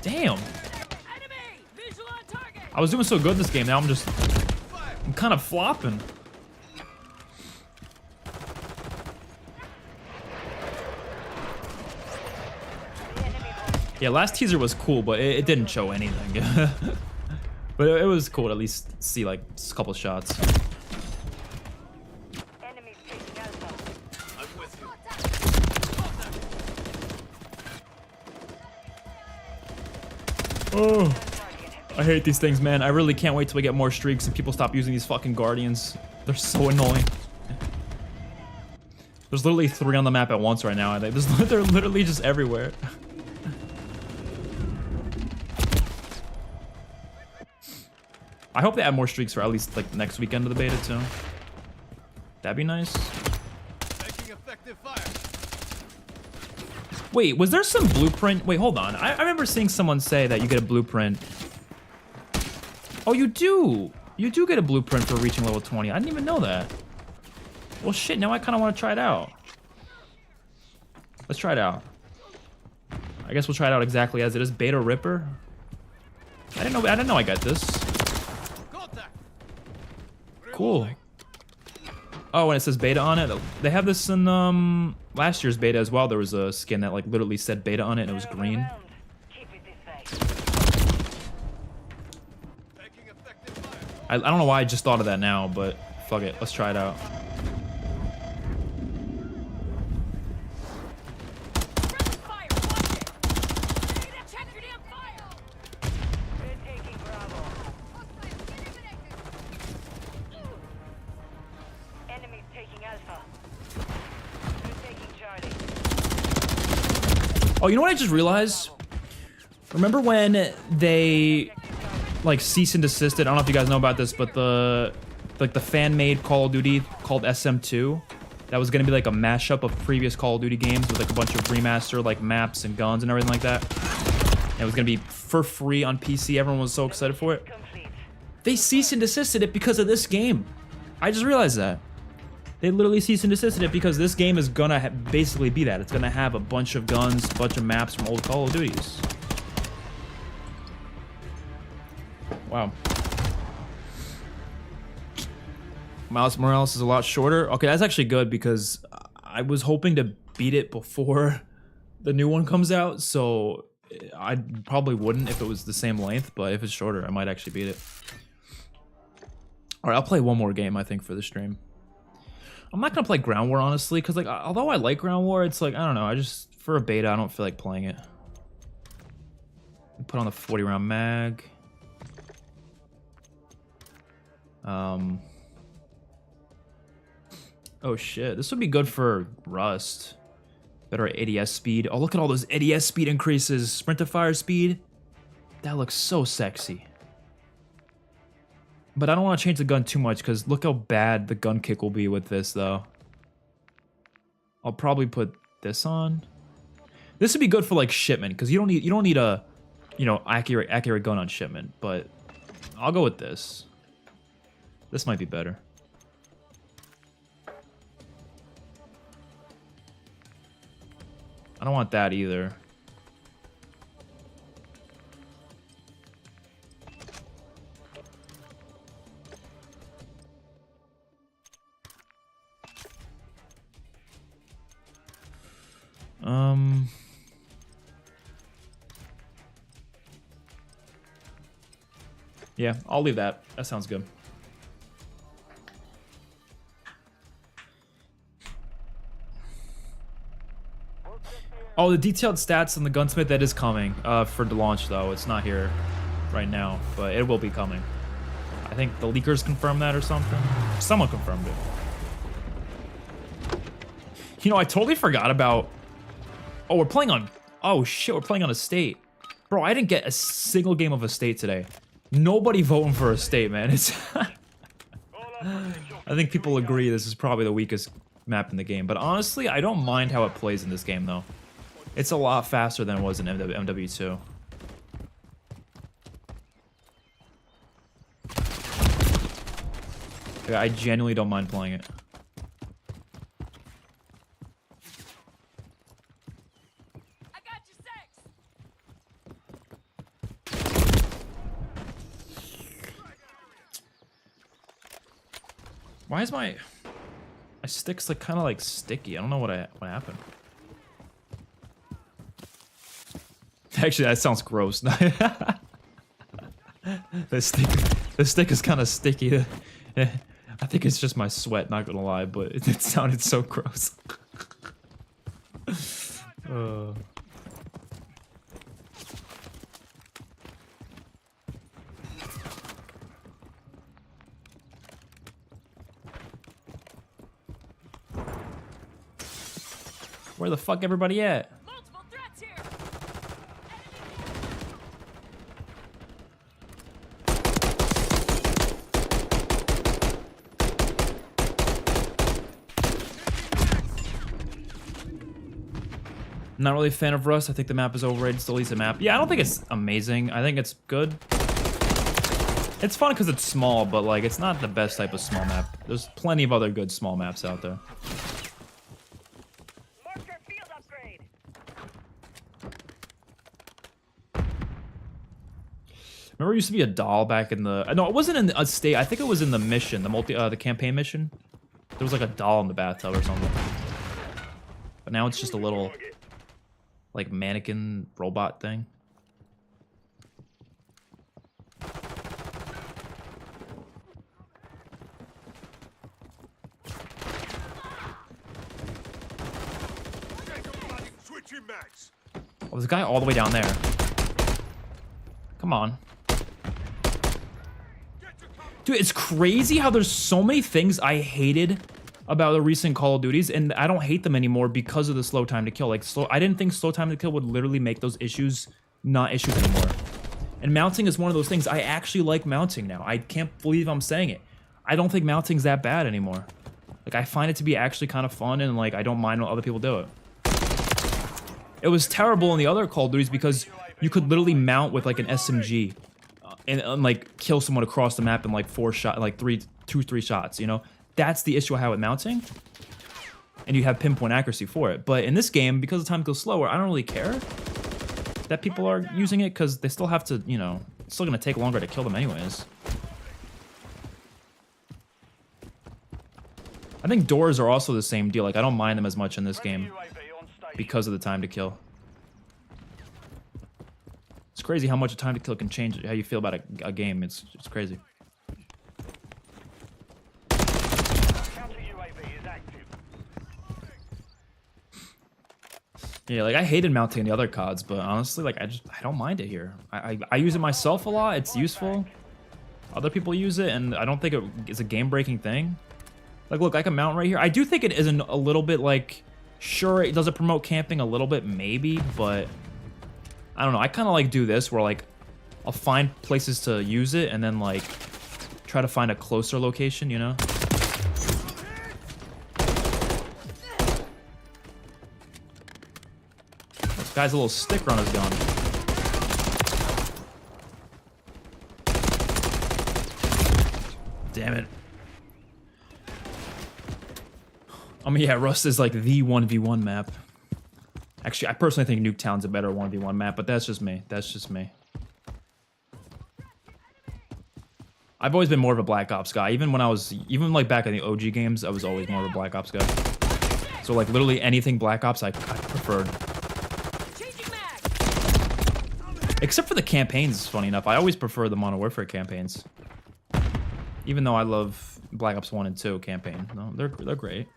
Damn. I was doing so good this game. Now I'm kind of flopping. Yeah, last teaser was cool, but it didn't show anything. But it was cool to at least see like a couple shots. Enemies taking Alpha. I'm with you. Oh, I hate these things, man. I really can't wait till we get more streaks and people stop using these fucking Guardians. They're so annoying. There's literally 3 on the map at once right now. They're literally just everywhere. I hope they add more streaks for at least like the next weekend of the beta too. That'd be nice. Making effective fire. Wait, was there some blueprint? Wait, hold on. I remember seeing someone say that you get a blueprint. Oh, you do. You do get a blueprint for reaching level 20. I didn't even know that. Well, shit, now I kind of want to try it out. Let's try it out. I guess we'll try it out exactly as it is. Beta Ripper. I didn't know I got this. Contact. Cool. Oh, and it says beta on it. They have this in last year's beta as well. There was a skin that like literally said beta on it and it was green. Around. Keep it this way. Making effective fire. I don't know why I just thought of that now, but fuck it. Let's try it out. Fire, watch it. Check your damn fire. We're taking Bravo. Enemies taking Alpha. We're taking Charlie. Oh, you know what I just realized? Remember when they like cease and desisted? I don't know if you guys know about this, but the fan-made Call of Duty called SM2 that was gonna be like a mashup of previous Call of Duty games with like a bunch of remaster like maps and guns and everything like that. And it was gonna be for free on PC. Everyone was so excited for it. Complete. They cease and desisted it because of this game. I just realized that. They literally cease and desisted it because this game is gonna basically be that. It's gonna have a bunch of guns, a bunch of maps from old Call of Duties. Wow. Miles Morales is a lot shorter. Okay, that's actually good because I was hoping to beat it before the new one comes out, so I probably wouldn't if it was the same length, but if it's shorter, I might actually beat it. All right, I'll play one more game, I think, for the stream. I'm not gonna play Ground War, honestly, because like, although I like Ground War, it's like, I don't know, I just, for a beta, I don't feel like playing it. Put on the 40-round mag. Oh shit, this would be good for Rust. Better ADS speed. Oh, look at all those ADS speed increases. Sprint to fire speed. That looks so sexy. But I don't want to change the gun too much because look how bad the gun kick will be with this though. I'll probably put this on. This would be good for like shipment because you don't need a, you know, accurate gun on shipment. But I'll go with this. This might be better. I don't want that either. Yeah, I'll leave that. That sounds good. Oh, the detailed stats on the gunsmith, that is coming for the launch though. It's not here right now, but it will be coming. I think the leakers confirmed that or something. Someone confirmed it. You know, I totally forgot about... Oh, we're playing on... Oh, shit, we're playing on Estate. Bro, I didn't get a single game of Estate today. Nobody voting for Estate, man. It's... I think people agree this is probably the weakest map in the game. But honestly, I don't mind how it plays in this game, though. It's a lot faster than it was in MW2. I genuinely don't mind playing it. I got your sex. Why is my stick's like kind of like sticky? I don't know what happened. Actually, that sounds gross. The stick is kind of sticky. I think it's just my sweat, not gonna lie, but it sounded so gross. Where the fuck everybody at? Multiple threats here. Not really a fan of Rust. I think the map is overrated. It's the least map. Yeah, I don't think it's amazing. I think it's good. It's fun because it's small, but like it's not the best type of small map. There's plenty of other good small maps out there. Marker field upgrade. Remember, it used to be a doll back in the... No, it wasn't in a state. I think it was in the mission, the campaign mission. There was like a doll in the bathtub or something. But now it's just a little, like, mannequin robot thing. Oh, there's a guy all the way down there. Come on. Dude, it's crazy how there's so many things I hated about the recent Call of Duties, and I don't hate them anymore because of the slow time to kill. Like, I didn't think slow time to kill would literally make those issues not issues anymore. And mounting is one of those things. I actually like mounting now. I can't believe I'm saying it. I don't think mounting's that bad anymore. Like, I find it to be actually kind of fun, and like, I don't mind when other people do it. It was terrible in the other Call of Duties because you could literally mount with like an SMG and like kill someone across the map in like 3 shots, you know? That's the issue I have with mounting. And you have pinpoint accuracy for it. But in this game, because the time goes slower, I don't really care that people are using it because they still have to, you know, it's still gonna take longer to kill them anyways. I think doors are also the same deal. Like, I don't mind them as much in this game because of the time to kill. It's crazy how much a time to kill can change how you feel about a game. It's crazy. Yeah, like I hated mounting in the other CODs, but honestly, like I don't mind it here. I use it myself a lot. It's useful. Other people use it, and I don't think it is a game-breaking thing. Like, look, I can mount right here. I do think it is a little bit like, sure, it does promote camping a little bit, maybe, but I don't know. I kind of like do this where like I'll find places to use it and then like try to find a closer location, you know? This guy's a little sticker on his gun. Damn it. I mean, yeah, Rust is like the 1v1 map. Actually, I personally think Nuketown's a better 1v1 map, but that's just me. That's just me. I've always been more of a Black Ops guy. Even like back in the OG games, I was always more of a Black Ops guy. So like literally anything Black Ops, I preferred. Except for the campaigns, funny enough. I always prefer the Modern Warfare campaigns. Even though I love Black Ops 1 and 2 campaign. No, they're great.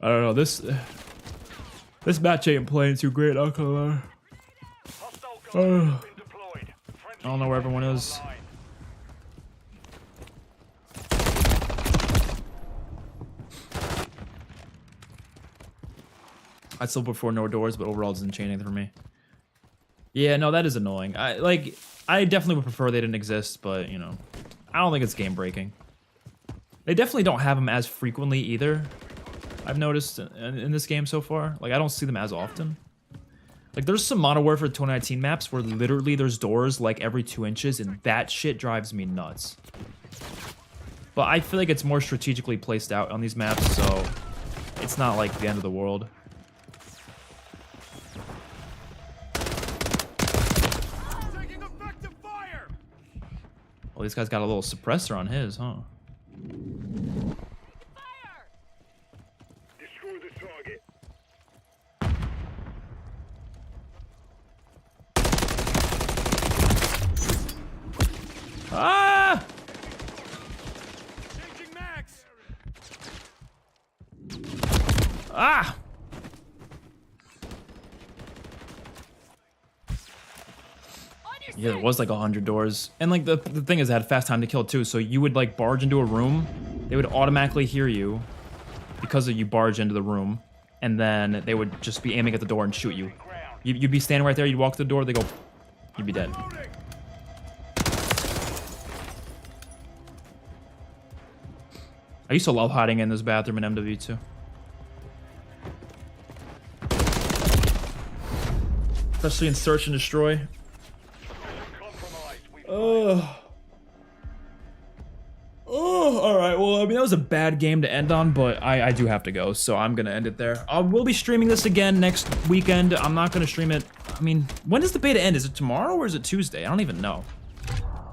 I don't know. This match ain't playing too great. Not gonna lie. Hostile guns have been deployed. I don't know where everyone is. Online. I'd still prefer no doors, but overall it doesn't change anything for me. Yeah, no, that is annoying. I definitely would prefer they didn't exist, but you know, I don't think it's game breaking. They definitely don't have them as frequently either. I've noticed in this game so far. Like, I don't see them as often. Like, there's some Modern Warfare 2019 maps where literally there's doors like every 2 inches, and that shit drives me nuts. But I feel like it's more strategically placed out on these maps, so it's not like the end of the world. Taking effective fire! Well, this guy's got a little suppressor on his, huh? Destroy the target. Ah! Changing max! Ah! Yeah, there was like 100 doors. And like the thing is, it had fast time to kill too, so you would like barge into a room, they would automatically hear you because of you barge into the room, and then they would just be aiming at the door and shoot you. You'd be standing right there, you'd walk to the door, they go, you'd be dead. Loading! I used to love hiding in this bathroom in MW2. Especially in Search and Destroy. Compromised. We've Oh, all right. Well, I mean, that was a bad game to end on, but I do have to go, so I'm going to end it there. We'll be streaming this again next weekend. I'm not going to stream it. I mean, when does the beta end? Is it tomorrow or is it Tuesday? I don't even know.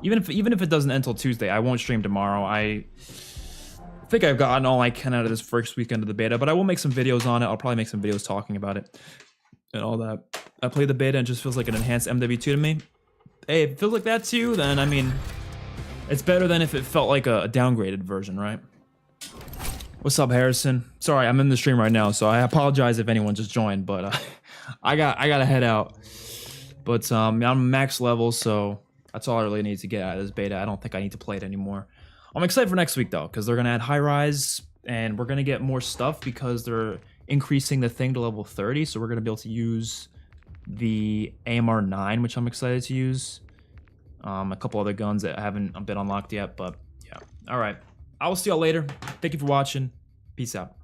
Even if it doesn't end until Tuesday, I won't stream tomorrow. I think I've gotten all I can out of this first weekend of the beta, but I will make some videos on it. I'll probably make some videos talking about it and all that. I played the beta and it just feels like an enhanced MW2 to me. Hey, if it feels like that to you, then I mean, it's better than if it felt like a downgraded version, right? What's up, Harrison? Sorry, I'm in the stream right now, so I apologize if anyone just joined, but I gotta head out. But I'm max level, so that's all I really need to get out of this beta. I don't think I need to play it anymore. I'm excited for next week though, because they're gonna add high rise, and we're gonna get more stuff because they're increasing the thing to level 30, so we're gonna be able to use the AMR 9, which I'm excited to use. A couple other guns that haven't been unlocked yet, but yeah. All right. I will see y'all later. Thank you for watching. Peace out.